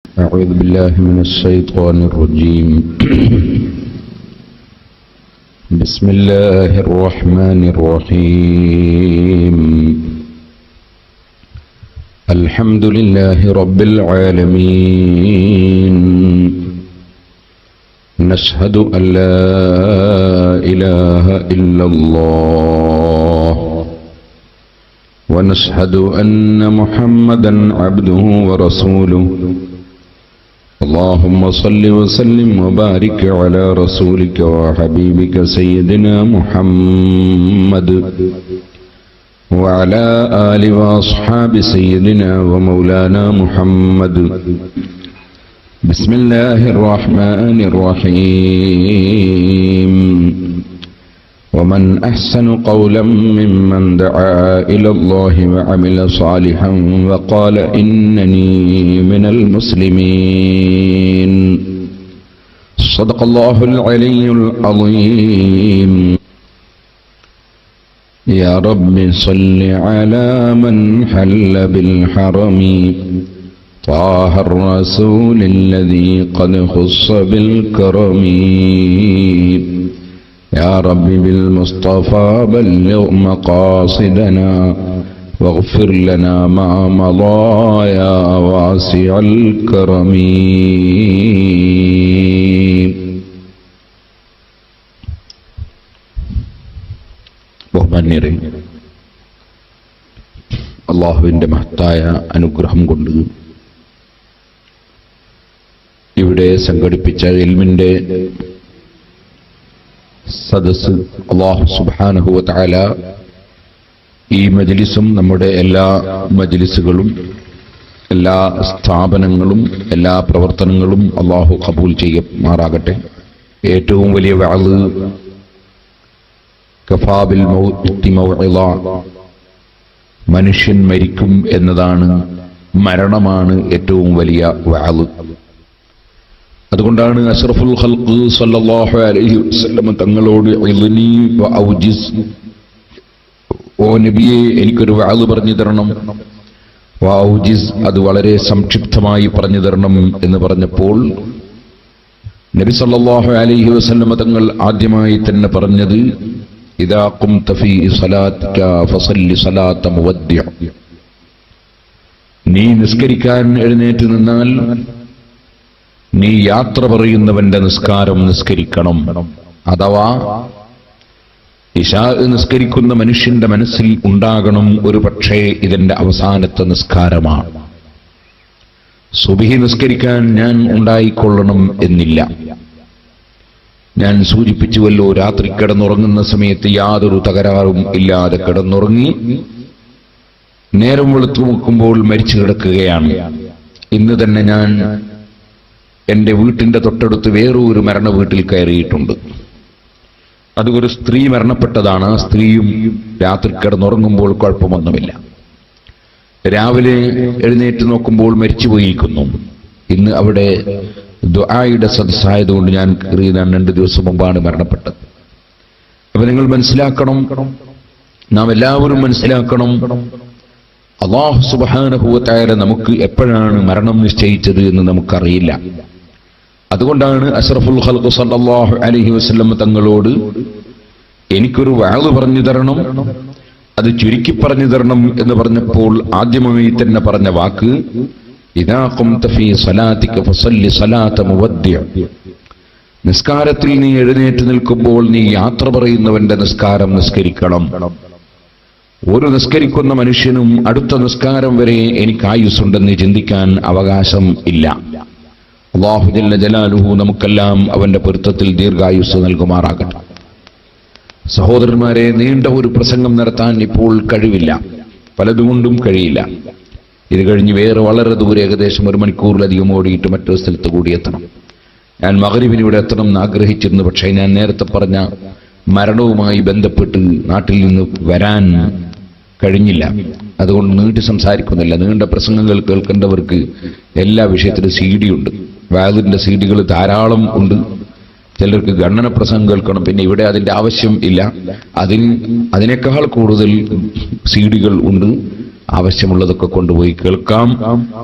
أعوذ بالله من الشيطان الرجيم بسم الله الرحمن الرحيم الحمد لله رب العالمين نشهد أن لا إله إلا الله ونشهد أن محمدا عبده ورسوله اللهم صل وسلم وبارك على رسولك وحبيبك سيدنا محمد وعلى آل وأصحاب سيدنا ومولانا محمد بسم الله الرحمن الرحيم ومن أحسن قولا ممن دعا إلى الله وعمل صالحا وقال إنني من المسلمين صدق الله العلي العظيم يا رب صل على من حل بالحرم طه الرسول الذي قد خص بالكرم يا رب بالمصطفى بلغ مقاصدنا واغفر لنا ما مضى يا واسع الكرم ബഹുമാന്യരെ, അല്ലാഹുവിന്റെ മഹത്തായ അനുഗ്രഹം കൊണ്ട് ഇവിടെ സംഘടിപ്പിച്ച ഇൽമിന്റെ സദസ് അല്ലാഹു സുബ്ഹാനഹു വ തആല ഈ മജ്ലിസും നമ്മുടെ എല്ലാ മജ്ലിസുകളും എല്ലാ സ്ഥാപനങ്ങളും എല്ലാ പ്രവർത്തനങ്ങളും അല്ലാഹു ഖബൂൽ ചെയ്യുമാറാകട്ടെ. ഏറ്റവും വലിയ വഅദ് കഫാ ബിൽ മൗതി മൗഇള, മനുഷ്യൻ മരിക്കും എന്നതാണ്, മരണമാണ് ഏറ്റവും വലിയ വഅദ്. അതുകൊണ്ടാണ് അഷ്റഫുൽ ഖൽഖ് സല്ലല്ലാഹു അലൈഹി വസല്ലം തങ്ങളോട് ഇൽനി വ ഔജിസ്, ഓ നബിയെ എനിക്കൊരു വഅദ് പറഞ്ഞു തരണം, വ ഔജിസ് അത് വളരെ സംക്ഷിപ്തമായി പറഞ്ഞു തരണം എന്ന് പറഞ്ഞപ്പോൾ നബി സല്ലല്ലാഹു അലൈഹി വസല്ലം തങ്ങൾ ആദ്യമായി തന്നെ പറഞ്ഞത് ഇദാ ഖുംത ഫീ സ്വലാത്തിക ഫസല്ലി സ്വലാത്ത മുവദ്ദിഅ, നീ നിസ്കരിക്കാൻ എഴുന്നേറ്റ് നിന്നാൽ നീ യാത്ര പറയുന്നവന്റെ നിസ്കാരം നിസ്കരിക്കണം. അഥവാ ഇശാ നിസ്കരിക്കുന്ന മനുഷ്യന്റെ മനസ്സിൽ ഉണ്ടാകണം, ഒരു പക്ഷേ ഇതിന്റെ അവസാനത്തെ നിസ്കാരമാണ്. സുബ്ഹി നിസ്കരിക്കാൻ ഞാൻ ഉണ്ടായിക്കൊള്ളണം എന്നില്ല. ഞാൻ സൂചിപ്പിച്ചുവല്ലോ, രാത്രി കിടന്നുറങ്ങുന്ന സമയത്ത് യാതൊരു തകരാറും ഇല്ലാതെ കിടന്നുറങ്ങി നേരം വെളുത്തു നോക്കുമ്പോൾ മരിച്ചു കിടക്കുകയാണ്. ഇന്ന് തന്നെ ഞാൻ എന്റെ വീട്ടിന്റെ തൊട്ടടുത്ത് വേറൊരു മരണ വീട്ടിൽ കയറിയിട്ടുണ്ട്. അത് ഒരു സ്ത്രീ മരണപ്പെട്ടതാണ്. ആ സ്ത്രീയും രാത്രി കിടന്നുറങ്ങുമ്പോൾ കുഴപ്പമൊന്നുമില്ല. രാവിലെ എഴുന്നേറ്റ് നോക്കുമ്പോൾ മരിച്ചുപോയിരിക്കുന്നു. ഇന്ന് അവിടെ ദുആയുടെ സദസ്സായതുകൊണ്ട് ഞാൻ കയറിയതാണ്. 2 ദിവസം മുമ്പാണ് മരണപ്പെട്ടത്. അപ്പൊ നിങ്ങൾ മനസ്സിലാക്കണം, നാം എല്ലാവരും മനസ്സിലാക്കണം, അല്ലാഹു സുബ്ഹാനഹു വ തആല നമുക്ക് എപ്പോഴാണ് മരണം നിശ്ചയിച്ചത് എന്ന് നമുക്കറിയില്ല. അതുകൊണ്ടാണ് അഷ്റഫുൽ ഖൽഖ് സല്ലല്ലാഹു അലൈഹി വസല്ലം തങ്ങളോട് എനിക്കൊരു വഅദ് പറഞ്ഞു തരണം, അത് ചുരുക്കി പറഞ്ഞു തരണം എന്ന് പറഞ്ഞപ്പോൾ ആദ്യമായി തന്നെ പറഞ്ഞ വാക്ക് ഇദാ ഖുംത ഫീ സ്വലാത്തിക ഫസല്ലി സ്വലാത്ത മുവദ്ദിഅ, നിസ്കാരത്തിൽ നീ എഴുന്നേറ്റ് നിൽക്കുമ്പോൾ നീ യാത്ര പറയുന്നവന്റെ നിസ്കാരം നിസ്കരിക്കണം. ഒരു നിസ്കരിക്കുന്ന മനുഷ്യനും അടുത്ത നിസ്കാരം വരെ എനിക്ക് ആയുസ്സുണ്ടെന്ന് ചിന്തിക്കാൻ അവകാശം ഇല്ല. അല്ലാഹു ജല്ല ജലാലുഹു നമുക്കെല്ലാം അവന്റെ പൊരുത്തത്തിൽ ദീർഘായുസ് നൽകുമാറാകട്ടെ. സഹോദരന്മാരെ, നീണ്ട ഒരു പ്രസംഗം നടത്താൻ ഇപ്പോൾ കഴിവില്ല, പലതുകൊണ്ടും കഴിയില്ല. ഇത് കഴിഞ്ഞ് വേറെ വളരെ ദൂരെ ഏകദേശം 1 മണിക്കൂറിലധികം ഓടിയിട്ട് മറ്റൊരു സ്ഥലത്ത് കൂടി എത്തണം. ഞാൻ മഗ്രിബിന് ഇവിടെ എത്തണം എന്ന് ആഗ്രഹിച്ചിരുന്നു. പക്ഷേ ഞാൻ നേരത്തെ പറഞ്ഞ മരണവുമായി ബന്ധപ്പെട്ട് നാട്ടിൽ നിന്ന് വരാൻ കഴിഞ്ഞില്ല. അതുകൊണ്ട് നീട്ടി സംസാരിക്കുന്നില്ല. നീണ്ട പ്രസംഗങ്ങൾ കേൾക്കേണ്ടവർക്ക് എല്ലാ വിഷയത്തിലും CD ഉണ്ട്. വഅദിന്റെ CD ധാരാളം ഉണ്ട്. ചിലർക്ക് ഗണ്ണന പ്രസംഗം കേൾക്കണം. പിന്നെ ഇവിടെ അതിന്റെ ആവശ്യം ഇല്ല. അതിനേക്കാൾ കൂടുതൽ CD ഉണ്ട്. ആവശ്യമുള്ളതൊക്കെ കൊണ്ടുപോയി കേൾക്കാം.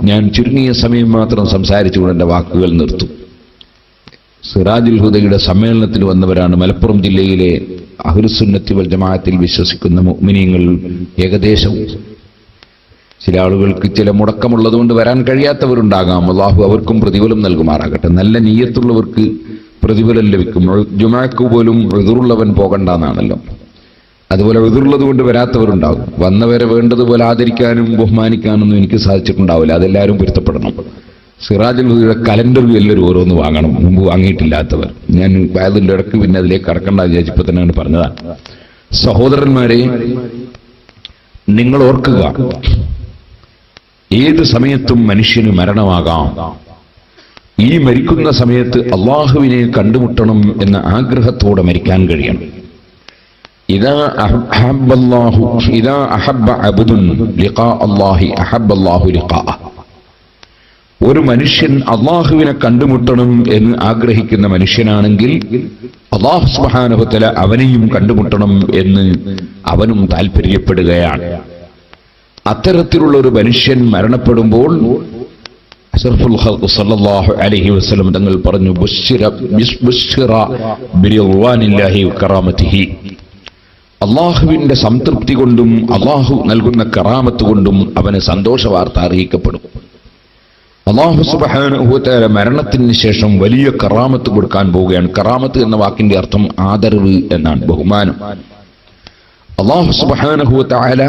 ഞാൻ ചുരുങ്ങിയ സമയം മാത്രം സംസാരിച്ചുകൊണ്ട് എന്റെ വാക്കുകൾ നിർത്തും. സിറാജുൽ ഹുദയുടെ സമ്മേളനത്തിൽ വന്നവരാണ് മലപ്പുറം ജില്ലയിലെ അഹ്ലുസുന്നത്തി വൽ ജമാഅത്തിൽ വിശ്വസിക്കുന്ന മുഅ്മിനീങ്ങൾ ഏകദേശവും. ചില ആളുകൾക്ക് ചില മുടക്കമുള്ളതുകൊണ്ട് വരാൻ കഴിയാത്തവരുണ്ടാകാം. അല്ലാഹു അവർക്കും പ്രതിഫലം നൽകുമാറാകട്ടെ. നല്ല നിയ്യത്തുള്ളവർക്ക് പ്രതിഫലം ലഭിക്കും. ജുമാക്ക് പോലും ഉദുറുള്ളവൻ പോകണ്ടെന്നാണല്ലോ. അതുപോലെ ഉദുറുള്ളത് കൊണ്ട് വരാത്തവരുണ്ടാകും. വന്നവരെ വേണ്ടതുപോലെ ആദരിക്കാനും ബഹുമാനിക്കാനൊന്നും എനിക്ക് സാധിച്ചിട്ടുണ്ടാവില്ല. അതെല്ലാവരും പൊരുത്തപ്പെടണം. സിറാജുൽ ഹുദയുടെ കലണ്ടർ എല്ലാവരും ഓരോന്ന് വാങ്ങണം, മുമ്പ് വാങ്ങിയിട്ടില്ലാത്തവർ. ഞാൻ അതിൻ്റെ ഇടയ്ക്ക് പിന്നെ അതിലേക്ക് കടക്കണ്ട വിചാരിച്ചപ്പോ തന്നെ അങ്ങനെ പറഞ്ഞതാണ്. സഹോദരന്മാരെ, നിങ്ങൾ ഓർക്കുക, ഏത് സമയത്തും മനുഷ്യന് മരണമാകാം. ഈ മരിക്കുന്ന സമയത്ത് അള്ളാഹുവിനെ കണ്ടുമുട്ടണം എന്ന ആഗ്രഹത്തോടെ മരിക്കാൻ കഴിയണം. ഇദാ അഹബ്ബ അബ്ദുൻ ലിഖാ അല്ലാഹി അഹബ്ബ അല്ലാഹു ലിഖാഅഹ്. ഒരു മനുഷ്യൻ അള്ളാഹുവിനെ കണ്ടുമുട്ടണം എന്ന് ആഗ്രഹിക്കുന്ന മനുഷ്യനാണെങ്കിൽ അല്ലാഹു സുബ്ഹാനഹു വ തആല അവനെയും കണ്ടുമുട്ടണം എന്ന് അവനും താല്പര്യപ്പെടുകയാണ്. അത്തരത്തിലുള്ള ഒരു മനുഷ്യൻ മരണപ്പെടുമ്പോൾ അഷ്റഫുൽ ഖൽഖ് സല്ലല്ലാഹു അലൈഹി വസല്ലം തങ്ങൾ പറഞ്ഞു, ബുശ്ശിറ ബിറിദ്വാനില്ലാഹി വകറാമതിഹി. അള്ളാഹുവിന്റെ സംതൃപ്തി കൊണ്ടും അള്ളാഹു നൽകുന്ന കറാമത്ത് കൊണ്ടും അവന് സന്തോഷ വാർത്ത അറിയിക്കപ്പെടും. അല്ലാഹു സുബ്ഹാനഹു വ തആല മരണത്തിന് ശേഷം വലിയ കറാമത്ത് കൊടുക്കാൻ പോവുകയാണ്. കറാമത്ത് എന്ന വാക്കിന്റെ അർത്ഥം ആദരവ് എന്നാണ്, ബഹുമാനം. അല്ലാഹു സുബ്ഹാനഹു വ തആല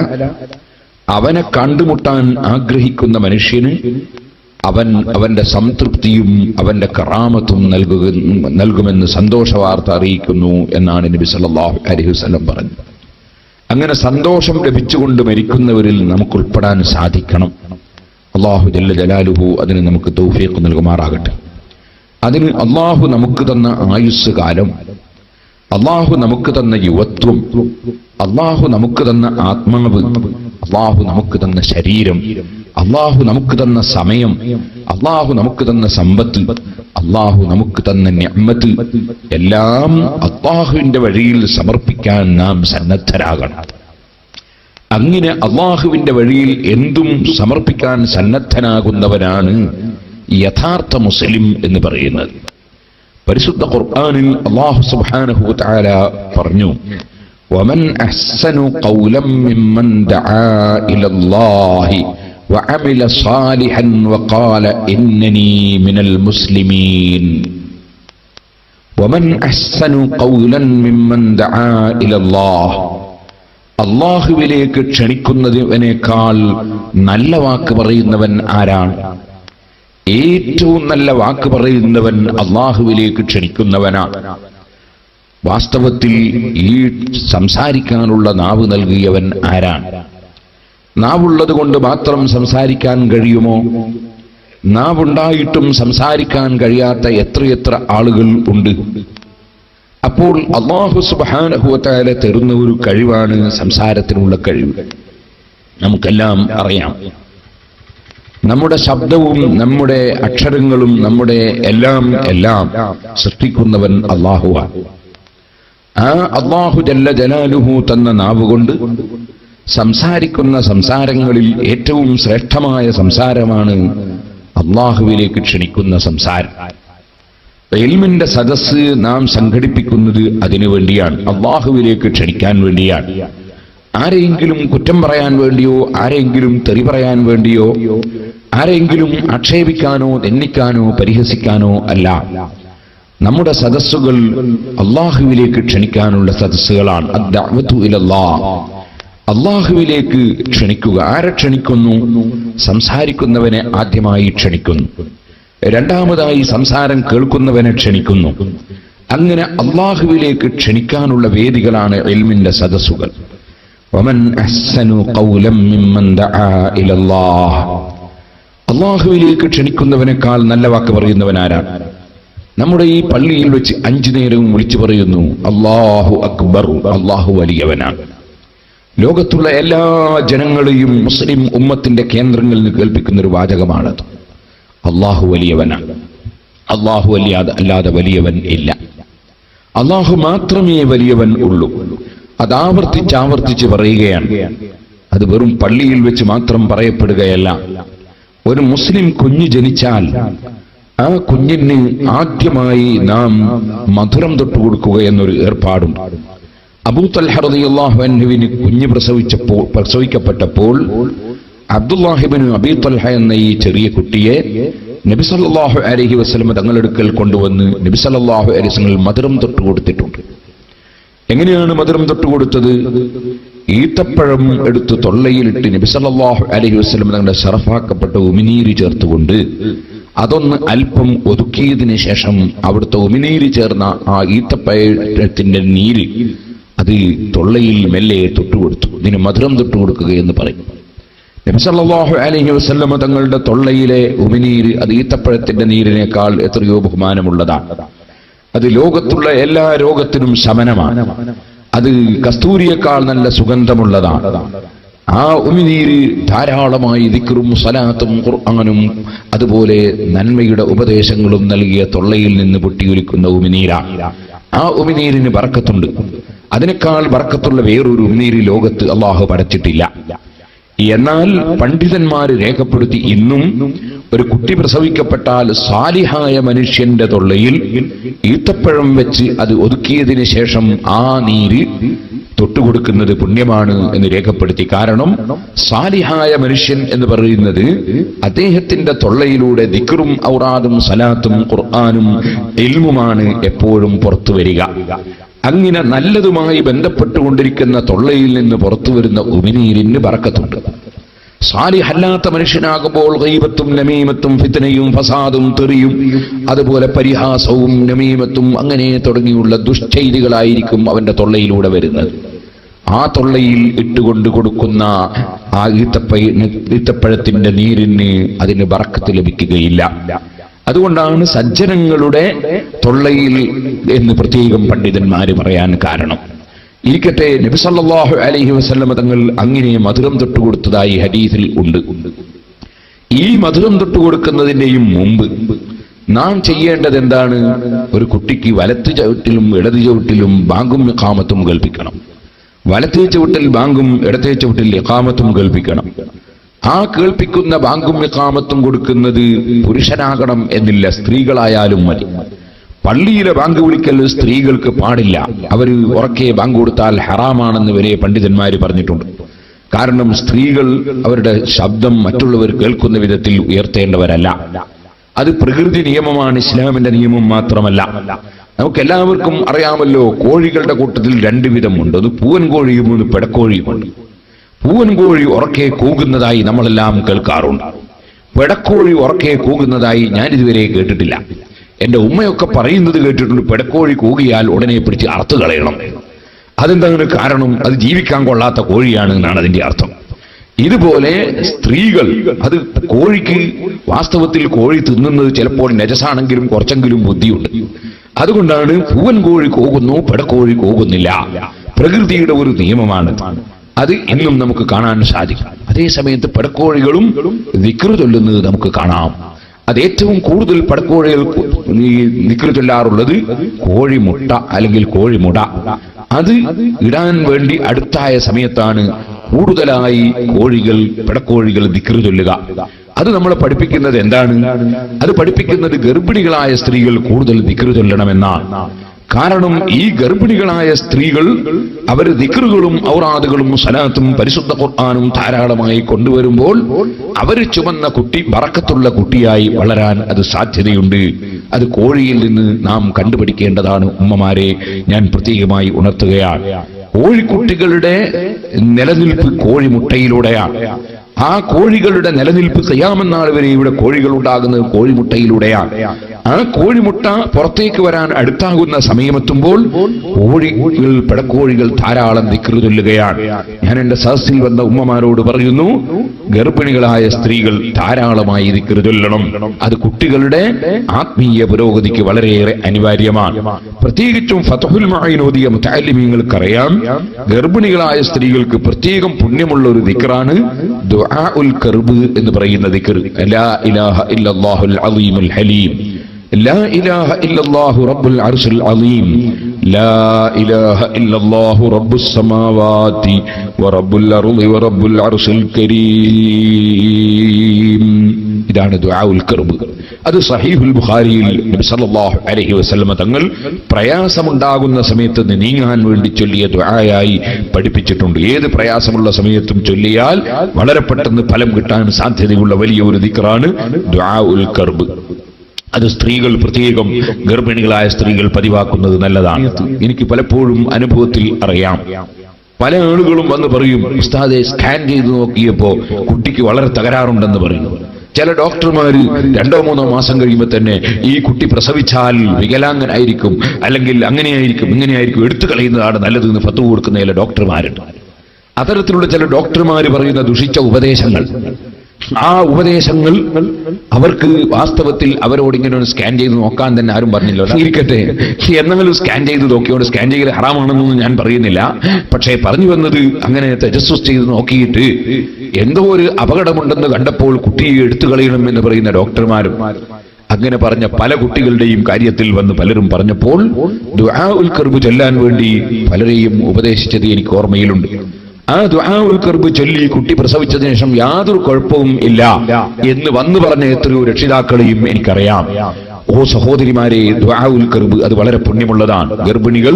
അവനെ കണ്ടുമുട്ടാൻ ആഗ്രഹിക്കുന്ന മനുഷ്യന് അവന്റെ സംതൃപ്തിയും അവന്റെ കറാമത്തും നൽകുമെന്ന് സന്തോഷ വാർത്ത അറിയിക്കുന്നു എന്നാണ് നബി സല്ലല്ലാഹു അലൈഹി വസല്ലം പറഞ്ഞത്. അങ്ങനെ സന്തോഷം ലഭിച്ചുകൊണ്ട് മരിക്കുന്നവരിൽ നമുക്ക് ഉൾപ്പെടാൻ സാധിക്കണം. അല്ലാഹു ജല്ല ജലാലുഹു അതിന് നമുക്ക് തൗഫീഖ് നൽകുമാറാകട്ടെ. അതിന് അല്ലാഹു നമുക്ക് തന്ന ആയുസ് കാലം, അല്ലാഹു നമുക്ക് തന്ന യുവത്വം, അല്ലാഹു നമുക്ക് തന്ന ആത്മാവ്, അല്ലാഹു നമുക്ക് തന്ന ശരീരം, അല്ലാഹു നമുക്ക് തന്ന സമയം, അല്ലാഹു നമുക്ക് തന്ന സമ്പത്ത്, അല്ലാഹു നമുക്ക് തന്ന നിഅമത്ത് എല്ലാം അല്ലാഹുവിന്റെ വഴിയിൽ സമർപ്പിക്കാൻ നാം സന്നദ്ധരാകണം. അങ്ങനെ അല്ലാഹുവിന്റെ വഴിയിൽ എന്തും സമർപ്പിക്കാൻ സന്നദ്ധനാകുന്നവനാണ് യഥാർത്ഥ മുസ്ലിം എന്ന് പറയുന്നത്. പരിശുദ്ധ ഖുർആനിൽ അല്ലാഹു സുബ്ഹാനഹു വ തആല പറഞ്ഞു, വമൻ അഹ്സനു ഖൗലൻ മിമ്മൻ ദആ ഇലല്ലാഹി വഅമില സാലിഹൻ വഖാല ഇന്നനി മിനൽ മുസ്ലിമീൻ. വമൻ അഹ്സനു ഖൗലൻ മിമ്മൻ ദആ ഇലല്ലാഹ്. അല്ലാഹുവിലേക്ക് ക്ഷണിക്കുന്നതിനേക്കാൾ നല്ല വാക്ക് പറയുന്നവൻ ആരാണ്? ഏറ്റവും നല്ല വാക്ക് പറയുന്നവൻ അല്ലാഹുവിലേക്ക് ക്ഷണിക്കുന്നവനാണ്. വാസ്തവത്തിൽ ഈ സംസാരിക്കാനുള്ള നാവ് നൽകിയവൻ ആരാണ്? നാവുള്ളത് കൊണ്ട് മാത്രം സംസാരിക്കാൻ കഴിയുമോ? നാവുണ്ടായിട്ടും സംസാരിക്കാൻ കഴിയാത്ത എത്രയെത്ര ആളുകൾ ഉണ്ട്. അപ്പോൾ അല്ലാഹു സുബ്ഹാനഹു വ തആല തരുന്ന ഒരു കഴിവാണ് സംസാരത്തിനുള്ള കഴിവ്. നമുക്കെല്ലാം അറിയാം, നമ്മുടെ ശബ്ദവും നമ്മുടെ അക്ഷരങ്ങളും നമ്മുടെ എല്ലാം സൃഷ്ടിക്കുന്നവൻ അല്ലാഹുവാണ്. ആ അല്ലാഹു ജല്ല ജലാലുഹു തന്ന നാവുകൊണ്ട് സംസാരിക്കുന്ന സംസാരങ്ങളിൽ ഏറ്റവും ശ്രേഷ്ഠമായ സംസാരമാണ് അല്ലാഹുവിലേക്ക് ക്ഷണിക്കുന്ന സംസാരം. ഇൽമിന്റെ സദസ്സ് നാം സംഘടിപ്പിക്കുന്നത് അതിനു വേണ്ടിയാണ്, അല്ലാഹുവിലേക്ക് ക്ഷണിക്കാൻ വേണ്ടിയാണ്. ആരെയെങ്കിലും കുറ്റം പറയാൻ വേണ്ടിയോ, ആരെയെങ്കിലും തെറി പറയാൻ വേണ്ടിയോ, ആരെയെങ്കിലും ആക്ഷേപിക്കാനോ നിന്ദിക്കാനോ പരിഹസിക്കാനോ അല്ല. നമ്മുടെ സദസ്സുകൾ അല്ലാഹുവിലേക്ക് ക്ഷണിക്കാനുള്ള സദസ്സുകളാണ്. അദ്ദഅവതു ഇലല്ലാഹ്, അല്ലാഹുവിലേക്ക് ക്ഷണിക്കുക. ആരെ ക്ഷണിക്കുന്നു? സംസാരിക്കുന്നവനെ ആദ്യമായി ക്ഷണിക്കുന്നു, രണ്ടാമതായി സംസാരം കേൾക്കുന്നവനെ ക്ഷണിക്കുന്നു. അങ്ങനെ അല്ലാഹുവിലേക്ക് ക്ഷണിക്കാനുള്ള വേദികളാണ് ഇൽമിന്റെ സദസ്സുകൾ. വമൻ അഹ്സനു ഖൗലൻ മിമ്മൻ ദആ ഇലല്ലാഹ്. അല്ലാഹുവിലേക്ക് ക്ഷണിക്കുന്നവനേക്കാൾ നല്ല വാക്ക് പറയുന്നവനാരാണ്? നമ്മുടെ ഈ പള്ളിയിൽ വെച്ച് 5 നേരവും വിളിച്ചു പറയുന്നു അല്ലാഹു അക്ബർ, അല്ലാഹു വലിയവനാണ്. ലോകത്തുള്ള എല്ലാ ജനങ്ങളെയും മുസ്ലിം ഉമ്മത്തിന്റെ കേന്ദ്രങ്ങളിൽ നിന്ന് കേൾപ്പിക്കുന്ന ഒരു വാചകമാണത്. അല്ലാഹു വലിയവനാണ്. അല്ലാഹു അല്ലാതെ വലിയവൻ ഇല്ല. അല്ലാഹു മാത്രമേ വലിയവൻ ഉള്ളൂ. അത് ആവർത്തിച്ച് പറയുകയാണ്. അത് വെറും പള്ളിയിൽ വെച്ച് മാത്രം പറയപ്പെടുകയല്ല. ഒരു മുസ്ലിം കുഞ്ഞ് ജനിച്ചാൽ ആ കുഞ്ഞിന് ആദ്യമായി നാം മധുരം തൊട്ടുകൊടുക്കുക എന്നൊരു ഏർപ്പാടുണ്ട്. അബൂ തൽഹ റളിയല്ലാഹു അൻഹുവിന് കുഞ്ഞ് പ്രസവിക്കപ്പെട്ടപ്പോൾ അബ്ദുല്ലാഹിബ്നു അബീ തൽഹ എന്ന ഈ ചെറിയ കുട്ടിയെ നബി സല്ലല്ലാഹു അലൈഹി വസല്ലം തങ്ങളെടുക്കൽ കൊണ്ടുവന്ന് നബി സല്ലല്ലാഹു അലൈഹി വസല്ലം മധുരം തൊട്ടുകൊടുത്തിട്ടുണ്ട്. എങ്ങനെയാണ് മധുരം തൊട്ടുകൊടുത്തത്? ഈത്തപ്പഴം എടുത്ത് തൊള്ളയിലിട്ട് നബി സല്ലല്ലാഹു അലൈഹി വസല്ലം തങ്ങളുടെ ശറഫാക്കപ്പെട്ട ഉമിനീര് ചേർത്തുകൊണ്ട് അതൊന്ന് അല്പം ഒതുക്കിയതിന് ശേഷം അവിടുത്തെ ഉമിനീര് ചേർന്ന ആ ഈത്തപ്പഴത്തിന്റെ നീര് അത് തൊള്ളയിൽ മെല്ലെ തൊട്ടുകൊടുത്തു. ഇതിന് മധുരം തൊട്ടുകൊടുക്കുക എന്ന് പറയും. നബി സല്ലല്ലാഹു അലൈഹി വസല്ലം തങ്ങളുടെ തൊള്ളയിലെ ഉമിനീര് അത് ഈത്തപ്പഴത്തിന്റെ നീരിനേക്കാൾ എത്രയോ ബഹുമാനമുള്ളതാണ്. അത് ലോകത്തുള്ള എല്ലാ രോഗത്തിനും ശമനമാണ്. അത് കസ്തൂരിയേക്കാൾ നല്ല സുഗന്ധമുള്ളതാണ്. ആ ഉമിനീര് ധാരാളമായി ദിക്റും സ്വലാത്തും ഖുർആനും അതുപോലെ നന്മയുടെ ഉപദേശങ്ങളും നൽകിയ തൊള്ളയിൽ നിന്ന് പൊട്ടിയൊലിക്കുന്ന ഉമിനീരാണ്. ആ ഉമിനീരിന് ബർക്കത്തുണ്ട്. അതിനേക്കാൾ ബർക്കത്തുള്ള വേറൊരു ഉമിനീര് ലോകത്ത് അള്ളാഹു പടച്ചിട്ടില്ല. എന്നാൽ പണ്ഡിതന്മാര് രേഖപ്പെടുത്തി ഇന്നും ഒരു കുട്ടി പ്രസവിക്കപ്പെട്ടാൽ സാലിഹായ മനുഷ്യന്റെ തൊള്ളയിൽ ഈത്തപ്പഴം വെച്ച് അത് ഒതുക്കിയതിന് ശേഷം ആ നീര് തൊട്ടുകൊടുക്കുന്നത് പുണ്യമാണ് എന്ന് രേഖപ്പെടുത്തി. കാരണം സാലിഹായ മനുഷ്യൻ എന്ന് പറയുന്നത് അദ്ദേഹത്തിന്റെ തൊള്ളയിലൂടെ ദിക്റും ഔറാദും സലാത്തും ഖുർആനും ഇൽമുമാണ് എപ്പോഴും പുറത്തു വരിക. അങ്ങനെ നല്ലതുമായി ബന്ധപ്പെട്ടുകൊണ്ടിരിക്കുന്ന തൊള്ളയിൽ നിന്ന് പുറത്തു വരുന്ന ഉമിനീരിന് ബർക്കത്തുണ്ട്. സാലിഹല്ലാത്ത മനുഷ്യനാകുമ്പോൾ ഗീബത്തും നമീമത്തും ഫിത്നയും ഫസാദും തെറിയും അതുപോലെ പരിഹാസവും നമീമത്തും അങ്ങനെ തുടങ്ങിയുള്ള ദുഷ്ചെയ്തികളായിരിക്കും അവന്റെ തൊള്ളയിലൂടെ വരുന്നത്. ആ തൊള്ളയിൽ ഇട്ടുകൊണ്ട് കൊടുക്കുന്ന ആ ഈത്തപ്പഴത്തിന്റെ നീരിന് അതിന് ബർക്കത്ത് ലഭിക്കുകയില്ല. അതുകൊണ്ടാണ് സജ്ജനങ്ങളുടെ തൊള്ളയിൽ എന്ന് പ്രത്യേകം പണ്ഡിതന്മാര് പറയാൻ കാരണം. ഇരിക്കട്ടെ, നബി സല്ലല്ലാഹു അലൈഹി വസല്ലം തങ്ങൾ അങ്ങനെ മധുരം തൊട്ടുകൊടുത്തതായി ഹദീസിൽ ഉണ്ട്. ഈ മധുരം തൊട്ടുകൊടുക്കുന്നതിന്റെയും മുമ്പ് നാം ചെയ്യേണ്ടത് എന്താണ്? ഒരു കുട്ടിക്ക് വലത്ത് ചവിട്ടിലും ഇടത് ചവിട്ടിലും ബാങ്കും ഇഖാമത്തും കേൾപ്പിക്കണം. വലത്തേ ചവിട്ടിൽ ബാങ്കും ഇടത്തേ ചവിട്ടിൽ ഇഖാമത്തും കേൾപ്പിക്കണം. ആ കേൾപ്പിക്കുന്ന ബാങ്കും ഇഖാമത്തും കൊടുക്കുന്നത് പുരുഷനാകണം എന്നില്ല, സ്ത്രീകളായാലും മതി. പള്ളിയിലെ ബാങ്ക് വിളിക്കൽ സ്ത്രീകൾക്ക് പാടില്ല. അവർ ഉറക്കെ ബാങ്ക് കൊടുത്താൽ ഹറാമാണെന്ന് വരെ പണ്ഡിതന്മാര് പറഞ്ഞിട്ടുണ്ട്. കാരണം സ്ത്രീകൾ അവരുടെ ശബ്ദം മറ്റുള്ളവർ കേൾക്കുന്ന വിധത്തിൽ ഉയർത്തേണ്ടവരല്ല. അത് പ്രകൃതി നിയമമാണ്, ഇസ്ലാമിന്റെ നിയമം മാത്രമല്ല. നമുക്കെല്ലാവർക്കും അറിയാമല്ലോ, കോഴികളുടെ കൂട്ടത്തിൽ രണ്ടു വിധമുണ്ട്. ഒന്ന് പൂവൻ കോഴിയും ഒന്ന് പെടക്കോഴിയുമുണ്ട്. പൂവൻ കോഴി ഉറക്കെ കൂകുന്നതായി നമ്മളെല്ലാം കേൾക്കാറുണ്ട്. പെടക്കോഴി ഉറക്കെ കൂകുന്നതായി ഞാനിതുവരെ കേട്ടിട്ടില്ല. എന്റെ ഉമ്മയൊക്കെ പറയുന്നത് കേട്ടിട്ടുണ്ട്, പെടക്കോഴി കൂകിയാൽ ഉടനെ പിടിച്ച് അറുത്ത് കളയണം. അതെന്താണ് കാരണം? അത് ജീവിക്കാൻ കൊള്ളാത്ത കോഴിയാണ് എന്നാണ് അതിന്റെ അർത്ഥം. ഇതുപോലെ സ്ത്രീകൾ, അത് കോഴിക്ക് വാസ്തവത്തിൽ കോഴി തിന്നുന്നത് ചിലപ്പോൾ നജസാണെങ്കിലും കുറച്ചെങ്കിലും ബുദ്ധിയുണ്ട്. അതുകൊണ്ടാണ് പൂവൻ കോഴി കൂകുന്നു, പെടക്കോഴി കൂകുന്നില്ല. പ്രകൃതിയുടെ ഒരു നിയമമാണ് അത്. ഇന്നും നമുക്ക് കാണാൻ സാധിക്കും. അതേസമയത്ത് പെടക്കോഴികളും ദിക്ർ ചൊല്ലുന്നത് നമുക്ക് കാണാം. അത് ഏറ്റവും കൂടുതൽ പെടക്കോഴികൾ ദിക്ർ ചൊല്ലാറുള്ളത് കോഴിമുട്ട അല്ലെങ്കിൽ കോഴിമുട. അത് ഇടാൻ വേണ്ടി അടുത്തായ സമയത്താണ് കൂടുതലായി പെടക്കോഴികൾ ദിക്ർ ചൊല്ലുക. അത് നമ്മളെ പഠിപ്പിക്കുന്നത് എന്താണ്? അത് പഠിപ്പിക്കുന്നത് ഗർഭിണികളായ സ്ത്രീകൾ കൂടുതൽ ദിക്ർ ചൊല്ലണമെന്നാണ്. കാരണം ഈ ഗർഭിണികളായ സ്ത്രീകൾ അവർ ദിക്റുകളും ഔറാദുകളും സലാത്തും പരിശുദ്ധ ഖുർആനും ധാരാളമായി കൊണ്ടുവരുമ്പോൾ അവർ ചുമന്ന കുട്ടി ബറക്കത്തുള്ള കുട്ടിയായി വളരാൻ അത് സാധ്യതയുണ്ട്. അത് കോഴിയിൽ നിന്ന് നാം കണ്ടുപിടിക്കേണ്ടതാണ്. ഉമ്മമാരെ ഞാൻ പ്രത്യേകമായി ഉണർത്തുകയാണ്. കോഴിക്കുട്ടികളുടെ നിലനിൽപ്പ് കോഴിമുട്ടയിലൂടെയാണ്. ആ കോഴികളുടെ നിലനിൽപ്പ് ഖിയാമത്ത് നാൾ വരെ ഇവിടെ കോഴികൾ ഉണ്ടാകുന്നത് കോഴിമുട്ടയിലൂടെയാണ്. ആ കോഴിമുട്ട പുറത്തേക്ക് വരാൻ അടുത്താകുന്ന സമയമെത്തുമ്പോൾ പെടക്കോഴികൾ ധാരാളം ദിക്ർ ചൊല്ലുകയാണ്. ഞാൻ എന്റെ സദസ്സിൽ വന്ന ഉമ്മമാരോട് പറയുന്നു, ഗർഭിണികളായ സ്ത്രീകൾ ധാരാളമായി ദിക്ർ ചൊല്ലണം. അത് കുട്ടികളുടെ ആത്മീയ പുരോഗതിക്ക് വളരെയേറെ അനിവാര്യമാണ്. പ്രത്യേകിച്ചും ഫത്ഹുൽ മുഈൻ ഓതിയ മുതഅല്ലിമീങ്ങൾക്കറിയാം, ഗർഭിണികളായ സ്ത്രീകൾക്ക് പ്രത്യേകം പുണ്യമുള്ള ഒരു ദിക്റാണ് ദുആഉൽ കർബ് എന്ന് പറയുന്ന ദിക്ർ. ലാ ഇലാഹ ഇല്ലല്ലാഹുൽ അളീമുൽ ഹലീം, ലാ ഇലാഹ ഇല്ലല്ലാഹു റബ്ബുൽ അർശിൽ അളീം, ലാ ഇലാഹ ഇല്ലല്ലാഹു റബ്ബുസ് സമാവാതി വറബ്ബുൽ അർളി വറബ്ബുൽ അർശിൽ കരീം. ഇതാണ് ദുആഉൽ കർബ്. അത് സഹീഹുൽ ബുഖാരിയിൽ നബി സല്ലല്ലാഹു അലൈഹി വസല്ലമ തങ്ങൾ പ്രയാസമുണ്ടാകുന്ന സമയത്ത് നീങ്ങാൻ വേണ്ടി ചൊല്ലിയ ദുആയായി പഠിപ്പിച്ചിട്ടുണ്ട്. ഏത് പ്രയാസമുള്ള സമയത്തും ചൊല്ലിയാൽ വളരെ പെട്ടെന്ന് ഫലം കിട്ടാൻ സാധ്യതയുള്ള വലിയ ഒരു ദിക്റാണ് ദുആഉൽ കർബ്. അത് സ്ത്രീകൾ, പ്രത്യേകം ഗർഭിണികളായ സ്ത്രീകൾ പതിവാക്കുന്നത് നല്ലതാണ്. എനിക്ക് പലപ്പോഴും അനുഭവത്തിൽ അറിയാം, പല ആളുകളും വന്ന് പറയും, ഉസ്താദെ സ്കാൻ ചെയ്ത് നോക്കിയപ്പോ കുട്ടിക്ക് വളരെ തകരാറുണ്ടെന്ന് പറയുന്നു. ചില ഡോക്ടർമാര് 2-3 മാസം കഴിയുമ്പോൾ തന്നെ ഈ കുട്ടി പ്രസവിച്ചാൽ വികലാംഗനായിരിക്കും, അല്ലെങ്കിൽ അങ്ങനെയായിരിക്കും ഇങ്ങനെയായിരിക്കും, എടുത്തു കളയുന്നതാണ് നല്ലതെന്ന് ഫത്വ കൊടുക്കുന്ന ചില ഡോക്ടർമാരുണ്ട്. അത്തരത്തിലുള്ള ചില ഡോക്ടർമാര് പറയുന്ന ദുഷിച്ച ഉപദേശങ്ങൾ, ആ ഉപദേശങ്ങൾ അവർക്ക് വാസ്തവത്തിൽ അവരോട് ഇങ്ങനെ ഒരു സ്കാൻ ചെയ്ത് നോക്കാൻ തന്നെ ആരും പറഞ്ഞില്ല. ഇരിക്കട്ടെ, എന്നാലും സ്കാൻ ചെയ്ത് നോക്കിയോണ്ട് സ്കാൻ ചെയ്യൽ ഹറാമാണെന്നൊന്നും ഞാൻ പറയുന്നില്ല. പക്ഷേ പറഞ്ഞു വന്നത്, അങ്ങനെ തജസ്സുസ് ചെയ്ത് നോക്കിയിട്ട് എന്തോ ഒരു അപകടമുണ്ടെന്ന് കണ്ടപ്പോൾ കുട്ടിയെ എടുത്തു കളയണം എന്ന് പറയുന്ന ഡോക്ടർമാരും അങ്ങനെ പറഞ്ഞ പല കുട്ടികളുടെയും കാര്യത്തിൽ വന്ന് പലരും പറഞ്ഞപ്പോൾ ദുആഉൽ കർബ് ചൊല്ലാൻ വേണ്ടി പലരെയും ഉപദേശിച്ചത് എനിക്ക് ഓർമ്മയിലുണ്ട്. ആ ദുആഉൽ കർബ് ചൊല്ലി കുട്ടി പ്രസവിച്ചതിനു ശേഷം യാതൊരു കുഴപ്പവും ഇല്ല എന്ന് വന്നു പറഞ്ഞ എത്രയോ രക്ഷിതാക്കളെയും എനിക്കറിയാം. ഓ സഹോദരിമാരെ, ദുആഉൽ കർബ് അത് വളരെ പുണ്യമുള്ളതാണ്. ഗർഭിണികൾ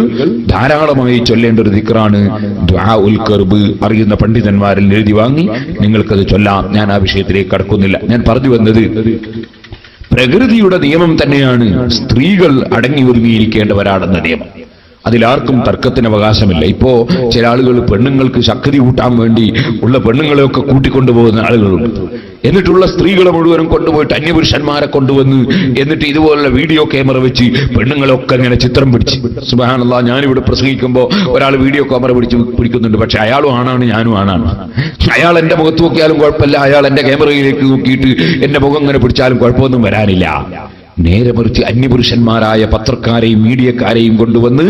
ധാരാളമായി ചൊല്ലേണ്ട ഒരു ദിക്റാണ് ദുആഉൽ കർബ്. അറിയുന്ന പണ്ഡിതന്മാരിൽ എഴുതി വാങ്ങി നിങ്ങൾക്കത് ചൊല്ലാം. ഞാൻ ആ വിഷയത്തിലേക്ക് കടക്കുന്നില്ല. ഞാൻ പറഞ്ഞു വന്നത്, പ്രകൃതിയുടെ നിയമം തന്നെയാണ് സ്ത്രീകൾ അടങ്ങി ഒതുങ്ങിയിരിക്കേണ്ടവരാണെന്ന നിയമം. അതിലാർക്കും തർക്കത്തിന് അവകാശമില്ല. ഇപ്പോ ചില ആളുകൾ പെണ്ണുങ്ങൾക്ക് ശക്തി കൂട്ടാൻ വേണ്ടി ഉള്ള പെണ്ണുങ്ങളെയൊക്കെ കൂട്ടിക്കൊണ്ടുപോകുന്ന ആളുകളുണ്ട്. എന്നിട്ടുള്ള സ്ത്രീകളെ മുഴുവനും കൊണ്ടുപോയിട്ട് അന്യപുരുഷന്മാരെ കൊണ്ടുവന്ന് എന്നിട്ട് ഇതുപോലുള്ള വീഡിയോ ക്യാമറ വെച്ച് പെണ്ണുങ്ങളൊക്കെ ഇങ്ങനെ ചിത്രം പിടിച്ച്, സുബ്ഹാനല്ലാഹ്, ഞാനിവിടെ പ്രസംഗിക്കുമ്പോൾ ഒരാൾ വീഡിയോ ക്യാമറ പിടിക്കുന്നുണ്ട്. പക്ഷെ അയാളും ആണാണ്, ഞാനും ആണാണ്. അയാൾ എന്റെ മുഖത്ത് നോക്കിയാലും കുഴപ്പമില്ല, അയാൾ എന്റെ ക്യാമറയിലേക്ക് നോക്കിയിട്ട് എന്റെ മുഖം ഇങ്ങനെ പിടിച്ചാലും കുഴപ്പമൊന്നും വരാനില്ല. നേരെ മറിച്ച് അന്യപുരുഷന്മാരായ പത്രക്കാരെയും മീഡിയക്കാരെയും കൊണ്ടുവന്ന്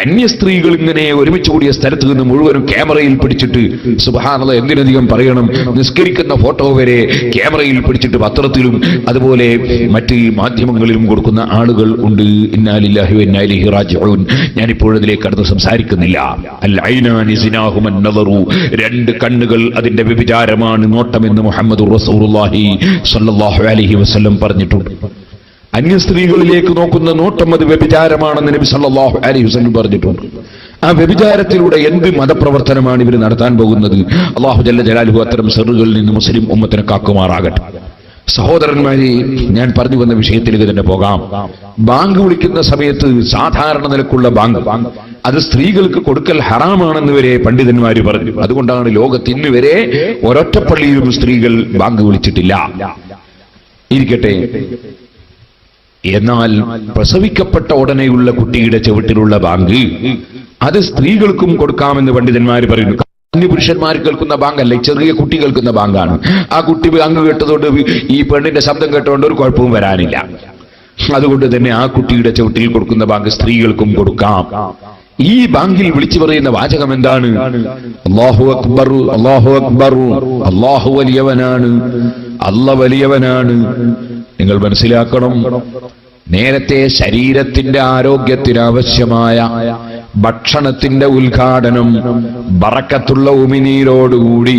അന്യ സ്ത്രീകൾ ഇങ്ങനെ ഒരുമിച്ച് കൂടിയ സ്ഥലത്ത് നിന്ന് മുഴുവനും ക്യാമറയിൽ പിടിച്ചിട്ട്, സുബ്ഹാനല്ലാഹ്, എന്തിനധികം പറയണം, നിസ്കരിക്കുന്ന ഫോട്ടോ വരെ ക്യാമറയിൽ പിടിച്ചിട്ട് പത്രത്തിലും അതുപോലെ മറ്റ് മാധ്യമങ്ങളിലും കൊടുക്കുന്ന ആളുകൾ ഉണ്ട്. ഇന്നാ ലില്ലാഹി വ ഇന്നാ ഇലൈഹി റാജിഊൻ. ഞാനിപ്പോഴതിലേക്ക് കടന്ന് സംസാരിക്കുന്നില്ല. അൽ ഐനാനി സിനാഹും അന്നദറു, രണ്ട് കണ്ണുകൾ അതിന്റെ വ്യഭിചാരമാണ് നോട്ടമെന്ന് മുഹമ്മദുർ റസൂലുള്ളാഹി സ്വല്ലല്ലാഹു അലൈഹി വസല്ലം പറഞ്ഞിട്ടുണ്ട്. അന്യ സ്ത്രീകളിലേക്ക് നോക്കുന്ന നോട്ടം അത് വ്യഭിചാരമാണെന്ന് നബി സല്ലല്ലാഹു അലൈഹി വസല്ലം പറഞ്ഞിട്ടുണ്ട്. ആ വ്യഭിചാരത്തിലൂടെ എന്ത് മതപ്രവർത്തനമാണ് ഇവർ നടത്താൻ പോകുന്നത്? അല്ലാഹു ജല്ല ജലാലുഹു അത്തരം ശർറുകളിൽ നിന്ന് മുസ്ലിം ഉമ്മത്തിനെ കാക്കുമാറാകട്ടെ. സഹോദരന്മാരെ, ഞാൻ പറഞ്ഞു വന്ന വിഷയത്തിലേക്ക് തന്നെ പോകാം. ബാങ്ക് വിളിക്കുന്ന സമയത്ത് സാധാരണ നിലക്കുള്ള ബാങ്ക് അത് സ്ത്രീകൾക്ക് കൊടുക്കൽ ഹറാമാണെന്ന് വരെ പണ്ഡിതന്മാര് പറഞ്ഞു. അതുകൊണ്ടാണ് ലോകത്ത് ഇന്ന് വരെ ഒരൊറ്റപ്പള്ളിയിലും സ്ത്രീകൾ ബാങ്ക് വിളിച്ചിട്ടില്ല. ഇരിക്കട്ടെ, എന്നാൽ പ്രസവിക്കപ്പെട്ട ഉടനെയുള്ള കുട്ടിയുടെ ചുവട്ടിലുള്ള ബാങ്ക് അത് സ്ത്രീകൾക്കും കൊടുക്കാമെന്ന് പണ്ഡിതന്മാർ പറയുന്നു. പുരുഷന്മാർ കേൾക്കുന്ന ബാങ്കല്ല, ചെറിയ കുട്ടി കേൾക്കുന്ന ബാങ്കാണ്. ആ കുട്ടി ബാങ്ക് കേട്ടതുകൊണ്ട് ഈ പെണ്ണിന്റെ ശബ്ദം കേട്ടുകൊണ്ട് ഒരു കുഴപ്പവും വരാനില്ല. അതുകൊണ്ട് തന്നെ ആ കുട്ടിയുടെ ചുവട്ടിൽ കൊടുക്കുന്ന ബാങ്ക് സ്ത്രീകൾക്കും കൊടുക്കാം. ഈ ബാങ്കിൽ വിളിച്ചു പറയുന്ന വാചകം എന്താണ്? അല്ലാഹു അക്ബർ, അല്ലാഹു അക്ബർ, അല്ലാഹു വലിയവനാണ്, അല്ലാഹു വലിയവനാണ്. നിങ്ങൾ മനസ്സിലാക്കണം, നേരത്തെ ശരീരത്തിന്റെ ആരോഗ്യത്തിന് ആവശ്യമായ ഭക്ഷണത്തിന്റെ ഉദ്ഘാടനം ബറക്കത്തുള്ള ഉമിനീരോടുകൂടി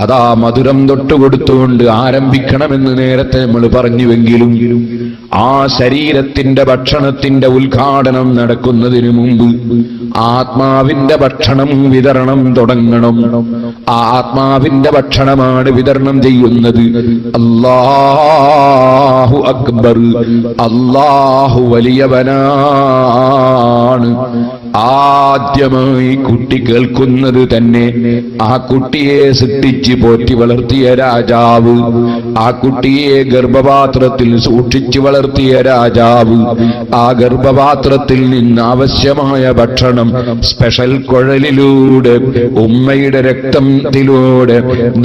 അതാ മധുരം തൊട്ടുകൊടുത്തുകൊണ്ട് ആരംഭിക്കണമെന്ന് നേരത്തെ നമ്മൾ പറഞ്ഞുവെങ്കിലും ആ ശരീരത്തിന്റെ ഭക്ഷണത്തിന്റെ ഉദ്ഘാടനം നടക്കുന്നതിന് മുമ്പ് ആത്മാവിന്റെ ഭക്ഷണം വിതരണം തുടങ്ങണം. ആ ആത്മാവിന്റെ ഭക്ഷണമാണ് വിതരണം ചെയ്യുന്നത്. അല്ലാഹു അക്ബർ, അല്ലാഹു വലിയവനാണ്. ആദ്യമായി കുട്ടി കേൾക്കുന്നത് തന്നെ ആ കുട്ടിയെ സൃഷ്ടിച്ച് പോറ്റി വളർത്തിയ രാജാവ്, ആ കുട്ടിയെ ഗർഭപാത്രത്തിൽ സൂക്ഷിച്ചു വളർത്തിയ രാജാവ്, ആ ഗർഭപാത്രത്തിൽ നിന്ന് ആവശ്യമായ ഭക്ഷണം സ്പെഷ്യൽ കുഴലിലൂടെ ഉമ്മയുടെ രക്തത്തിലൂടെ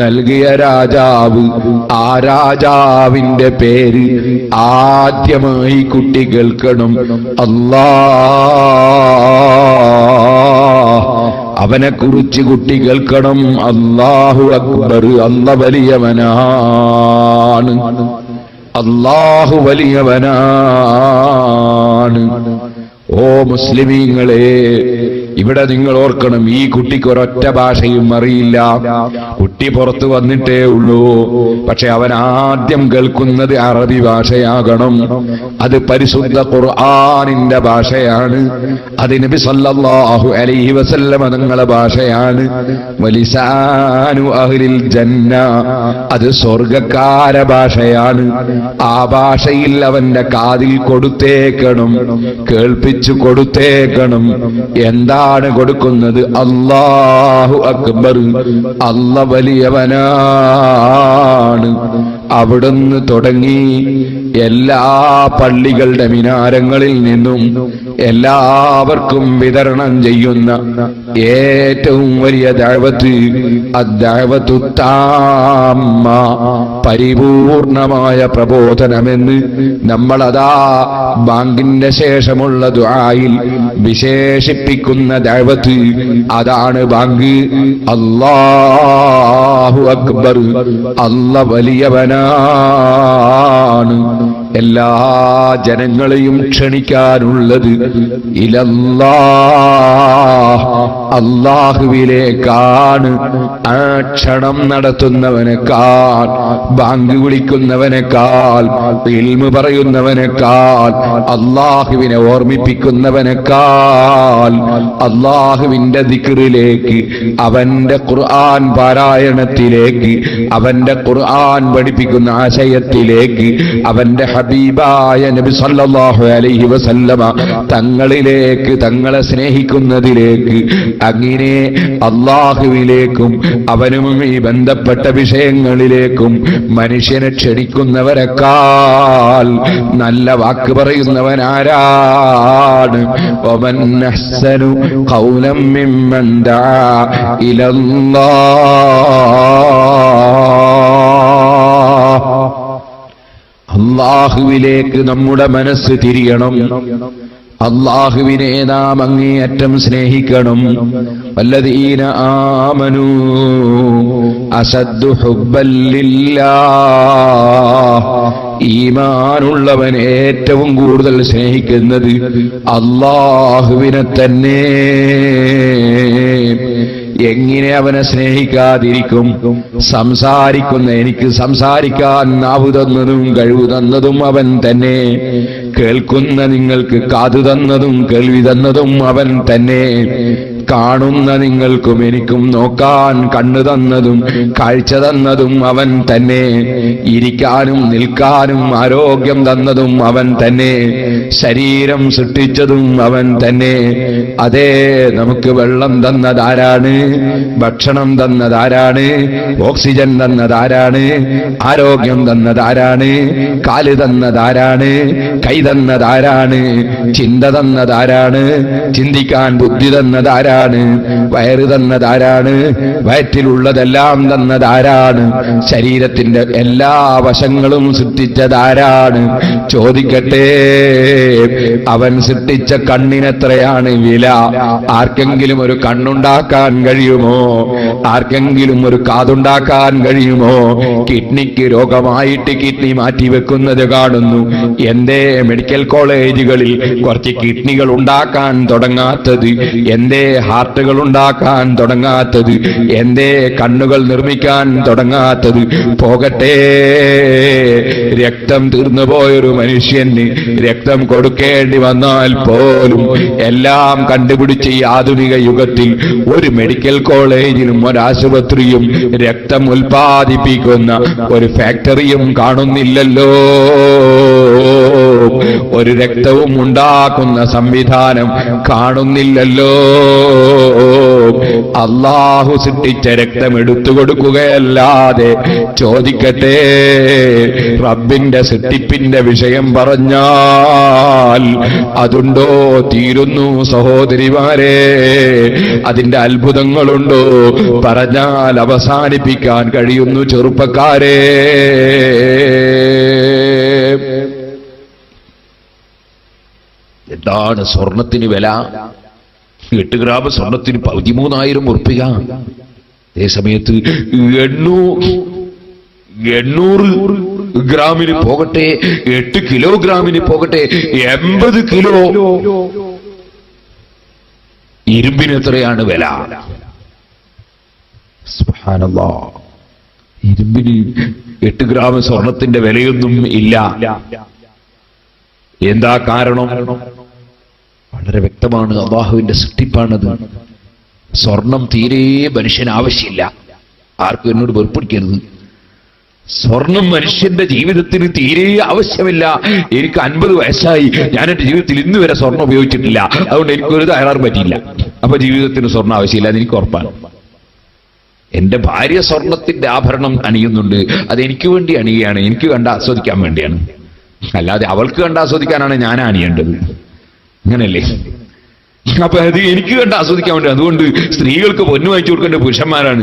നൽകിയ രാജാവ്, ആ രാജാവിന്റെ പേര് ആദ്യമായി കുട്ടി കേൾക്കണം. അവനെ കുറിച്ച് കുട്ടി കേൾക്കണം. അല്ലാഹു അക്ബർ, അല്ലാഹു വലിയവനാണ്, അല്ലാഹു വലിയവനാണ്. ഓ മുസ്ലിമീങ്ങളെ, ഇവിടെ നിങ്ങൾ ഓർക്കണം, ഈ കുട്ടിക്ക് ഒരൊറ്റ ഭാഷയും അറിയില്ല. കുട്ടി പുറത്തു വന്നിട്ടേ ഉള്ളൂ. പക്ഷെ അവൻ ആദ്യം കേൾക്കുന്നത് അറബി ഭാഷയാകണം. അത് പരിശുദ്ധ ഖുർആനിന്റെ ഭാഷയാണ്. അത് നബി സല്ലല്ലാഹു അലൈഹി വസല്ലമ തങ്ങളുടെ ഭാഷയാണ്. വലിസാനു അഹ്ലിൽ ജന്ന, അത് സ്വർഗക്കാര ഭാഷയാണ്. ആ ഭാഷയിൽ അവന്റെ കാതിൽ കൊടുത്തേക്കണം, കേൾപ്പിച്ചു കൊടുത്തേക്കണം. എന്താണ് കൊടുക്കുന്നത്? അല്ലാഹു അക്ബർ, അല്ല വലിയവനാണ്. അവിടുന്ന് തുടങ്ങി എല്ലാ പള്ളികളുടെ മിനാരങ്ങളിൽ നിന്നും എല്ലാവർക്കും വിതരണം ചെയ്യുന്ന ഏറ്റവും വലിയ ദഅവത്ത് അദ്ദഅവത്തു താമ്മ, പരിപൂർണമായ പ്രബോധനമെന്ന് നമ്മളതാ ബാങ്കിന്റെ ശേഷമുള്ള ദുആയിൽ വിശേഷിപ്പിക്കുന്ന ദഅവത്ത്. അതാണ് ബാങ്ക്. അല്ലാഹു അക്ബർ, അല്ല വലിയവനാണ്. എല്ലാ ജനങ്ങളെയും ക്ഷണിക്കാനുള്ളത് ഇലല്ലാഹ്, അല്ലാഹുവിലേക്കാണ്. ആ ക്ഷണം നടത്തുന്നവനേക്കാൾ, ബാങ്ക് വിളിക്കുന്നവനേക്കാൾ, ഇൽമു പറയുന്നവനേക്കാൾ, അല്ലാഹുവിനെ ഓർമ്മിപ്പിക്കുന്നവനേക്കാൾ, അല്ലാഹുവിന്റെ ദിക്റിലേക്ക്, അവന്റെ ഖുർആൻ പാരായണത്തിലേക്ക്, അവന്റെ ഖുർആൻ പഠിപ്പിക്കുന്ന ആശയത്തിലേക്ക്, അവന്റെ ഹബീബായ നബി സല്ലല്ലാഹു അലൈഹി വസല്ലമ തങ്ങളിലേക്ക്, തങ്ങളെ സ്നേഹിക്കുന്നതിലേക്ക്, അങ്ങനെ അല്ലാഹുവിലേക്കും അവനുമായി ബന്ധപ്പെട്ട വിഷയങ്ങളിലേക്കും മനുഷ്യനെ ക്ഷണിക്കുന്നവരെക്കാൾ നല്ല വാക്ക് പറയുന്നവനാരാണ്? വമൻ അഹ്സനു ഖൗലൻ മിമ്മൻ ദഅ ഇലല്ലാഹ്. അല്ലാഹുവിലേക്ക് നമ്മുടെ മനസ്സ് തിരിയണം. അല്ലാഹുവിനെ നാം അങ്ങേയറ്റം സ്നേഹിക്കണം. വല്ലദീന ആമനൂ അസദ്ദു ഹുബ്ബൻ ലില്ലാഹ്. ഈമാനുള്ളവൻ ഏറ്റവും കൂടുതൽ സ്നേഹിക്കുന്നത് അല്ലാഹുവിനെ തന്നെ. എങ്ങനെ അവനെ സ്നേഹിക്കാതിരിക്കും? സംസാരിക്കുന്ന എനിക്ക് സംസാരിക്കാൻ നാവ് തന്നതും കഴിവ് തന്നതും അവൻ തന്നെ. കേൾക്കുന്ന നിങ്ങൾക്ക് കാതു തന്നതും കേൾവി തന്നതും അവൻ തന്നെ. കാണുന്ന നിങ്ങൾക്കും എനിക്കും നോക്കാൻ കണ്ണു തന്നതും കാഴ്ച തന്നതും അവൻ തന്നെ. ഇരിക്കാനും നിൽക്കാനും ആരോഗ്യം തന്നതും അവൻ തന്നെ. ശരീരം സൃഷ്ടിച്ചതും അവൻ തന്നെ. അതേ, നമുക്ക് വെള്ളം തന്നതാരാണ്? ഭക്ഷണം തന്നതാരാണ്? ഓക്സിജൻ തന്നതാരാണ്? ആരോഗ്യം തന്നതാരാണ്? കാല് തന്നതാരാണ്? കൈ തന്നതാരാണ്? ചിന്ത തന്നതാരാണ്? ചിന്തിക്കാൻ ബുദ്ധി തന്നതാരാണ്? വയറ് തന്നതാരാണ്? വയറ്റിലുള്ളതെല്ലാം തന്നതാരാണ്? ശരീരത്തിന്റെ എല്ലാ വശങ്ങളും സൃഷ്ടിച്ചതാരാണ്? ചോദിക്കട്ടെ, അവൻ സൃഷ്ടിച്ച കണ്ണിനെത്രയാണ് വില? ആർക്കെങ്കിലും ഒരു കണ്ണുണ്ടാക്കാൻ കഴിയുമോ? ആർക്കെങ്കിലും ഒരു കാതുണ്ടാക്കാൻ കഴിയുമോ? കിഡ്നിക്ക് രോഗമായിട്ട് കിഡ്നി മാറ്റിവെക്കുന്നത് കാണുന്നു. എന്തേ മെഡിക്കൽ കോളേജുകളിൽ കുറച്ച് കിഡ്നികൾ ഉണ്ടാക്കാൻ തുടങ്ങാത്തത്? എന്തേ ഹാർട്ടുകൾ ഉണ്ടാക്കാൻ തുടങ്ങാത്തത്? എന്തേ കണ്ണുകൾ നിർമ്മിക്കാൻ തുടങ്ങാത്തത്? പോകട്ടെ, രക്തം തീർന്നുപോയൊരു മനുഷ്യന് രക്തം കൊടുക്കേണ്ടി വന്നാൽ പോലും എല്ലാം കണ്ടുപിടിച്ച് ഈ ആധുനിക യുഗത്തിൽ ഒരു മെഡിക്കൽ കോളേജിലും ഒരാശുപത്രിയും രക്തം ഉൽപ്പാദിപ്പിക്കുന്ന ഒരു ഫാക്ടറിയും കാണുന്നില്ലല്ലോ. ഒരു രക്തവും ഉണ്ടാക്കുന്ന സംവിധാനം കാണുന്നില്ലല്ലോ. അല്ലാഹു സൃഷ്ടിച്ച രക്തം എടുത്തു കൊടുക്കുകയല്ലാതെ, ചോദിക്കട്ടെ, റബ്ബിന്റെ സൃഷ്ടിപ്പിന്റെ വിഷയം പറഞ്ഞാൽ അതുണ്ടോ? തീരുന്നു സഹോദരിമാരെ. അതിന്റെ അത്ഭുതങ്ങളുണ്ടോ? പറഞ്ഞാൽ അവസാനിപ്പിക്കാൻ കഴിയുന്നു ചെറുപ്പക്കാരെ. എന്താണ് സ്വർണത്തിന് വില? 8 ഗ്രാം സ്വർണത്തിന് 13,000 ഉറുപ്പിക. അതേ സമയത്ത് 800 ഗ്രാമിന് പോകട്ടെ, 8 കിലോഗ്രാമിന് പോകട്ടെ, 80 കിലോ ഇരുമ്പിന് എത്രയാണ് വില? സുബ്ഹാനല്ലാഹ്. ഇരുമ്പിന് 8 ഗ്രാം സ്വർണത്തിന്റെ വിലയൊന്നും ഇല്ല. എന്താ കാരണം? വളരെ വ്യക്തമാണ്. അള്ളാഹുവിന്റെ സൃഷ്ടിപ്പാണത്. സ്വർണം തീരെ മനുഷ്യന് ആവശ്യമില്ല. ആർക്കും എന്നോട് വെറുപ്പിടിക്കരുത്. സ്വർണം മനുഷ്യന്റെ ജീവിതത്തിന് തീരെ ആവശ്യമില്ല. എനിക്ക് 50 വയസ്സായി, ഞാൻ എന്റെ ജീവിതത്തിൽ ഇന്ന് വരെ സ്വർണം ഉപയോഗിച്ചിട്ടില്ല, അതുകൊണ്ട് എനിക്കൊരു തയ്യാറും പറ്റിയില്ല. അപ്പൊ ജീവിതത്തിന് സ്വർണം ആവശ്യമില്ല, അതെനിക്ക് ഉറപ്പാണ്. എന്റെ ഭാര്യ സ്വർണത്തിന്റെ ആഭരണം അണിയുന്നുണ്ട്, അതെനിക്ക് വേണ്ടി അണിയുകയാണ്, എനിക്ക് കണ്ട് ആസ്വദിക്കാൻ വേണ്ടിയാണ്. അല്ലാതെ അവൾക്ക് കണ്ട് ആസ്വദിക്കാനാണ് ഞാൻ അണിയേണ്ടത്. അങ്ങനല്ലേ? അപ്പൊ അത് എനിക്ക് കണ്ട് ആസ്വദിക്കാൻ വേണ്ടി. അതുകൊണ്ട് സ്ത്രീകൾക്ക് പൊന്നു വാങ്ങിച്ചു കൊടുക്കേണ്ട പുരുഷന്മാരാണ്.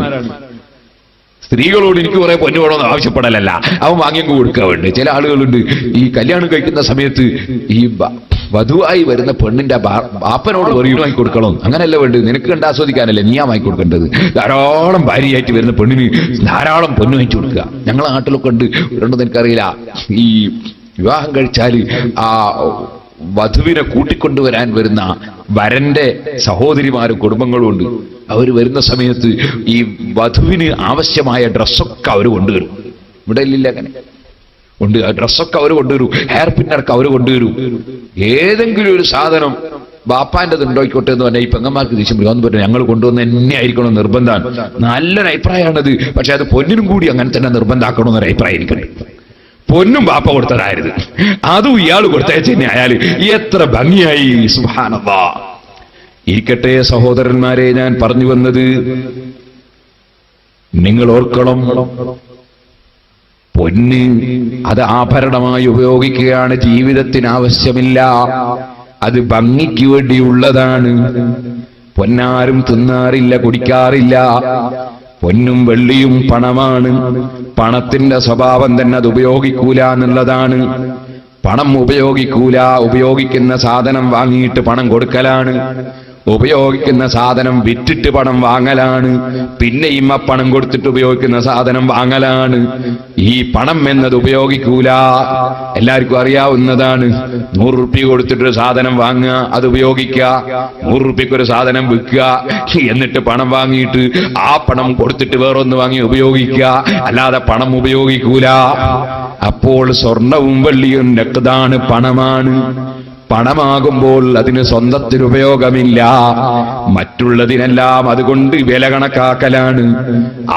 സ്ത്രീകളോട് എനിക്ക് കുറെ പൊന്നു വേണമെന്ന് ആവശ്യപ്പെടലല്ല, അവൻ വാങ്ങിയങ്ങ് കൊടുക്കാൻ വേണ്ടി. ചില ആളുകളുണ്ട് ഈ കല്യാണം കഴിക്കുന്ന സമയത്ത് ഈ വധുവായി വരുന്ന പെണ്ണിന്റെ ബാപ്പനോട് പറയും വാങ്ങി കൊടുക്കണം. അങ്ങനെയല്ല വേണ്ടത്, നിനക്ക് കണ്ട് ആസ്വദിക്കാനല്ലേ നീയാ വാങ്ങി കൊടുക്കേണ്ടത്. ധാരാളം ഭാര്യയായിട്ട് വരുന്ന പെണ്ണിന് ധാരാളം പൊന്നു വാങ്ങിച്ചു കൊടുക്കുക. ഞങ്ങളെ നാട്ടിലൊക്കെ ഉണ്ട്, ഉണ്ടെന്ന് എനിക്കറിയില്ല. ഈ വിവാഹം കഴിച്ചാല് ആ വധുവിനെ കൂട്ടിക്കൊണ്ടുവരാൻ വരുന്ന വരന്റെ സഹോദരിമാരും കുടുംബങ്ങളും ഉണ്ട്. അവർ വരുന്ന സമയത്ത് ഈ വധുവിന് ആവശ്യമായ ഡ്രസ്സൊക്കെ അവർ കൊണ്ടുവരും. ഇവിടെ ഇല്ല അങ്ങനെ ഉണ്ട്. ആ ഡ്രസ്സൊക്കെ അവർ കൊണ്ടുവരും, ഹെയർ പിന്നൊക്കെ അവർ കൊണ്ടുവരും. ഏതെങ്കിലും ഒരു സാധനം ബാപ്പാൻ്റെത് ഉണ്ടോയിക്കോട്ടെ എന്ന് പറഞ്ഞാൽ ഈ പെങ്ങന്മാർക്ക് ദേഷ്യം വരും. അതൊന്നും പറ്റില്ല, ഞങ്ങൾ കൊണ്ടുവന്ന് തന്നെ ആയിരിക്കണം നിർബന്ധമാണ്. നല്ലൊരു അഭിപ്രായമാണത്. പക്ഷെ അത് പൊന്നിനും കൂടി അങ്ങനെ തന്നെ നിർബന്ധമാക്കണമെന്നൊരു അഭിപ്രായം ഇരിക്കട്ടെ. പൊന്നും ബാപ്പ കൊടുത്തതായിരുന്നു, അതും ഇയാൾ കൊടുത്തയച്ചെന്നെ ആയാൽ എത്ര ഭംഗിയായി. സുബ്ഹാനല്ലാഹ്. ഇരിക്കട്ടെ സഹോദരന്മാരെ, ഞാൻ പറഞ്ഞു വന്നത് നിങ്ങൾ ഓർക്കണം, പൊന്ന് അത് ആഭരണമായി ഉപയോഗിക്കുകയാണ്, ജീവിതത്തിന് ആവശ്യമില്ല. അത് ഭംഗിക്ക് വേണ്ടിയുള്ളതാണ്. പൊന്നാരും തിന്നാറില്ല, കുടിക്കാറില്ല. പൊന്നും വെള്ളിയും പണമാണ്. പണത്തിന്റെ സ്വഭാവം തന്നെ അത് ഉപയോഗിക്കൂല എന്നുള്ളതാണ്. പണം ഉപയോഗിക്കൂല. ഉപയോഗിക്കുന്ന സാധനം വാങ്ങിയിട്ട് പണം കൊടുക്കലാണ്. ഉപയോഗിക്കുന്ന സാധനം വിറ്റിട്ട് പണം വാങ്ങലാണ്. പിന്നെയും ആ പണം കൊടുത്തിട്ട് ഉപയോഗിക്കുന്ന സാധനം വാങ്ങലാണ്. ഈ പണം എന്നത് ഉപയോഗിക്കൂല. എല്ലാവർക്കും അറിയാവുന്നതാണ്. 100 റുപ്യ കൊടുത്തിട്ടൊരു സാധനം വാങ്ങുക, അത് ഉപയോഗിക്കുക. 100 റുപ്യക്കൊരു സാധനം വിൽക്കുക, എന്നിട്ട് പണം വാങ്ങിയിട്ട് ആ പണം കൊടുത്തിട്ട് വേറൊന്ന് വാങ്ങി ഉപയോഗിക്കുക. അല്ലാതെ പണം ഉപയോഗിക്കൂല. അപ്പോൾ സ്വർണവും വെള്ളിയും നഖ്താണ്, പണമാണ്. പണമാകുമ്പോൾ അതിന് സ്വന്തത്തിന് ഉപയോഗമില്ല, മറ്റുള്ളതിനെല്ലാം അതുകൊണ്ട് വില കണക്കാക്കലാണ്.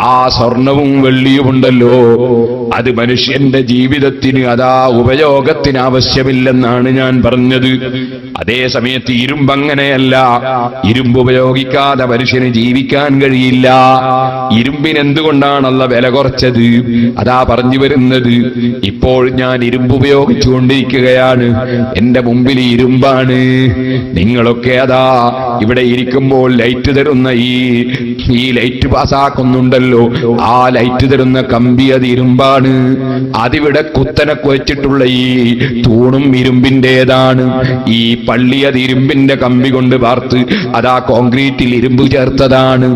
ആ സ്വർണവും വെള്ളിയും ഉണ്ടല്ലോ, അത് മനുഷ്യന്റെ ജീവിതത്തിന് അതാ ഉപയോഗത്തിന് ആവശ്യമില്ലെന്നാണ് ഞാൻ പറഞ്ഞത്. അതേ സമയത്ത് ഇരുമ്പങ്ങനെയല്ല. ഇരുമ്പ് ഉപയോഗിക്കാതെ മനുഷ്യന് ജീവിക്കാൻ കഴിയില്ല. ഇരുമ്പിനെന്തുകൊണ്ടാണല്ല വില കുറച്ചത്? അതാ പറഞ്ഞു വരുന്നത്. ഇപ്പോൾ ഞാൻ ഇരുമ്പ് ഉപയോഗിച്ചുകൊണ്ടിരിക്കുകയാണ്, എന്റെ മുമ്പിൽ ഇരുമ്പാണ്. നിങ്ങളൊക്കെ അതാ ഇവിടെ ഇരിക്കുമ്പോൾ ലൈറ്റ് തരുന്ന ഈ ലൈറ്റ് പാസാക്കുന്നുണ്ടല്ലോ, ആ ലൈറ്റ് തരുന്ന കമ്പി അത് ഇരുമ്പാണ്. അതിവിടെ കുത്തനക്ക് വെച്ചിട്ടുള്ള ഈ തൂണും ഇരുമ്പിന്റേതാണ്. ഈ പള്ളി അത് ഇരുമ്പിന്റെ കമ്പി കൊണ്ട് വാർത്ത് അതാ കോൺക്രീറ്റിൽ ഇരുമ്പ് ചേർത്തതാണ്.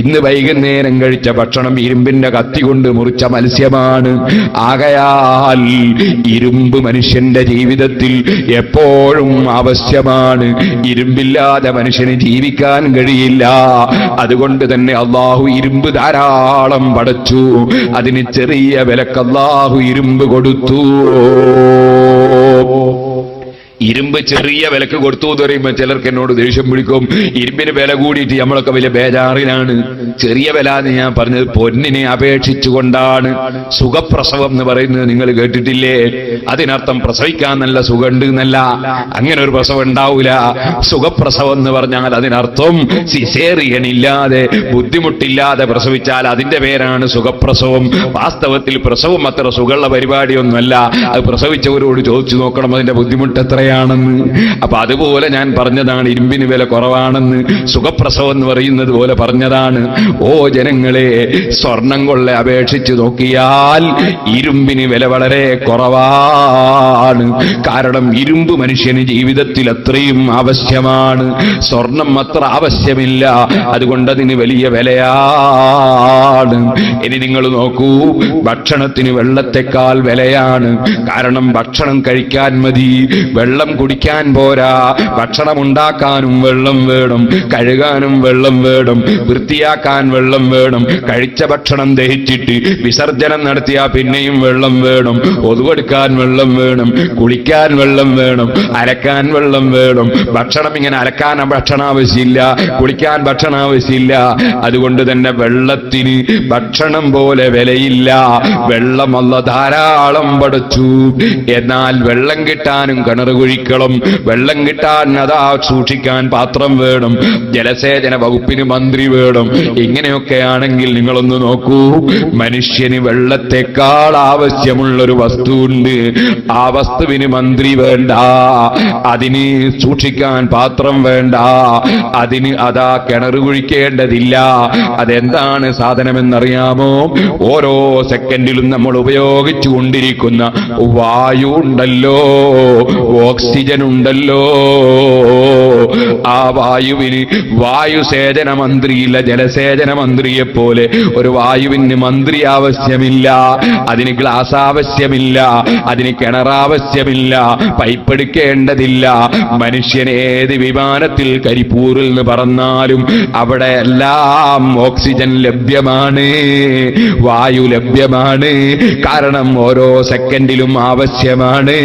ഇന്ന് വൈകുന്നേരം കഴിച്ച ഭക്ഷണം ഇരുമ്പിന്റെ കത്തി കൊണ്ട് മുറിച്ച മത്സ്യമാണ്. ആകയാൽ ഇരുമ്പ് മനുഷ്യന്റെ ജീവിതത്തിൽ എപ്പോഴും ആവശ്യമാണ്. ഇരുമ്പില്ലാതെ മനുഷ്യന് ജീവിക്കാൻ കഴിയില്ല. അതുകൊണ്ട് തന്നെ അള്ളാഹു ഇരുമ്പ് ധാരാളം പടച്ചു. അതിന് ചെറിയ വിലക്ക് അള്ളാഹു ഇരുമ്പ് കൊടുത്തു. ഇരുമ്പ് ചെറിയ വിലക്ക് കൊടുത്തു എന്ന് പറയുമ്പോൾ ചിലർക്ക് എന്നോട് ദേഷ്യം പിടിക്കും. ഇരുമ്പിന് വില കൂടിയിട്ട് നമ്മളൊക്കെ വലിയ ബേജാറിലാണ്. ചെറിയ വില എന്ന് ഞാൻ പറഞ്ഞത് പൊന്നിനെ അപേക്ഷിച്ചുകൊണ്ടാണ്. സുഖപ്രസവം എന്ന് പറയുന്നത് നിങ്ങൾ കേട്ടിട്ടില്ലേ? അതിനർത്ഥം പ്രസവിക്കാൻ നല്ല സുഖമുണ്ട് എന്നല്ല. അങ്ങനെ ഒരു പ്രസവം ഉണ്ടാവൂല. സുഖപ്രസവം എന്ന് പറഞ്ഞാൽ അതിനർത്ഥം സിസേറിയൻ ഇല്ലാതെ, ബുദ്ധിമുട്ടില്ലാതെ പ്രസവിച്ചാൽ അതിന്റെ പേരാണ് സുഖപ്രസവം. വാസ്തവത്തിൽ പ്രസവം അത്ര സുഖമുള്ള പരിപാടിയൊന്നുമല്ല. അത് പ്രസവിച്ചവരോട് ചോദിച്ചു നോക്കണം അതിന്റെ ബുദ്ധിമുട്ട് എത്രയാണെന്ന്. അപ്പൊ അതുപോലെ ഞാൻ പറഞ്ഞതാണ് ഇരുമ്പിന് വില കുറവാണെന്ന്. സുഖപ്രസവം എന്ന് പറയുന്നത് പോലെ പറഞ്ഞതാണ്. ഓ ജനങ്ങളെ, സ്വർണം കൊള്ള അപേക്ഷിച്ച് നോക്കിയാൽ ഇരുമ്പിന് വില വളരെ കുറവാണ്. കാരണം ഇരുമ്പ് മനുഷ്യന് ജീവിതത്തിൽ അത്രയും ആവശ്യമാണ്. സ്വർണം അത്ര ആവശ്യമില്ല. അതുകൊണ്ട് അതിന് വലിയ വിലയാണ്. ഇനി നിങ്ങൾ നോക്കൂ, ഭക്ഷണത്തിന് വെള്ളത്തെക്കാൾ വിലയാണ്. കാരണം ഭക്ഷണം കഴിക്കാൻ മതി, വെള്ളം വെള്ളം കുടിക്കാൻ പോരാ, ഭക്ഷണം ഉണ്ടാക്കാനും വെള്ളം വേണം, കഴുകാനും വെള്ളം വേണം, വൃത്തിയാക്കാൻ വെള്ളം വേണം, കഴിച്ച ഭക്ഷണം ദഹിച്ചിട്ട് വിസർജനം നടത്തിയാൽ പിന്നെയും വെള്ളം വേണം, ഒതുവെടുക്കാൻ വെള്ളം വേണം, കുളിക്കാൻ വെള്ളം വേണം, അലക്കാൻ വെള്ളം വേണം. ഭക്ഷണം ഇങ്ങനെ അലക്കാൻ ഭക്ഷണം ആവശ്യമില്ല, കുളിക്കാൻ ഭക്ഷണം ആവശ്യമില്ല. അതുകൊണ്ട് തന്നെ വെള്ളത്തിന് ഭക്ഷണം പോലെ വിലയില്ല. വെള്ളം അല്ലാഹു ധാരാളം പടച്ചു. എന്നാൽ വെള്ളം കിട്ടാനും കിണർ കുഴിക്കണം, വെള്ളം കിട്ടാൻ അതാ സൂക്ഷിക്കാൻ പാത്രം വേണം, ജലസേചന വകുപ്പിന് മന്ത്രി വേണം. ഇങ്ങനെയൊക്കെയാണെങ്കിൽ നിങ്ങളൊന്ന് നോക്കൂ, മനുഷ്യന് വെള്ളത്തെക്കാൾ ആവശ്യമുള്ളൊരു വസ്തുവുണ്ട്. ആ വസ്തുവിന് മന്ത്രി വേണ്ട, അതിന് സൂക്ഷിക്കാൻ പാത്രം വേണ്ട, അതിന് അതാ കിണർ കുഴിക്കേണ്ടതില്ല. അതെന്താണ് സാധനമെന്നറിയാമോ? ഓരോ സെക്കൻഡിലും നമ്മൾ ഉപയോഗിച്ചു കൊണ്ടിരിക്കുന്ന വായു ഉണ്ടല്ലോ, ഓക്സിജൻ ഉണ്ടല്ലോ, ആ വായുവിന് വായുസേചന മന്ത്രിയില്ല, ജലസേചന മന്ത്രിയെ പോലെ ഒരു വായുവിന് മന്ത്രി ആവശ്യമില്ല, അതിന് ഗ്ലാസ് ആവശ്യമില്ല, അതിന് കിണർ ആവശ്യമില്ല, പൈപ്പ് എടുക്കേണ്ടതില്ല. മനുഷ്യൻ ഏത് വിമാനത്തിൽ കരിപ്പൂരിൽ നിന്ന് പറന്നാലും അവിടെ എല്ലാം ഓക്സിജൻ ലഭ്യമാണ്, വായു ലഭ്യമാണ്. കാരണം ഓരോ സെക്കൻഡിലും ആവശ്യമാണ്.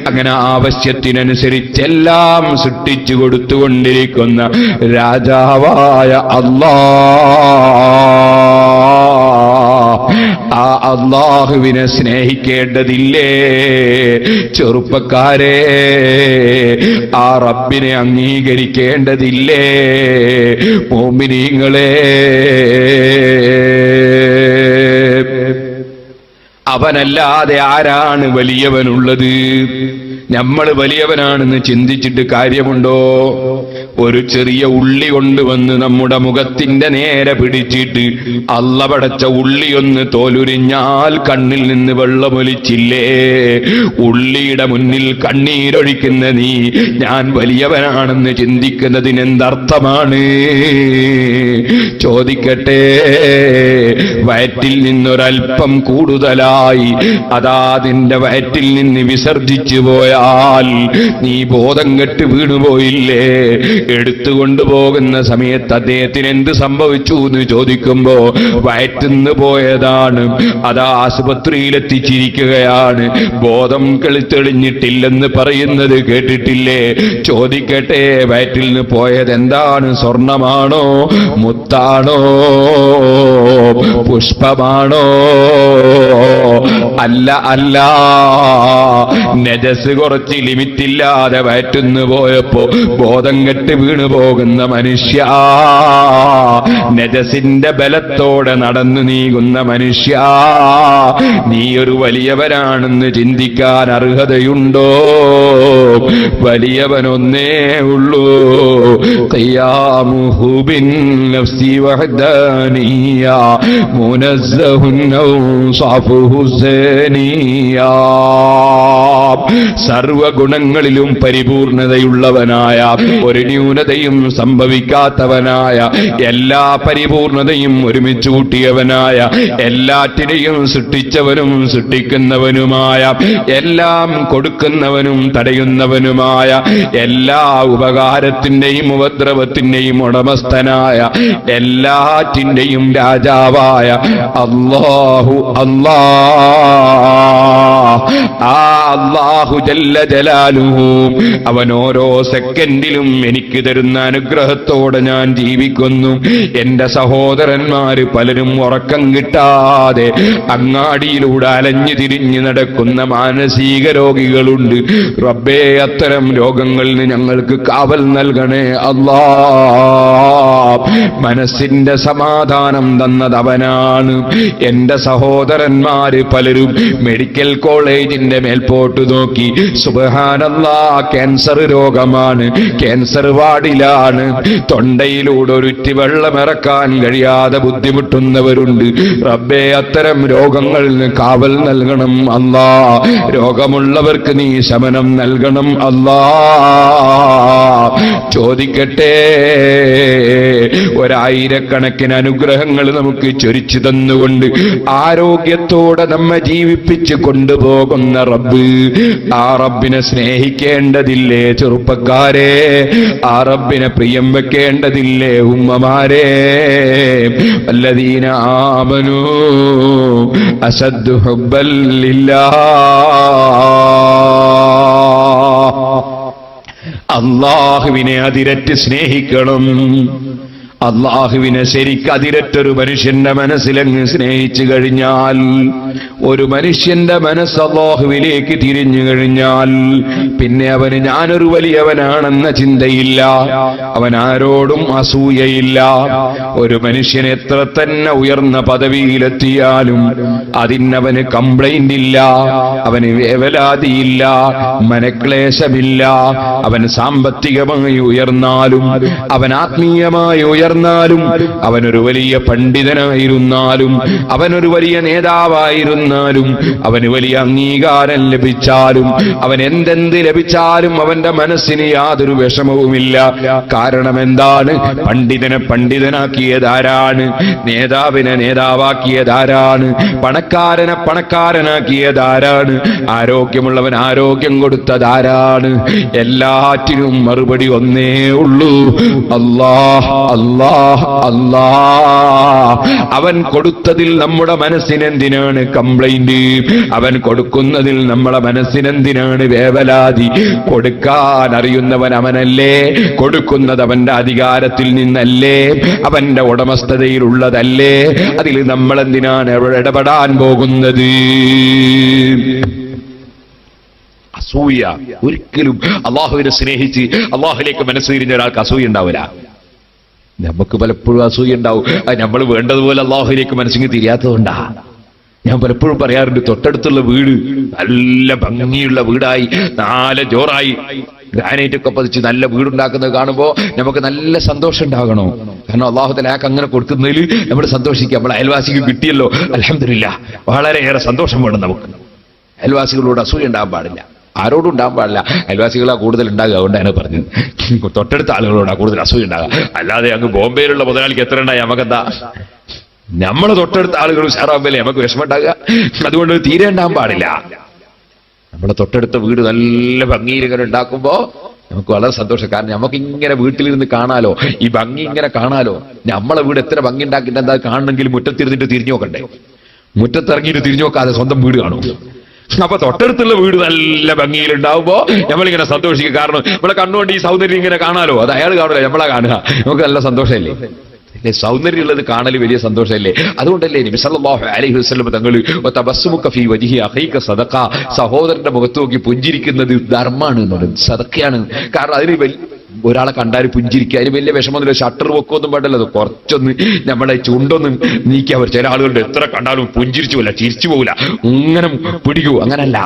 അങ്ങനെ ആവശ്യത്തിനനുസരിച്ചെല്ലാം സൃഷ്ടിച്ചു കൊടുത്തുകൊണ്ടിരിക്കുന്ന രാജാവായ ആ അല്ലാഹുവിനെ സ്നേഹിക്കേണ്ടതില്ലേ ചെറുപ്പക്കാരെ? ആ റബ്ബിനെ അംഗീകരിക്കേണ്ടതില്ലേ മുഅ്മിനീങ്ങളെ? അവനല്ലാതെ ആരാണ് വലിയവനുള്ളത്? നമ്മൾ വലിയവനാണെന്ന് ചിന്തിച്ചിട്ട് കാര്യമുണ്ടോ? ഒരു ചെറിയ ഉള്ളി കൊണ്ടുവന്ന് നമ്മുടെ മുഖത്തിന്റെ നേരെ പിടിച്ചിട്ട് അള്ള പടച്ച ഉള്ളിയൊന്ന് തോലുരിഞ്ഞാൽ കണ്ണിൽ നിന്ന് വെള്ളമൊലിച്ചില്ലേ? ഉള്ളിയുടെ മുന്നിൽ കണ്ണീരൊഴിക്കുന്ന നീ ഞാൻ വലിയവനാണെന്ന് ചിന്തിക്കുന്നതിന് എന്തർത്ഥമാണ്? ചോദിക്കട്ടെ, വയറ്റിൽ നിന്നൊരൽപ്പം കൂടുതലായി അതാ നിന്റെ വയറ്റിൽ നിന്ന് വിസർജിച്ചു പോയാൽ നീ ബോധം കെട്ട് വീണുപോയില്ലേ? എടുത്തുകൊണ്ടുപോകുന്ന സമയത്ത് അദ്ദേഹത്തിന് എന്ത് സംഭവിച്ചു എന്ന് ചോദിക്കുമ്പോ വയറ്റിന്ന് പോയതാണ്, അതാ ആശുപത്രിയിലെത്തിച്ചിരിക്കുകയാണ്, ബോധം തെളിഞ്ഞിട്ടില്ലെന്ന് പറയുന്നത് കേട്ടിട്ടില്ലേ? ചോദിക്കട്ടെ, വയറ്റിൽ നിന്ന് പോയത് എന്താണ്? സ്വർണമാണോ? മുത്താണോ? പുഷ്പമാണോ? അല്ല അല്ല, നജസ് കുറച്ച് ലിമിറ്റില്ലാതെ വയറ്റുന്നു പോയപ്പോ ബോധം കെട്ട് വീണു പോകുന്ന മനുഷ്യ, നജസിന്റെ ബലത്തോടെ നടന്നു നീങ്ങുന്ന മനുഷ്യ, നീ ഒരു വലിയവനാണെന്ന് ചിന്തിക്കാൻ അർഹതയുണ്ടോ? വലിയവനൊന്നേ ഉള്ളൂ, ഖിയാമുഹു ബിൻ നഫ്സി വഹ്ദാനിയ മുനസ്സഹുൻ ഔസാഫുഹു സാനിയ. സർവഗുണങ്ങളിലും പരിപൂർണതയുള്ളവനായ, ഒരു ന്യൂനതയും സംഭവിക്കാത്തവനായ, എല്ലാ പരിപൂർണതയും ഒരുമിച്ച് കൂട്ടിയവനായ, എല്ലാറ്റിനെയും സൃഷ്ടിച്ചവനും സൃഷ്ടിക്കുന്നവനുമായ, എല്ലാം കൊടുക്കുന്നവനും തടയുന്നവനുമായ, എല്ലാ ഉപകാരത്തിന്റെയും ഉപദ്രവത്തിന്റെയും ഉടമസ്ഥനായ, എല്ലാറ്റിന്റെയും രാജാവായ അല്ലാഹു ആ അല്ലാഹു ജല്ല ജലാലുഹു, അവൻ ഓരോ സെക്കൻഡിലും എനിക്ക് തരുന്ന അനുഗ്രഹത്തോടെ ഞാൻ ജീവിക്കുന്നു. എന്റെ സഹോദരന്മാര് പലരും ഉറക്കം കിട്ടാതെ അങ്ങാടിയിലൂടെ അലഞ്ഞു തിരിഞ്ഞു നടക്കുന്ന മാനസിക രോഗികളുണ്ട്. റബ്ബേ, അത്തരം രോഗങ്ങളിൽ നിന്ന് ഞങ്ങൾക്ക് കാവൽ നൽകണേ അല്ലാ. മനസ്സിന്റെ സമാധാനം തന്നത് അവനാണ്. എന്റെ സഹോദരന്മാര് പലരും മെഡിക്കൽ കോളേജിന്റെ മേൽപോട്ട് നോക്കി, സുബ്ഹാനല്ലാഹ്, ക്യാൻസർ രോഗമാണ്, ക്യാൻസർ വാർഡിലാണ്, തൊണ്ടയിലൂടെ ഒരിറ്റി വെള്ളമിറക്കാൻ കഴിയാതെ ബുദ്ധിമുട്ടുന്നവരുണ്ട്. റബ്ബേ, അത്തരം രോഗങ്ങളിൽ നിന്ന് കാവൽ നൽകണം അല്ലാ. രോഗമുള്ളവർക്ക് നീ ശമനം നൽകണം അല്ലാ. ചോദിക്കട്ടെ, അനുഗ്രഹിക്കട്ടെ. ഒരായിരക്കണക്കിന് അനുഗ്രഹങ്ങൾ നമുക്ക് ചൊരിച്ചു തന്നുകൊണ്ട് ആരോഗ്യത്തോടെ നമ്മെ ജീവിപ്പിച്ച് കൊണ്ടുപോകുന്ന റബ്ബ്, ആ റബ്ബിനെ സ്നേഹിക്കേണ്ടതില്ലേ ചെറുപ്പക്കാരെ? ആ റബ്ബിനെ പ്രിയം വെക്കേണ്ടതില്ലേ ഉമ്മമാരെ? വല്ലദീന ആമനൂ അശദ്ദു ഹുബ്ബൻ ലില്ലാഹ്. അല്ലാഹുവിനെ അതിരറ്റ് സ്നേഹിക്കണം. അല്ലാഹുവിനെ ശരിക്ക് അതിരറ്റൊരു മനുഷ്യന്റെ മനസ്സിലങ്ങ് സ്നേഹിച്ചു കഴിഞ്ഞാൽ, ഒരു മനുഷ്യന്റെ മനസ്സ് അല്ലാഹുവിലേക്ക് തിരിഞ്ഞു കഴിഞ്ഞാൽ പിന്നെ അവന് ഞാനൊരു വലിയവനാണെന്ന ചിന്തയില്ല, അവൻ ആരോടും അസൂയയില്ല. ഒരു മനുഷ്യൻ എത്ര തന്നെ ഉയർന്ന പദവിയിലെത്തിയാലും അതിനവന് കംപ്ലൈന്റ് ഇല്ല, അവന് വേവലാതിയില്ല, മനക്ലേശമില്ല. അവൻ സാമ്പത്തികമായി ഉയർന്നാലും, അവൻ ആത്മീയമായി ഉയർന്നാലും, അവനൊരു വലിയ പണ്ഡിതനായിരുന്നാലും, അവനൊരു വലിയ നേതാവായിരുന്നാലും, അവന് വലിയ അംഗീകാരം ലഭിച്ചാലും, അവൻ എന്തെന്ത് ലഭിച്ചാലും അവന്റെ മനസ്സിന് യാതൊരു വിഷമവുമില്ല. കാരണം എന്താണ്? പണ്ഡിതനെ പണ്ഡിതനാക്കിയതാരാണ്? നേതാവിനെ നേതാവാക്കിയതാരാണ്? പണക്കാരനെ പണക്കാരനാക്കിയതാരാണ്? ആരോഗ്യമുള്ളവൻ ആരോഗ്യം കൊടുത്തതാരാണ്? എല്ലാറ്റിനും മറുപടി ഒന്നേ ഉള്ളൂ, അല്ലാഹ്. അല്ലാഹ് അല്ലാഹ്. അവൻ കൊടുത്തതിൽ നമ്മുടെ മനസ്സിനെന്തിനാണ് കംപ്ലൈന്റ്? അവൻ കൊടുക്കുന്നതിൽ നമ്മളെ മനസ്സിനെന്തിനാണ് വേവലാതി? കൊടുക്കാൻ അറിയുന്നവൻ അവനല്ലേ? കൊടുക്കുന്നത് അവന്റെ അധികാരത്തിൽ നിന്നല്ലേ? അവന്റെ ഉടമസ്ഥതയിലുള്ളതല്ലേ? അതിൽ നമ്മളെന്തിനാണ് ഇടപെടാൻ പോകുന്നത്? അസൂയ ഒരിക്കലും അള്ളാഹുവിനെ സ്നേഹിച്ച് അള്ളാഹുലേക്ക് മനസ്സ് തിരിഞ്ഞ ഒരാൾക്ക് അസൂയ ഉണ്ടാവില്ല. നമുക്ക് പലപ്പോഴും അസൂയ ഉണ്ടാവും, അത് നമ്മൾ വേണ്ടതുപോലെ അള്ളാഹുവിലേക്ക് മനസ്സിന് തിരിയാത്തതുകൊണ്ടാ. ഞാൻ പലപ്പോഴും പറയാറുണ്ട്, തൊട്ടടുത്തുള്ള വീട് നല്ല ഭംഗിയുള്ള വീടായി, നാല് ജോറായി, ഗ്രാനൈറ്റ് ഒക്കെ പതിച്ച് നല്ല വീടുണ്ടാക്കുന്നത് കാണുമ്പോൾ നമുക്ക് നല്ല സന്തോഷം ഉണ്ടാകണോ? കാരണം അള്ളാഹു തആലക്ക് അങ്ങനെ കൊടുക്കുന്നതിൽ നമ്മൾ സന്തോഷിക്കുക. നമ്മൾ അയൽവാസിക്ക് കിട്ടിയല്ലോ, അൽഹംദുലില്ലാഹ്, വളരെയേറെ സന്തോഷം വേണം നമുക്ക്. അയൽവാസികളോട് അസൂയ ഉണ്ടാകാൻ പാടില്ല, ആരോടും ഉണ്ടാകാൻ പാടില്ല. അയൽവാസികളാ കൂടുതൽ ഉണ്ടാകുക, അതുകൊണ്ടാണ് പറഞ്ഞത്. തൊട്ടടുത്ത ആളുകളോടാ കൂടുതൽ അസൂയ ഉണ്ടാകുക. അല്ലാതെ അങ്ങ് ബോംബെയിലുള്ള മുതലാളിക്ക് എത്ര ഉണ്ടായി നമുക്കെന്താ? നമ്മളെ തൊട്ടടുത്ത ആളുകൾ ഉഷാറാകുമ്പല്ലേ നമുക്ക് വിഷമം ഉണ്ടാകുക. അതുകൊണ്ട് തീരെ ഉണ്ടാകാൻ പാടില്ല. നമ്മളെ തൊട്ടടുത്ത വീട് നല്ല ഭംഗിയിൽ ഇങ്ങനെ ഉണ്ടാക്കുമ്പോ നമുക്ക് വളരെ സന്തോഷം. കാരണം നമുക്ക് ഇങ്ങനെ വീട്ടിലിരുന്ന് കാണാലോ, ഈ ഭംഗി ഇങ്ങനെ കാണാലോ. നമ്മളെ വീട് എത്ര ഭംഗി ഉണ്ടാക്കിയിട്ട് എന്താ കാണണമെങ്കിൽ മുറ്റത്തിരുന്നിട്ട് തിരിഞ്ഞു നോക്കണ്ടേ? മുറ്റത്തിറങ്ങിയിട്ട് തിരിഞ്ഞു നോക്കാതെ സ്വന്തം വീട് കാണും. അപ്പൊ തൊട്ടടുത്തുള്ള വീട് നല്ല ഭംഗിയിലുണ്ടാവുമ്പോ നമ്മളിങ്ങനെ സന്തോഷിക്കും. കാരണം നമ്മളെ കണ്ണുകൊണ്ട് ഈ സൗന്ദര്യം ഇങ്ങനെ കാണാലോ, അത് അയാൾ കാണില്ല, നമ്മളെ കാണുക. നമുക്ക് നല്ല സന്തോഷമല്ലേ? സൗന്ദര്യം ഉള്ളത് കാണൽ വലിയ സന്തോഷമല്ലേ? അതുകൊണ്ടല്ലേ നബി സല്ലല്ലാഹു അലൈഹി വസല്ലം തങ്ങൾ തബസ്സുമുക ഫീ വജ്ഹി അഖീക സദഖ, സഹോദരന്റെ മുഖത്ത് നോക്കി പുഞ്ചിരിക്കുന്നത് ധർമ്മാണ് എന്നുള്ളത്, സദഖയാണ്. കാരണം അതിന് ഒരാളെ കണ്ടാൽ പുഞ്ചിരിക്കുക, അതിന് വലിയ വിഷമമൊന്നുമില്ല. ഷട്ടർ വെക്കൊന്നും പാടില്ല, അത് കുറച്ചൊന്ന് നമ്മളെ ചുണ്ടൊന്നും നീക്കിയാൽ ചില ആളുകളുടെ എത്ര കണ്ടാലും പുഞ്ചിരിച്ചു പോകില്ല, ചിരിച്ചു പോകില്ല, ഇങ്ങനെ പിടിക്കൂ. അങ്ങനല്ല,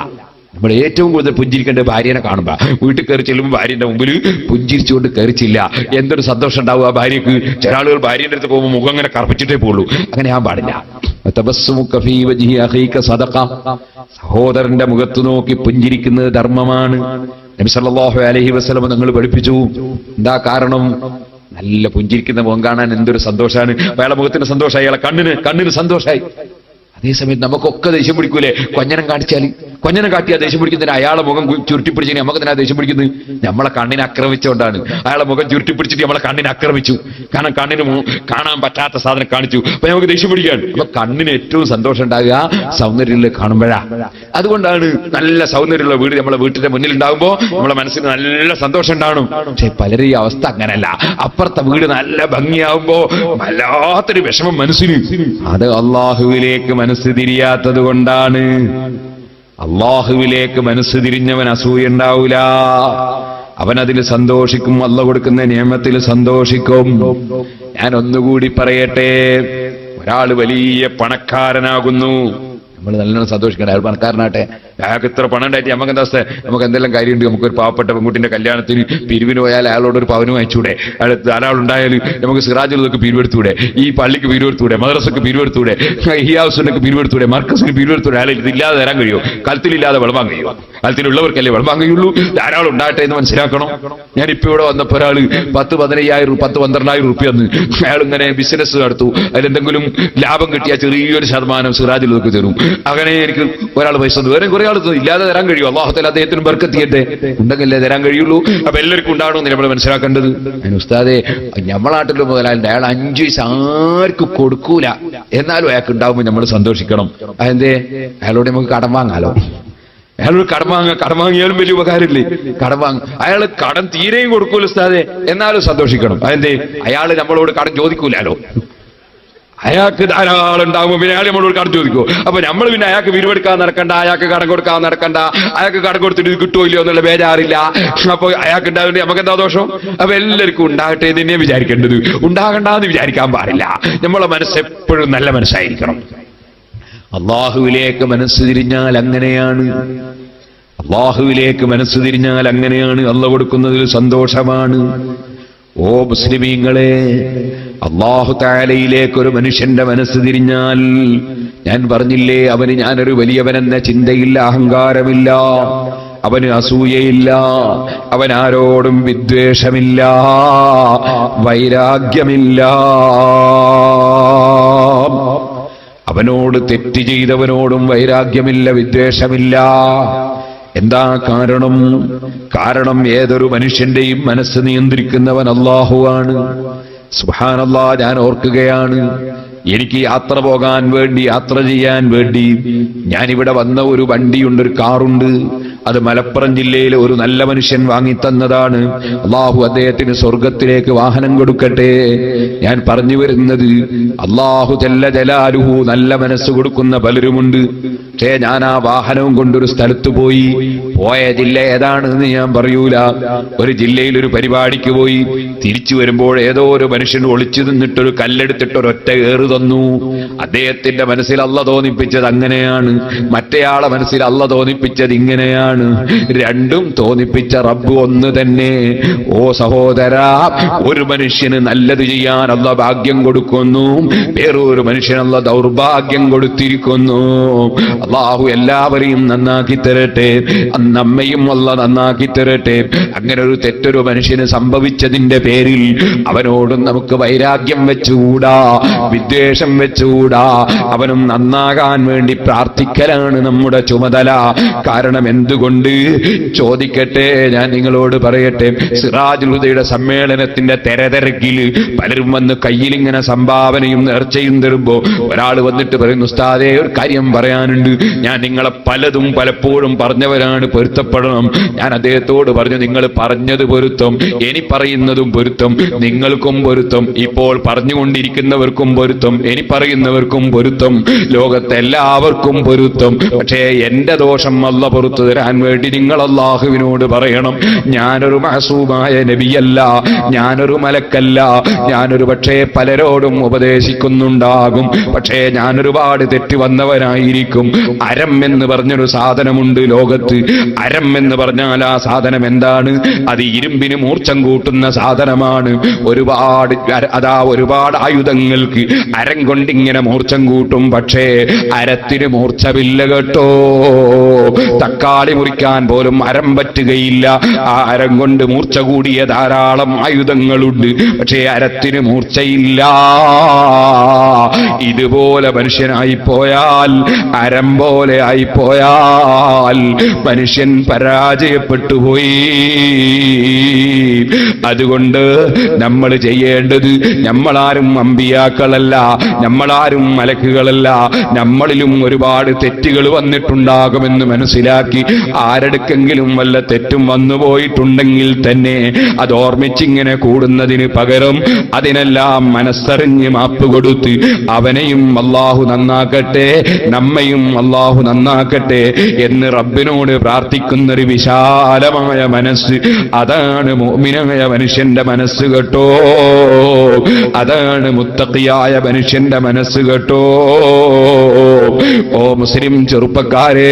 നമ്മൾ ഏറ്റവും കൂടുതൽ പുഞ്ചിരിക്കേണ്ട ഭാര്യനെ കാണുമ്പോ. വീട്ടിൽ കയറി ചെല്ലുമ്പോൾ ഭാര്യന്റെ മുമ്പിൽ പുഞ്ചിരിച്ചുകൊണ്ട് കയറിച്ചില്ല, എന്തൊരു സന്തോഷം ഉണ്ടാവും ആ ഭാര്യക്ക്. ചില ആളുകൾ ഭാര്യന്റെ അടുത്ത് പോകുമ്പോൾ മുഖം അങ്ങനെ കറുപ്പിച്ചിട്ടേ പോകുള്ളൂ. അങ്ങനെ ഞാൻ പാടില്ല. സഹോദരന്റെ മുഖത്ത് നോക്കി പുഞ്ചിരിക്കുന്നത് ധർമ്മമാണ്. നബി സല്ലല്ലാഹു അലൈഹി വസല്ലം നിങ്ങൾ പഠിപ്പിച്ചു. എന്താ കാരണം? നല്ല പുഞ്ചിരിക്കുന്ന മുഖം കാണാൻ എന്തൊരു സന്തോഷമാണ്. അയാളെ മുഖത്തിന് സന്തോഷമായി, അയാളെ കണ്ണിന് സന്തോഷമായി. അതേസമയത്ത് നമുക്കൊക്കെ ദേഷ്യം പിടിക്കൂലേ? കൊഞ്ഞനം കാട്ടിയാ ദേഷ്യം പിടിക്കുന്നതിന് അയാളെ മുഖം ചുരുട്ടിപ്പിടിച്ചു. നമുക്ക് തന്നെ ദേഷ്യം പിടിക്കുന്നത് നമ്മളെ കണ്ണിനെ ആക്രമിച്ചുകൊണ്ടാണ്. അയാളെ മുഖം ചുരുട്ടിപ്പിടിച്ചിട്ട് നമ്മളെ കണ്ണിനെ ആക്രമിച്ചു. കാരണം കണ്ണിന് കാണാൻ പറ്റാത്ത സാധനം കാണിച്ചു, അപ്പൊ നമുക്ക് ദേഷ്യം പിടിക്കുകയാണ്. അപ്പൊ കണ്ണിന് ഏറ്റവും സന്തോഷം ഉണ്ടാകുക സൗന്ദര്യത്തിൽ കാണുമ്പോഴാ. അതുകൊണ്ടാണ് നല്ല സൗന്ദര്യമുള്ള വീട് നമ്മളെ വീട്ടിന്റെ മുന്നിൽ ഉണ്ടാകുമ്പോ നമ്മളെ മനസ്സിന് നല്ല സന്തോഷം ഉണ്ടാവണം. പക്ഷെ പലരും ഈ അവസ്ഥ അങ്ങനല്ല. അപ്പുറത്തെ വീട് നല്ല ഭംഗിയാവുമ്പോ വല്ലാത്തൊരു വിഷമം മനസ്സിന്. അത് അള്ളാഹുവിലേക്ക് മനസ്സ് തിരിയാത്തത് കൊണ്ടാണ്. അള്ളാഹുവിലേക്ക് മനസ്സ് തിരിഞ്ഞവൻ അസൂയ ഉണ്ടാവൂല, അവനതിൽ സന്തോഷിക്കും, അള്ളാഹു കൊടുക്കുന്ന നിയമത്തിൽ സന്തോഷിക്കും. ഞാൻ ഒന്നുകൂടി പറയട്ടെ, ഒരാൾ വലിയ പണക്കാരനാകുന്നു, നമ്മൾ നല്ലോണം സന്തോഷിക്കണം. അയാൾ പണക്കാരനാട്ടെ, അയാൾക്ക് ഇത്ര പണം ഉണ്ടായിട്ട് നമുക്ക് എന്താ അവസ്ഥ? നമുക്ക് എന്തെല്ലാം കാര്യമുണ്ട്. നമുക്കൊരു പാവപ്പെട്ട പെൺകുട്ടിന്റെ കല്യാണത്തിന് പിരിവിന് പോയാൽ അയാളോടൊരു പവനും അയച്ചൂടെ? അയാൾ ധാരാളുണ്ടായാൽ നമുക്ക് സിറാജുലൊക്കെ പിരിവെടുത്തൂടെ? ഈ പള്ളിക്ക് പിരിവെടുത്തൂടെ? മദ്രസക്ക് പിരിവെടുത്തൂടെ? ഹിയാസുനൊക്കെ പിരിവെടുത്തൂടെ? മർക്കസിന് പിരിവെടുത്തൂടെ? അയാൾ ഇതില്ലാതെ തരാൻ കഴിയുമോ? കലത്തിലില്ലാതെ വിളവാൻ കഴിയുമോ? കാലത്തിലുള്ളവർക്കല്ലേ വിളമ്പാൻ കഴിയുള്ളൂ. ധാരാളം ഉണ്ടാകട്ടെ എന്ന് മനസ്സിലാക്കണം. ഞാനിപ്പോ ഇവിടെ വന്നപ്പോ ഒരാള് 10-15,000 10-12,000 റുപ്യ എന്ന് അയാൾ ഇങ്ങനെ ബിസിനസ് നടത്തു, അതിലെന്തെങ്കിലും ലാഭം കിട്ടിയ ചെറിയൊരു ശതമാനം സിറാജിലൊക്കെ തരും. അങ്ങനെ എനിക്ക് ഒരാൾ പൈസ തന്നു, വേറെ കുറെ ആൾ ഇല്ലാതെ തരാൻ കഴിയും. അല്ലാഹുതആല അദ്ദേഹത്തിന് ബർക്കത്ത് ചെയ്യട്ടെ, ഉണ്ടെങ്കിലേ തരാൻ കഴിയുള്ളൂ. അപ്പൊ എല്ലാവർക്കും ഉണ്ടാകണമെന്ന് നമ്മൾ മനസ്സിലാക്കേണ്ടത്. അതിന് ഉസ്താദെ നമ്മളെ നാട്ടിൽ മുതലാളിന്റെ അയാൾ 5 പൈസ ആർക്കും കൊടുക്കൂല, എന്നാലും അയാൾക്ക് ഉണ്ടാവുമ്പോൾ നമ്മൾ സന്തോഷിക്കണം. അതെന്തേ? അയാളോട് നമുക്ക് കടം വാങ്ങാലോ. അയാളോട് കടം വാങ്ങിയാലും വലിയ ഉപകാരമില്ലേ? കടം അയാൾ കടം തീരെയും കൊടുക്കൂല ഉസ്താദെ, എന്നാലും സന്തോഷിക്കണം. അതെന്തേ? അയാൾ നമ്മളോട് കടം ചോദിക്കൂലോ. അയാൾക്ക് ധാരാളം ഉണ്ടാകുമ്പോൾ പിന്നെ അയാൾ നമ്മളോട് കടം ചോദിക്കോ? അപ്പൊ നമ്മൾ പിന്നെ അയാൾക്ക് വിരുവെടുക്കാൻ നടക്കണ്ട, അയാൾക്ക് കടം കൊടുക്കാൻ നടക്കണ്ട, അയാൾക്ക് കടം കൊടുത്തിട്ട് ഇത് കിട്ടുമോ ഇല്ലയോ എന്നുള്ള ബേജാറില്ല. അപ്പൊ അയാൾക്ക് ഉണ്ടാവേണ്ടി നമുക്ക് എന്താ ദോഷം? അപ്പൊ എല്ലാവർക്കും ഉണ്ടാകട്ടെ എന്ന് തന്നെ വിചാരിക്കേണ്ടത്, ഉണ്ടാകണ്ടെന്ന് വിചാരിക്കാൻ പാടില്ല. നമ്മളെ മനസ്സ് എപ്പോഴും നല്ല മനസ്സായിരിക്കണം. അള്ളാഹുവിലേക്ക് മനസ്സ് തിരിഞ്ഞാൽ അങ്ങനെയാണ്. അള്ളാഹുവിലേക്ക് മനസ്സ് തിരിഞ്ഞാൽ അങ്ങനെയാണ്. അള്ളാഹു കൊടുക്കുന്നതിൽ സന്തോഷമാണ്. ഓ മുസ്ലിമീങ്ങളെ, അല്ലാഹു തആലയിലേക്ക് ഒരു മനുഷ്യന്റെ മനസ്സ് തിരിഞ്ഞാൽ, ഞാൻ പറഞ്ഞില്ലേ, അവന് ഞാനൊരു വലിയവനെന്ന ചിന്തയില്ല, അഹങ്കാരമില്ല, അവന് അസൂയയില്ല, അവൻ ആരോടും വിദ്വേഷമില്ല, വൈരാഗ്യമില്ല. അവനോട് തെറ്റ് ചെയ്തവനോടും വൈരാഗ്യമില്ല, വിദ്വേഷമില്ല. എന്താ കാരണം? കാരണം ഏതൊരു മനുഷ്യന്റെയും മനസ്സ് നിയന്ത്രിക്കുന്നവൻ അല്ലാഹുവാണ്. സുബ്ഹാനല്ലാഹ്, ഞാൻ ഓർക്കുകയാണ്, എനിക്ക് യാത്ര പോകാൻ വേണ്ടി, യാത്ര ചെയ്യാൻ വേണ്ടി ഞാനിവിടെ വന്ന ഒരു വണ്ടിയുണ്ട്, ഒരു കാറുണ്ട്. അത് മലപ്പുറം ജില്ലയിലെ ഒരു നല്ല മനുഷ്യൻ വാങ്ങിത്തന്നതാണ്. അല്ലാഹു അദ്ദേഹത്തിന് സ്വർഗത്തിലേക്ക് വാഹനം കൊടുക്കട്ടെ. ഞാൻ പറഞ്ഞു വരുന്നത്, അല്ലാഹു ജല്ല ജലാലുഹു നല്ല മനസ്സ് കൊടുക്കുന്ന പലരുമുണ്ട്. പക്ഷേ ഞാൻ ആ വാഹനവും കൊണ്ടൊരു സ്ഥലത്ത് പോയി. പോയ ജില്ല ഏതാണെന്ന് ഞാൻ പറയൂല. ഒരു ജില്ലയിൽ ഒരു പരിപാടിക്ക് പോയി. തിരിച്ചു വരുമ്പോൾ ഏതോ ഒരു മനുഷ്യൻ ഒളിച്ചു നിന്നിട്ടൊരു കല്ലെടുത്തിട്ട് ഒരൊറ്റ ഏറ് തന്നു. അദ്ദേഹത്തിന്റെ മനസ്സിൽ അള്ള തോന്നിപ്പിച്ചത് അങ്ങനെയാണ്, മറ്റേയാളെ മനസ്സിൽ അള്ള തോന്നിപ്പിച്ചത് ഇങ്ങനെയാണ്. രണ്ടും തോന്നിപ്പിച്ച റബ്ബ് ഒന്ന് തന്നെ. ഓ സഹോദരാ, ഒരു മനുഷ്യന് നല്ലത് ചെയ്യാൻ അള്ള ഭാഗ്യം കൊടുക്കുന്നു, വേറൊരു മനുഷ്യൻ അള്ള ദൗർഭാഗ്യം കൊടുത്തിരിക്കുന്നു. അല്ലാഹു എല്ലാവരെയും നന്നാക്കി തരട്ടെ, നമ്മയും അള്ള നന്നാക്കി തരട്ടെ. അങ്ങനെ ഒരു തെറ്റൊരു മനുഷ്യന് സംഭവിച്ചതിന്റെ പേരിൽ അവനോടും നമുക്ക് വൈരാഗ്യം വെച്ചുകൂടാ, വിദ്വേഷം വെച്ചുകൂടാ. അവനും നന്നാകാൻ വേണ്ടി പ്രാർത്ഥിക്കലാണ് നമ്മുടെ ചുമതല. കാരണം എന്തുകൊണ്ട് ചോദിക്കട്ടെ, ഞാൻ നിങ്ങളോട് പറയട്ടെ, സിറാജുൽ ഹുദയുടെ സമ്മേളനത്തിന്റെ തെരതിരക്കിൽ പലരും വന്ന് കയ്യിലിങ്ങനെ സംഭാവനയും നേർച്ചയും തരുമ്പോ ഒരാൾ വന്നിട്ട് പറയുന്നു, ഉസ്താദേ ഒരു കാര്യം പറയാനുണ്ട്, ഞാൻ നിങ്ങളെ പലതും പലപ്പോഴും പറഞ്ഞവരാണ്, പൊരുത്തപ്പെടണം. ഞാൻ അദ്ദേഹത്തോട് പറഞ്ഞു, നിങ്ങൾ പറഞ്ഞത് പൊരുത്തം, ഇനി പറയുന്നതും പൊരുത്തം, നിങ്ങൾക്കും പൊരുത്തം, ഇപ്പോൾ പറഞ്ഞുകൊണ്ടിരിക്കുന്നവർക്കും പൊരുത്തം, ഇനി പറയുന്നവർക്കും പൊരുത്തം, ലോകത്തെ എല്ലാവർക്കും പൊരുത്തം. പക്ഷേ എന്റെ ദോഷം അല്ല പുറത്തു തരാൻ വേണ്ടി നിങ്ങൾ അല്ലാഹുവിനോട് പറയണം. ഞാനൊരു മഅസൂമായ നബിയല്ല, ഞാനൊരു മലക്കല്ല, ഞാനൊരു പക്ഷേ പലരോടും ഉപദേശിക്കുന്നുണ്ടാകും, പക്ഷേ ഞാനൊരുപാട് തെറ്റ് വന്നവനായിരിക്കും. അരം എന്ന് പറഞ്ഞൊരു സാധനമുണ്ട് ലോകത്ത്. അരം എന്ന് പറഞ്ഞാൽ ആ സാധനം എന്താണ്? അത് ഇരുമ്പിന് മൂർച്ചം കൂട്ടുന്ന സാധനമാണ്. ഒരുപാട് ആയുധങ്ങൾക്ക് അരം കൊണ്ടിങ്ങനെ മൂർച്ചം കൂട്ടും, പക്ഷേ അരത്തിന് മൂർച്ചമില്ല കേട്ടോ. തക്കാളി മുറിക്കാൻ പോലും അരം പറ്റുകയില്ല. ആ അരം കൊണ്ട് മൂർച്ച കൂടിയ ധാരാളം ആയുധങ്ങളുണ്ട്, പക്ഷേ അരത്തിന് മൂർച്ചയില്ല. ഇതുപോലെ മനുഷ്യനായി പോയാൽ, അരം പോലെ ആയിപ്പോയാൽ മനുഷ്യൻ പരാജയപ്പെട്ടു പോയി. അതുകൊണ്ട് നമ്മൾ ചെയ്യേണ്ടത്, നമ്മളാരും അമ്പിയാക്കളല്ല, നമ്മളാരും മലക്കുകളല്ല, നമ്മളിലും ഒരുപാട് തെറ്റുകൾ വന്നിട്ടുണ്ടാകുമെന്ന് മനസ്സിലാക്കി, ആരെടുക്കെങ്കിലും വല്ല തെറ്റും വന്നുപോയിട്ടുണ്ടെങ്കിൽ തന്നെ അത് ഓർമ്മിച്ചിങ്ങനെ കൂടുന്നതിന് പകരം അതിനെല്ലാം മനസ്സറിഞ്ഞ് മാപ്പ് കൊടുത്ത് അവനെയും അല്ലാഹു നന്നാക്കട്ടെ, നമ്മയും അല്ലാഹു നന്നാക്കട്ടെ എന്ന് റബ്ബിനോട് പ്രാർത്ഥിക്കുന്നൊരു വിശാലമായ മനസ്സ്, അതാണ് മുഅ്മിനായ മനുഷ്യന്റെ മനസ്സ് കേട്ടോ. അതാണ് മുത്തഖിയായ മനുഷ്യന്റെ മനസ്സ് കേട്ടോ. ഓ മുസ്ലിം ചെറുപ്പക്കാരെ,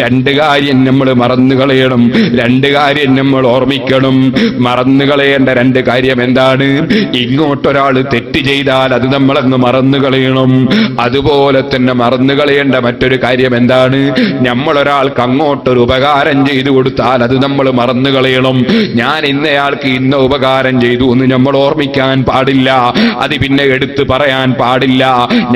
രണ്ട് കാര്യം നമ്മൾ മറന്നു കളയണം, രണ്ട് കാര്യം നമ്മൾ ഓർമ്മിക്കണം. മറന്നു കളയേണ്ട രണ്ട് കാര്യം എന്താണ്? ഇങ്ങോട്ടൊരാൾ തെറ്റ് ചെയ്താൽ അത് നമ്മളങ്ങ് മറന്നു കളയണം. അതുപോലെ തന്നെ മറന്നു കളയേണ്ട മറ്റൊരു കാര്യം എന്താണ്? നമ്മളൊരാൾക്ക് അങ്ങോട്ടൊരു ഉപകാരം ചെയ്തു കൊടുത്താൽ അത് നമ്മൾ മറന്നു കളയണം. ഞാൻ ഇന്നയാൾക്ക് ഇന്ന ഉപകാരം ചെയ്തു എന്ന് നമ്മൾ ഓർമ്മിക്കാൻ പാടില്ല. അത് പിന്നെ എടുത്തു പറയാൻ പാടില്ല.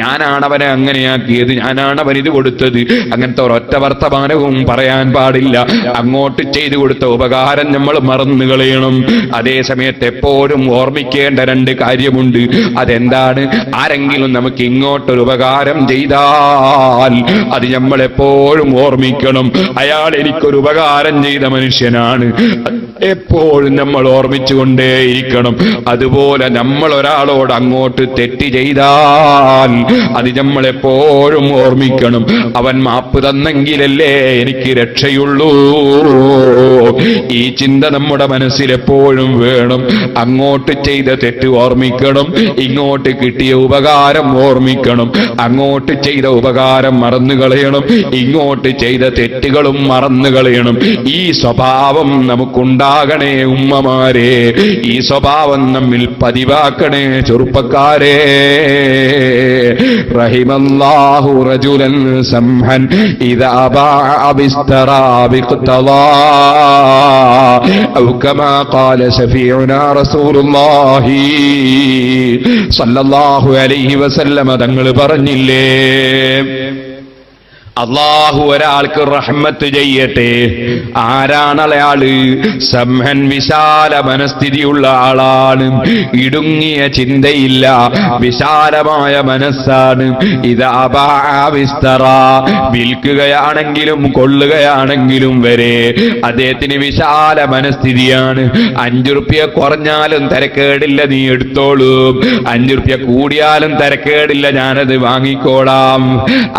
ഞാനാണ് അവനെ അങ്ങനെയാക്കിയത്, ഞാനാണ് അവൻ ഇത് കൊടുത്തത്, അങ്ങനത്തെ ഒരൊറ്റ വർത്തമാനവും പറയാൻ പാടില്ല. അങ്ങോട്ട് ചെയ്തു കൊടുത്ത ഉപകാരം നമ്മൾ മറന്നു കളയണം. അതേ സമയത്ത് എപ്പോഴും ഓർമ്മിക്കേണ്ട രണ്ട് കാര്യമുണ്ട്. അതെന്താണ്? ആരെങ്കിലും നമുക്ക് ഇങ്ങോട്ടൊരു ഉപകാരം ചെയ്താൽ അത് നമ്മൾ എപ്പോഴും ഓർമ്മിക്കണം. അയാൾ എനിക്കൊരു ഉപകാരം ചെയ്ത മനുഷ്യനാണ്, എപ്പോഴും നമ്മൾ ഓർമ്മിച്ചുകൊണ്ടേയിരിക്കണം. അതുപോലെ നമ്മൾ ഒരാളോട് അങ്ങോട്ട് തെറ്റ് ചെയ്താൽ അത് നമ്മൾ എപ്പോഴും ഓർമ്മിക്കണം. അവൻ മാപ്പ് തന്നെങ്കിലല്ലേ എനിക്ക് രക്ഷയുള്ളൂ. ഈ ചിന്ത നമ്മുടെ മനസ്സിൽ എപ്പോഴും വേണം. അങ്ങോട്ട് ചെയ്ത തെറ്റ് ഓർമ്മിക്കണം, ഇങ്ങോട്ട് കിട്ടിയ ഉപകാരം ഓർമ്മിക്കണം. അങ്ങോട്ട് ചെയ്ത ഉപകാരം മറന്നു കളയണം, ഇങ്ങോട്ട് ചെയ്ത തെറ്റുകളും മറന്നു കളയണം. ഈ സ്വഭാവം നമുക്കുണ്ടാകണേ ഉമ്മമാരെ, ഈ സ്വഭാവം നമ്മിൽ പതിവാക്കണേ ചെറുപ്പക്കാരെ. റഹിമല്ലാഹു റജുലൻ സംഹൻ ഇദാ ബാഅ ബിസ്തറാ ബിഖ്തദാ ഔ കമാ ഖാല ശഫീഉനാ റസൂലുള്ളാഹി സല്ലല്ലാഹു അലൈഹി വസല്ലം തങ്ങൾ പറഞ്ഞില്ലേ, അള്ളാഹു ഒരാൾക്ക് റഹ്മത്ത് ചെയ്യട്ടെ. ആരാണ് അയാള്? സംഹൻ, വിശാല മനസ്ഥിതിയുള്ള ആളാണ്, ഇടുങ്ങിയ ചിന്തയില്ല, വിശാലമായ മനസ്സാണ്. ഇദാ ബാഅ ബിസ്തറാ, വിൽക്കുകയാണെങ്കിലും കൊള്ളുകയാണെങ്കിലും വരെ അദ്ദേഹത്തിന് വിശാല മനസ്ഥിതിയാണ്. 5 റുപ്യ കുറഞ്ഞാലും തരക്കേടില്ല, നീ എടുത്തോളൂ. 5 റുപ്യ കൂടിയാലും തരക്കേടില്ല, ഞാനത് വാങ്ങിക്കോളാം.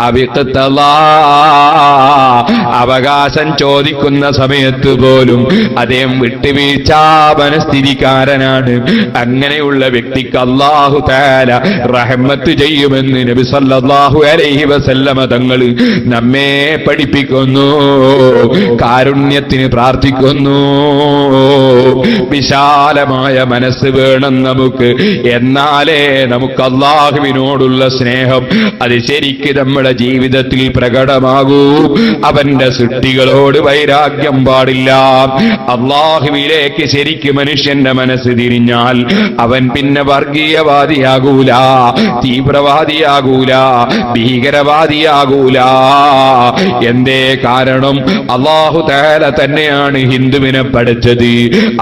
അബിഖ്തദാ, അവകാശം ചോദിക്കുന്ന സമയത്ത് പോലും അദ്ദേഹം വിട്ടുവീഴ്ച മനസ്ഥിതിക്കാരനാണ്. അങ്ങനെയുള്ള വ്യക്തിക്ക് അല്ലാഹു തആല റഹ്മത്ത് ചെയ്യുമെന്ന് നബി സല്ലല്ലാഹു അലൈഹി വസല്ലമ തങ്ങൾ നമ്മെ പഠിപ്പിക്കുന്നു. കാരുണ്യത്തിന് പ്രാർത്ഥിക്കുന്നു. വിശാലമായ മനസ്സ് വേണം നമുക്ക്. എന്നാലേ നമുക്ക് അല്ലാഹുവിനോടുള്ള സ്നേഹം അത് ശരിക്ക് നമ്മുടെ ജീവിതത്തിൽ പ്രകടമാകൂ. അവന്റെ സൃഷ്ടികളോട് വൈരാഗ്യം പാടില്ല. അല്ലാഹുവിലേക്ക് ശരിക്ക് മനുഷ്യന്റെ മനസ്സ് തിരിഞ്ഞാൽ അവൻ പിന്നെ വർഗീയവാദിയാകൂല, തീവ്രവാദിയാകൂല, ഭീകരവാദിയാകൂല. എന്തേ കാരണം? അല്ലാഹു തആല തന്നെയാണ് ഹിന്ദുവിനെ പഠിച്ചത്,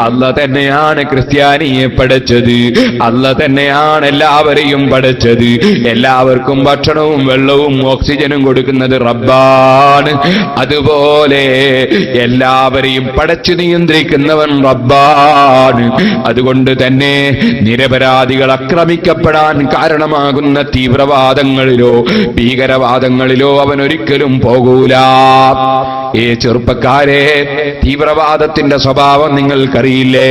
അല്ലാഹു തന്നെയാണ് ക്രിസ്ത്യാനിയെ പഠിച്ചത്, അല്ലാഹു തന്നെയാണ് എല്ലാവരെയും പഠിച്ചത്. എല്ലാവർക്കും ഭക്ഷണവും വെള്ളവും ഓക്സിജനും കൊടുക്കുന്നത് റബ്ബാണ്. അതുപോലെ എല്ലാവരെയും പടച്ചു നിയന്ത്രിക്കുന്നവൻ റബ്ബാണ്. അതുകൊണ്ട് തന്നെ നിരപരാധികൾ ആക്രമിക്കപ്പെടാൻ കാരണമാകുന്ന തീവ്രവാദങ്ങളിലോ ഭീകരവാദങ്ങളിലോ അവൻ ഒരിക്കലും പോകൂല. ഏ ചെറുപ്പക്കാരെ, തീവ്രവാദത്തിന്റെ സ്വഭാവം നിങ്ങൾക്കറിയില്ലേ?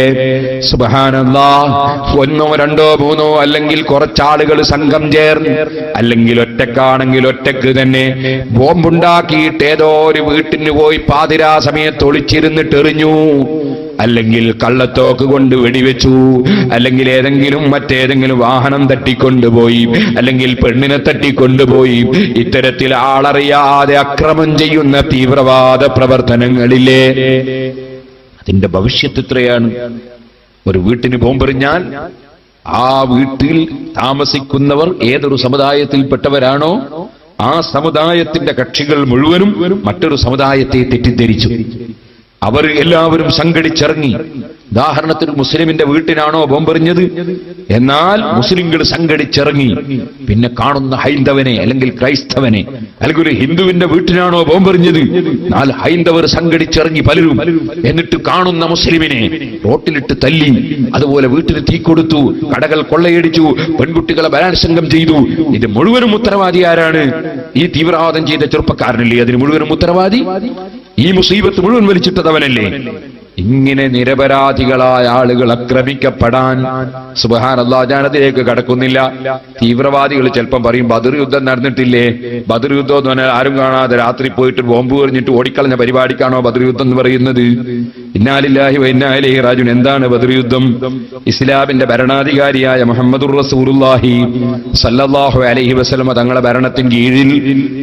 സുബ്ഹാനല്ലാഹ്, 1 2 3 അല്ലെങ്കിൽ കുറച്ചാളുകൾ സംഘം ചേർന്ന്, അല്ലെങ്കിൽ ഒറ്റക്കാണെങ്കിൽ ഒറ്റക്ക് തന്നെ ബോംബുണ്ടാക്കിയിട്ട് ഏതോ ഒരു വീട്ടിന് പോയി പാതിരാ സമയത്ത് ഒളിച്ചിരുന്നിട്ട് എറിഞ്ഞു, അല്ലെങ്കിൽ കള്ളത്തോക്ക് കൊണ്ട് വെടിവെച്ചു, അല്ലെങ്കിൽ ഏതെങ്കിലും മറ്റേതെങ്കിലും വാഹനം തട്ടിക്കൊണ്ടുപോയി, അല്ലെങ്കിൽ പെണ്ണിനെ തട്ടിക്കൊണ്ടുപോയി. ഇത്തരത്തിൽ ആളറിയാതെ അക്രമം ചെയ്യുന്ന തീവ്രവാദ പ്രവർത്തനങ്ങളില്ലേ, അതിന്റെ ഭവിഷ്യത്ത് എത്രയാണ്? ഒരു വീട്ടിന് ബോംബെറിഞ്ഞാൽ ആ വീട്ടിൽ താമസിക്കുന്നവർ ഏതൊരു സമുദായത്തിൽപ്പെട്ടവരാണോ ആ സമുദായത്തിന്റെ കക്ഷികൾ മുഴുവനും മറ്റൊരു സമുദായത്തെ തെറ്റിദ്ധരിച്ചു. അവർ എല്ലാവരും സംഘടിച്ചിറങ്ങി. ഉദാഹരണത്തിന് മുസ്ലിമിന്റെ വീട്ടിനാണോ ബോംബെറിഞ്ഞത്, എന്നാൽ മുസ്ലിങ്ങൾ സംഘടിച്ചിറങ്ങി. പിന്നെ കാണുന്ന ഹൈന്ദവനെ അല്ലെങ്കിൽ ക്രൈസ്തവനെ, അല്ലെങ്കിൽ ഒരു ഹിന്ദുവിന്റെ വീട്ടിനാണോ ബോംബെറിഞ്ഞത്, 4 ഹൈന്ദവർ സംഘടിച്ചിറങ്ങി പലരും. എന്നിട്ട് കാണുന്ന മുസ്ലിമിനെ റോട്ടിലിട്ട് തല്ലി, അതുപോലെ വീട്ടിൽ തീ കൊടുത്തു, കടകൾ കൊള്ളയടിച്ചു, പെൺകുട്ടികളെ ബലാത്സംഗം ചെയ്തു. ഇത് മുഴുവനും ഉത്തരവാദി ആരാണ്? ഈ തീവ്രവാദം ചെയ്ത ചെറുപ്പക്കാരനല്ലേ അതിന് മുഴുവനും ഉത്തരവാദി? ഈ മുസീബത്ത് മുഴുവൻ വലിച്ചിട്ടതവനല്ലേ? ഇങ്ങനെ നിരപരാധികളായ ആളുകൾ ആക്രമിക്കപ്പെടാൻ സുബ്ഹാനല്ലാഹ്, ഞാനതിലേക്ക് കടക്കുന്നില്ല. തീവ്രവാദികൾ ചിലപ്പം പറയും ബദർ യുദ്ധം നടന്നിട്ടില്ലേ, ബദർ യുദ്ധം എന്ന് പറഞ്ഞാൽ ആരും കാണാതെ രാത്രി പോയിട്ട് ബോംബ് എറിഞ്ഞിട്ട് ഓടിക്കളഞ്ഞ പരിപാടിക്കാണോ ബദർ യുദ്ധം എന്ന് പറയുന്നത്? ഇന്നാ ലില്ലാഹി വ ഇന്നാ ഇലൈഹി റാജിഊൻ. എന്താണ് ബദർ യുദ്ധം? ഇസ്ലാമിന്റെ ഭരണാധികാരിയായ മുഹമ്മദുർ റസൂലുള്ളാഹി സല്ലല്ലാഹു അലൈഹി വസല്ലം തങ്ങളുടെ ഭരണത്തിന് കീഴിൽ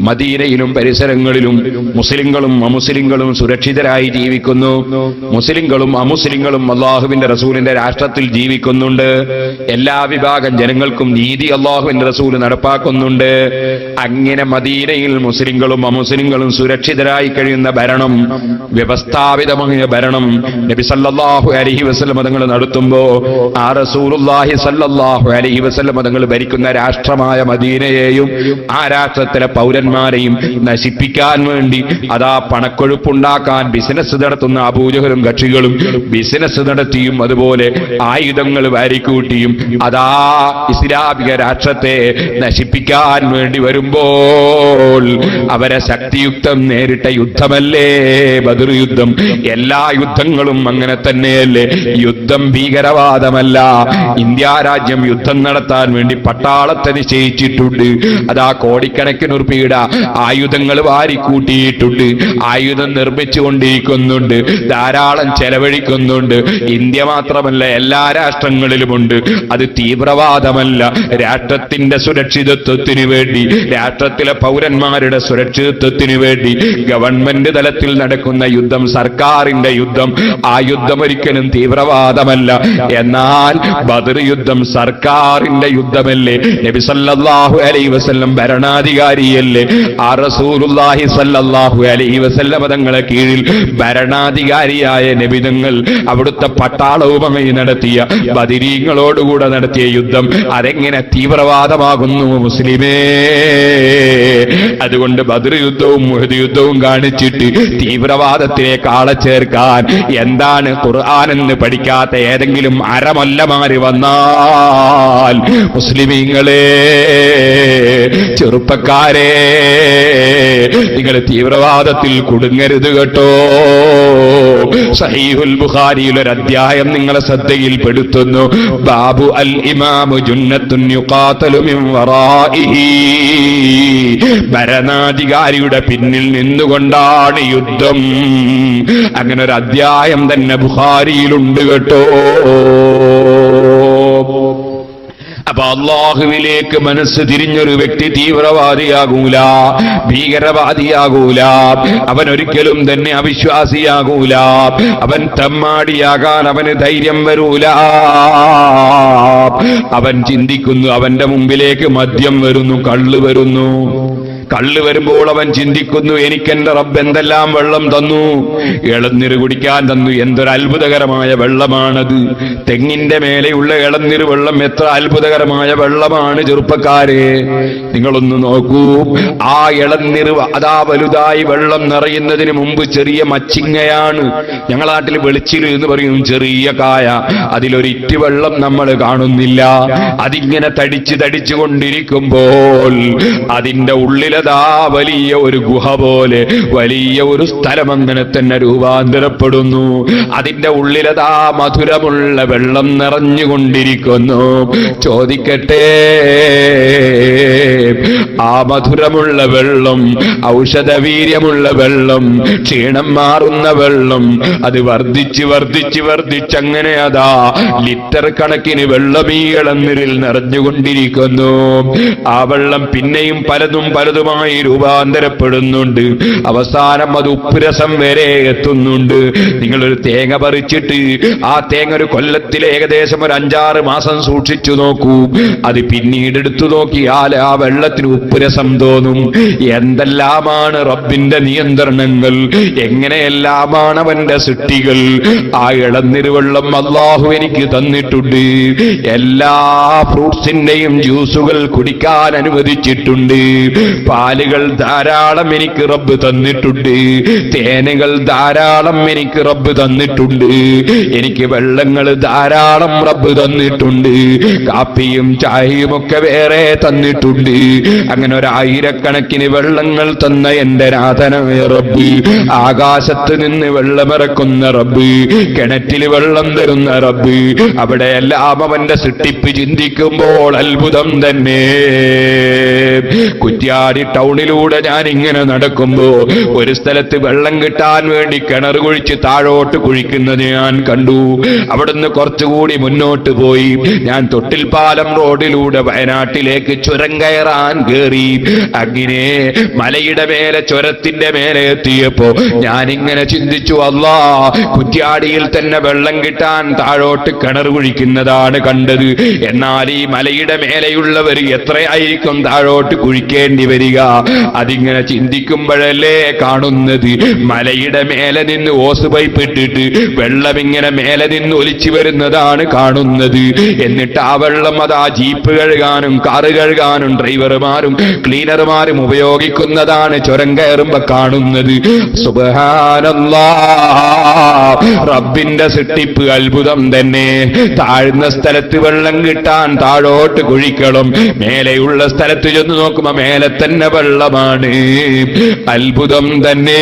മദീനയിലും പരിസരങ്ങളിലും മുസ്ലിങ്ങളും അമുസ്ലിങ്ങളും സുരക്ഷിതരായി ജീവിക്കുന്നു. മുസ്ലിങ്ങളും അമുസ്ലിങ്ങളും അള്ളാഹുവിന്റെ റസൂലിന്റെ രാഷ്ട്രത്തിൽ ജീവിക്കുന്നുണ്ട്. എല്ലാ വിഭാഗം ജനങ്ങൾക്കും നീതി അള്ളാഹുവിന്റെ റസൂൽ നടപ്പാക്കുന്നുണ്ട്. അങ്ങനെ മദീനയിൽ മുസ്ലിങ്ങളും അമുസ്ലിങ്ങളും സുരക്ഷിതരായി കഴിയുന്ന ഭരണം, വ്യവസ്ഥാപിതമായ ഭരണം നബി സല്ലല്ലാഹു അലൈഹി വസല്ലം തങ്ങൾ നടത്തുമ്പോ ആ റസൂലുള്ളാഹി സല്ലല്ലാഹു അലൈഹി വസല്ലം തങ്ങൾ ഭരിക്കുന്ന രാഷ്ട്രമായ മദീനയെയും ആ രാഷ്ട്രത്തിലെ പൗരന്മാരെയും നശിപ്പിക്കാൻ വേണ്ടി അതാ പണക്കൊഴുപ്പുണ്ടാക്കാൻ ബിസിനസ് നടത്തുന്ന അബൂജഹലും കക്ഷികളും ബിസിനസ് നടത്തിയും അതുപോലെ ആയുധങ്ങൾ വാരിക്കൂട്ടിയും അതാ ഇസ്ലാമിക രാഷ്ട്രത്തെ നശിപ്പിക്കാൻ വേണ്ടി വരുമ്പോൾ അവരെ ശക്തിയുക്തം നേരിട്ട യുദ്ധമല്ലേ ബദർ യുദ്ധം? എല്ലാ യുദ്ധങ്ങളും അങ്ങനെ തന്നെയല്ലേ? യുദ്ധം ഭീകരവാദമല്ല. ഇന്ത്യ രാജ്യം യുദ്ധം നടത്താൻ വേണ്ടി പട്ടാളത്തെ നിശ്ചയിച്ചിട്ടുണ്ട്. അതാ കോടിക്കണക്കിന് ഉറുപ്പിയുടെ ആയുധങ്ങൾ വാരിക്കൂട്ടിയിട്ടുണ്ട്. ആയുധം നിർമ്മിച്ചുകൊണ്ടിരിക്കുന്നുണ്ട്, ധാരാളം ചെലവഴിക്കുന്നുണ്ട്. ഇന്ത്യ മാത്രമല്ല, എല്ലാ രാഷ്ട്രങ്ങളിലുമുണ്ട്. അത് തീവ്രവാദമല്ല. രാഷ്ട്രത്തിന്റെ സുരക്ഷിതത്വത്തിന് വേണ്ടി, രാഷ്ട്രത്തിലെ പൗരന്മാരുടെ സുരക്ഷിതത്വത്തിന് വേണ്ടി ഗവൺമെന്റ് തലത്തിൽ നടക്കുന്ന യുദ്ധം, സർക്കാരിന്റെ യുദ്ധം, ആ യുദ്ധം ഒരിക്കലും തീവ്രവാദമല്ല. എന്നാൽ ബദർ യുദ്ധം സർക്കാരിന്റെ യുദ്ധമല്ലേ? നബി സല്ലല്ലാഹു അലൈഹി വസല്ലം ഭരണാധികാരിയല്ലേ? ആ റസൂലുള്ളാഹി സല്ലല്ലാഹു അലൈഹി വസല്ലം തങ്ങളെ കീഴിൽ ഭരണാധികാരിയായ നബിതങ്ങൾ അവിടുത്തെ പട്ടാളവുമായി നടത്തിയ ബദരീങ്ങളോടുകൂടെ നടത്തിയ യുദ്ധം അതെങ്ങനെ തീവ്രവാദമാകുന്നു മുസ്ലിമേ? അതുകൊണ്ട് ബദർ യുദ്ധവും ഉഹദ് യുദ്ധവും കാണിച്ചിട്ട് തീവ്രവാദത്തിലേക്ക് ആളെ ചേർക്കാൻ എന്താണ് ഖുർആനെന്ന് പഠിക്കാത്ത ഏതെങ്കിലും അരമല്ലമാര് വന്നാൽ, മുസ്ലിമീങ്ങളെ, ചെറുപ്പക്കാരെ, നിങ്ങൾ തീവ്രവാദത്തിൽ കുടുങ്ങരുത് കേട്ടോ. സഹീഹുൽ ബുഖാരിയിൽ ഒരു അധ്യായം നിങ്ങളെ ശ്രദ്ധയിൽപ്പെടുത്തുന്നു. ബാബു അൽ ഇമാമു ജുന്നത്തുൻ യുഖാതലു മിൻ വറാഇഹി. ഭരണാധികാരിയുടെ പിന്നിൽ നിന്നുകൊണ്ടാണ് യുദ്ധം. അങ്ങനെ ഒരു അധ്യായം തന്നെ ബുഖാരിയിലുണ്ട് കേട്ടോ. അപ്പൊ അള്ളാഹുവിലേക്ക് മനസ്സ് തിരിഞ്ഞൊരു വ്യക്തി തീവ്രവാദിയാകൂല, ഭീകരവാദിയാകൂല. അവൻ ഒരിക്കലും തന്നെ അവിശ്വാസിയാകൂല. അവൻ തമ്മാടിയാകാൻ അവന് ധൈര്യം വരൂല. അവൻ ചിന്തിക്കുന്നു, അവന്റെ മുമ്പിലേക്ക് മദ്യം വരുന്നു, കള്ള് വരുന്നു. കള്ള് വരുമ്പോൾ അവൻ ചിന്തിക്കുന്നു, എനിക്കെന്റെ റബ്ബ് എന്തെല്ലാം വെള്ളം തന്നു, ഇളനീര് കുടിക്കാൻ തന്നു, എന്തൊരു അത്ഭുതകരമായ വെള്ളമാണത്. തെങ്ങിന്റെ മേലെയുള്ള ഇളനീര് വെള്ളം എത്ര അത്ഭുതകരമായ വെള്ളമാണ് ചെറുപ്പക്കാരെ. നിങ്ങളൊന്ന് നോക്കൂ, ആ ഇളനീര് അതാ വലുതായി വെള്ളം നിറയുന്നതിന് മുമ്പ് ചെറിയ മച്ചിങ്ങയാണ്. ഞങ്ങളുടെ നാട്ടിൽ വെളിച്ചില് എന്ന് പറയും, ചെറിയ കായ. അതിലൊരിറ്റ് വെള്ളം നമ്മൾ കാണുന്നില്ല. അതിങ്ങനെ തടിച്ചു കൊണ്ടിരിക്കുമ്പോൾ അതിന്റെ ഉള്ളിലതാ വലിയ ഒരു ഗുഹ പോലെ വലിയ ഒരു സ്ഥലം അങ്ങനെ തന്നെ രൂപാന്തരപ്പെടുന്നു. അതിന്റെ ഉള്ളിലതാ മധുരമുള്ള വെള്ളം നിറഞ്ഞുകൊണ്ടിരിക്കുന്നു. ചോദിക്കട്ടെ, ആ മധുരമുള്ള വെള്ളം, ഔഷധവീര്യമുള്ള വെള്ളം, ക്ഷീണം മാറുന്ന വെള്ളം, അത് വർദ്ധിച്ചങ്ങനെ അതാ ലിറ്റർ കണക്കിന് വെള്ളം ഈ ഇളനീരിൽ നിറഞ്ഞുകൊണ്ടിരിക്കുന്നു. ആ വെള്ളം പിന്നെയും പലതുമായി രൂപാന്തരപ്പെടുന്നുണ്ട്. അവസാനം അത് ഉപ്പുരസം വരെ എത്തുന്നുണ്ട്. നിങ്ങളൊരു തേങ്ങ പറിച്ചിട്ട് ആ തേങ്ങ ഒരു കൊല്ലത്തിൽ ഏകദേശം ഒരു 5-6 മാസം സൂക്ഷിച്ചു നോക്കൂ. അത് പിന്നീട് എടുത്തു നോക്കിയാൽ ആ വെള്ളത്തിന് ഉപ്പുരസം തോന്നും. എന്തെല്ലാമാണ് റബ്ബിന്റെ നിയന്ത്രണങ്ങൾ, എങ്ങനെയെല്ലാമാണ് അവന്റെ സൃഷ്ടികൾ. ആ ഇളനീര് വെള്ളം അല്ലാഹു എനിക്ക് തന്നിട്ടുണ്ട്. എല്ലാ ഫ്രൂട്ട്സിന്റെയും ജ്യൂസുകൾ കുടിക്കാൻ അനുവദിച്ചിട്ടുണ്ട്. പാലുകൾ ധാരാളം എനിക്ക് റബ്ബ് തന്നിട്ടുണ്ട്, തേനുകൾ ധാരാളം എനിക്ക് റബ്ബ് തന്നിട്ടുണ്ട്, എനിക്ക് വെള്ളങ്ങൾ ധാരാളം റബ്ബ് തന്നിട്ടുണ്ട്, കാപ്പിയും ചായയും ഒക്കെ വേറെ തന്നിട്ടുണ്ട്. അങ്ങനെ 1000കണക്കിന് വെള്ളങ്ങൾ തന്ന എന്റെ നാഥനായ റബ്ബ്, ആകാശത്ത് നിന്ന് വെള്ളമിറക്കുന്ന റബ്ബ്, കിണറ്റിൽ വെള്ളം തരുന്ന റബ്ബ്, അവിടെയെല്ലാം അവന്റെ സൃഷ്ടിപ്പ് ചിന്തിക്കുമ്പോൾ അത്ഭുതം തന്നെ. കുറ്റ്യാടി ടൗണിലൂടെ ഞാൻ ഇങ്ങനെ നടക്കുമ്പോ ഒരു സ്ഥലത്ത് വെള്ളം കിട്ടാൻ വേണ്ടി കിണർ കുഴിച്ച് താഴോട്ട് കുഴിക്കുന്നത് ഞാൻ കണ്ടു. അവിടുന്ന് കുറച്ചുകൂടി മുന്നോട്ട് പോയി ഞാൻ തൊട്ടിൽപ്പാലം റോഡിലൂടെ വയനാട്ടിലേക്ക് ചുരം കയറാൻ കയറി. അങ്ങനെ മലയുടെ മേലെ ചുരത്തിന്റെ മേലെ എത്തിയപ്പോ ഞാനിങ്ങനെ ചിന്തിച്ചു, അല്ലാ, കുറ്റ്യാടിയിൽ തന്നെ വെള്ളം കിട്ടാൻ താഴോട്ട് കിണർ കുഴിക്കുന്നതാണ് കണ്ടത്. എന്നാൽ ഈ മലയുടെ മേലെയുള്ളവർ എത്രയായിരിക്കും താഴോട്ട് കുഴിക്കേണ്ടി വരിക? അതിങ്ങനെ ചിന്തിക്കുമ്പോഴല്ലേ കാണുന്നത് മലയുടെ മേലെ നിന്ന് ഓസ് പൈപ്പ് ഇട്ടിട്ട് വെള്ളം ഇങ്ങനെ മേലെ നിന്ന് ഒലിച്ചു വരുന്നതാണ് കാണുന്നത്. എന്നിട്ട് ആ വെള്ളം അതാ ജീപ്പ് കഴുകാനും കാറ് കഴുകാനും ഡ്രൈവർമാരും ക്ലീനർമാരും ഉപയോഗിക്കുന്നതാണ് ചുരം കയറുമ്പോ കാണുന്നത്. സുബ്ഹാനല്ലാഹ്, റബ്ബിന്റെ സൃഷ്ടിപ്പ് അത്ഭുതം തന്നെ. താഴ്ന്ന സ്ഥലത്ത് വെള്ളം കിട്ടാൻ താഴോട്ട് കുഴിക്കണം, മേലെയുള്ള സ്ഥലത്ത് ചെന്ന് നോക്കുമ്പോ മേലെ തന്നെ വെള്ളമാണ്. അത്ഭുതം തന്നെ.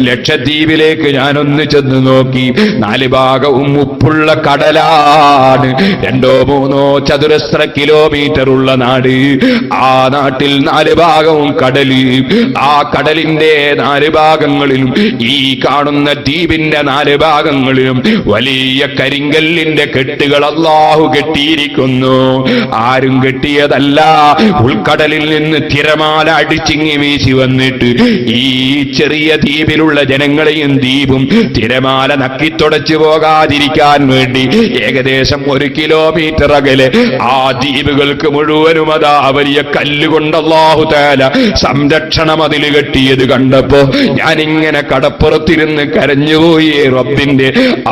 ലക്ഷദ്വീപിലേക്ക് ഞാനൊന്ന് ചെന്ന് നോക്കി, 4 ഭാഗവും ഉപ്പുള്ള കടലാണ്. 2-3 ചതുരശ്ര കിലോമീറ്റർ ഉള്ള നാട്. ആ നാട്ടിൽ 4 ഭാഗവും കടല്. ആ കടലിന്റെ 4 ഭാഗങ്ങളിലും ഈ കാണുന്ന ദ്വീപിന്റെ 4 ഭാഗങ്ങളിലും വലിയ കരിങ്കല്ലിന്റെ കെട്ടുകൾ അല്ലാഹു കെട്ടിയിരിക്കുന്നു. ആരും കെട്ടിയതല്ല. ഉൾക്കടലിൽ നിന്ന് തിരമാല അടിച്ചിങ്ങി വീശി വന്നിട്ട് ഈ ചെറിയ ദ്വീപിലുള്ള ജനങ്ങളെയും ദ്വീപും തിരമാല നക്കിത്തുടച്ചു പോകാതിരിക്കാൻ വേണ്ടി ഏകദേശം 1 കിലോമീറ്റർ അകലെ ആ ദ്വീപുകൾക്ക് മുഴുവനും അതാ വലിയ കല്ലുകൊണ്ട് അല്ലാഹു തആല സംരക്ഷണം അതിൽ കെട്ടിയത് കണ്ടപ്പോ ഞാനിങ്ങനെ കടപ്പുറത്തിരുന്ന് കരഞ്ഞുപോയി. റബ്ബിന്റെ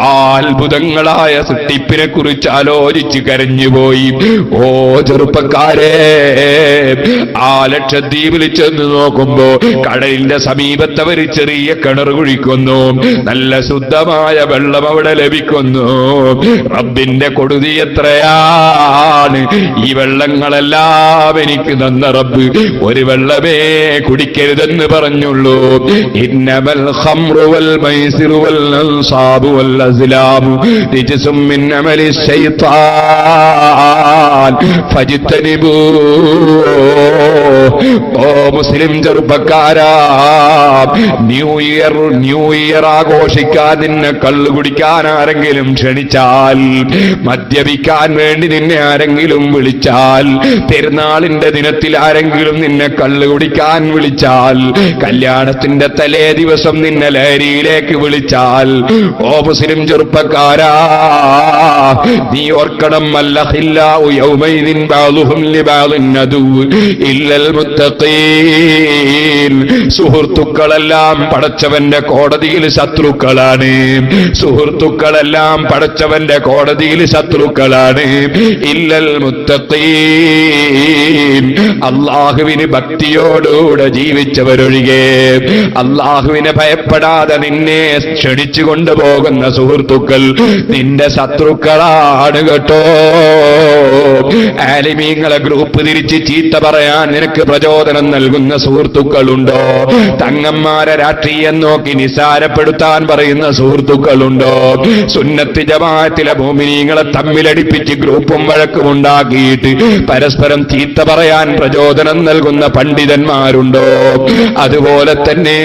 ആ അത്ഭുതങ്ങളായ സൃഷ്ടിപ്പിനെ കുറിച്ച് ആലോചിച്ച് കരഞ്ഞുപോയി. ഓ ചെറുപ്പക്കാരെ, ആ ലക്ഷദ്വീപിൽ ചെന്ന് നോക്കുമ്പോ കടലിന്റെ സമീപത്തവർ ചെറിയ കിണർ കുഴിക്കുന്നു, നല്ല ശുദ്ധമായ വെള്ളം അവിടെ ലഭിക്കുന്നു. റബ്ബിന്റെ കൊടുതി എത്രയാണ്! ഈ വെള്ളങ്ങളെല്ലാം എനിക്ക് തന്ന റബ്ബ് ഒരു വെള്ളമേ കുടിക്കരുതെന്ന് പറഞ്ഞുള്ളൂ. ഇന്നമൽ ഖംറു വൽ മൈസിറു വൽ അൻസാബു വൽ അസ്ലാമു റിജ്സും മിൻ അമലി ശൈത്താൻ ഫജ്തനിബൂ. ഓ മുസ്ലിം ചെറുപ്പക്കാരാ, ന്യൂ ഇയർ ആഘോഷിക്കാൻ നിന്നെ കള്ളു കുടിക്കാൻ ആരെങ്കിലും ക്ഷണിച്ചാൽ, മദ്യപിക്കാൻ വേണ്ടി നിന്നെ ആരെങ്കിലും വിളിച്ചാൽ, പെരുന്നാളിന്റെ ദിനത്തിൽ ആരെങ്കിലും നിന്നെ കള്ളു കുടിക്കാൻ വിളിച്ചാൽ, കല്യാണത്തിന്റെ തലേ ദിവസം നിന്നെ ലഹരിയിലേക്ക് വിളിച്ചാൽ, ഓ മുസ്ലിം ചെറുപ്പക്കാരാ, നീ ഓർക്കണം, അല്ലഹില്ലാഹു യൗമൈദിൻ ബഅദുഹും ലിബഅദിൻ അദുവ്വ് ഇല്ലൽ മുത്തഖീൻ. സുഹൃത്തുക്കളെല്ലാം പടച്ചവന്റെ കോടതിയിൽ ശത്രുക്കളാണ്. സുഹൃത്തുക്കളെല്ലാം പടച്ചവന്റെ കോടതിയിൽ ശത്രുക്കളാണ്. ഇല്ലൽ മുത്തഖീൻ, അല്ലാഹുവിന് ഭക്തിയോടുകൂടെ ജീവിച്ചവരൊഴികെ, അല്ലാഹുവിനെ ഭയപ്പെടാതെ നിന്നെ ക്ഷണിച്ചു കൊണ്ടുപോകുന്ന സുഹൃത്തുക്കൾ നിന്റെ ശത്രുക്കളാണ് കേട്ടോ. ആലിമീങ്ങളെ ഗ്രൂപ്പ് തിരിച്ച് ചീത്ത പറയാൻ നിനക്ക് പ്രചോദനം നൽകുന്ന സുഹൃത്തുക്കളുണ്ടോ? തങ്ങന്മാരെ രാഷ്ട്രീയം നോക്കി നിസാരപ്പെടുത്താൻ പറയുന്ന സുഹൃത്തുക്കളുണ്ടോ? സുന്നത്ത് ജമാഅത്തിലെ മുഅ്മിനീങ്ങളെ തമ്മിലടിപ്പിച്ച് ഗ്രൂപ്പും വഴക്കും ഉണ്ടാക്കിയിട്ട് പരസ്പരം ചീത്ത പറയാൻ പ്രചോദനം നൽകുന്ന പണ്ഡിതന്മാരുണ്ടോ? അതുപോലെ തന്നെ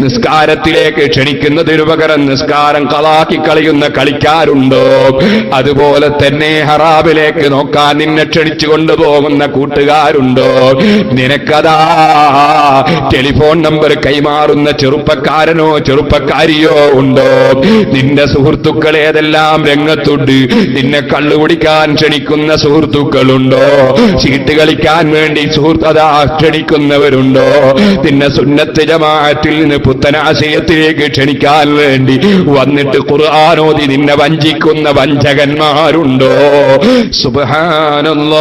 നിസ്കാരത്തിലേക്ക് ക്ഷണിക്കുന്നതിനു പകരം നിസ്കാരം കളാക്കി കളയുന്ന കളിക്കാരുണ്ടോ? അതുപോലെ തന്നെ ഹറാമിലേക്ക് നോക്കാൻ നിന്നെ ക്ഷണിച്ചു കൊണ്ടുപോകുന്ന കൂട്ടുകാരുണ്ടോ? നിനക്കതാ ടെലിഫോൺ നമ്പർ കൈമാറുന്ന ചെറുപ്പക്കാരനോ ചെറുപ്പക്കാരിയോ ഉണ്ടോ? നിന്റെ സുഹൃത്തുക്കൾ ഏതെല്ലാം രംഗത്തുണ്ട്? നിന്നെ കള്ളുകുടിക്കാൻ ക്ഷണിക്കുന്ന സുഹൃത്തുക്കളുണ്ടോ? ചീട്ട് കളിക്കാൻ വേണ്ടി സുഹൃത്തതാ ക്ഷണിക്കുന്നവരുണ്ടോ? നിന്നെ സുന്നത്ത് ജമാഅത്തിൽ നിന്ന് പുത്തനാശയത്തിലേക്ക് ക്ഷണിക്കാൻ വേണ്ടി വന്നിട്ട് ഖുർആനോദി നിന്നെ വഞ്ചിക്കുന്ന വഞ്ചകന്മാരുണ്ടോ? സുബ്ഹാനല്ലാഹ്,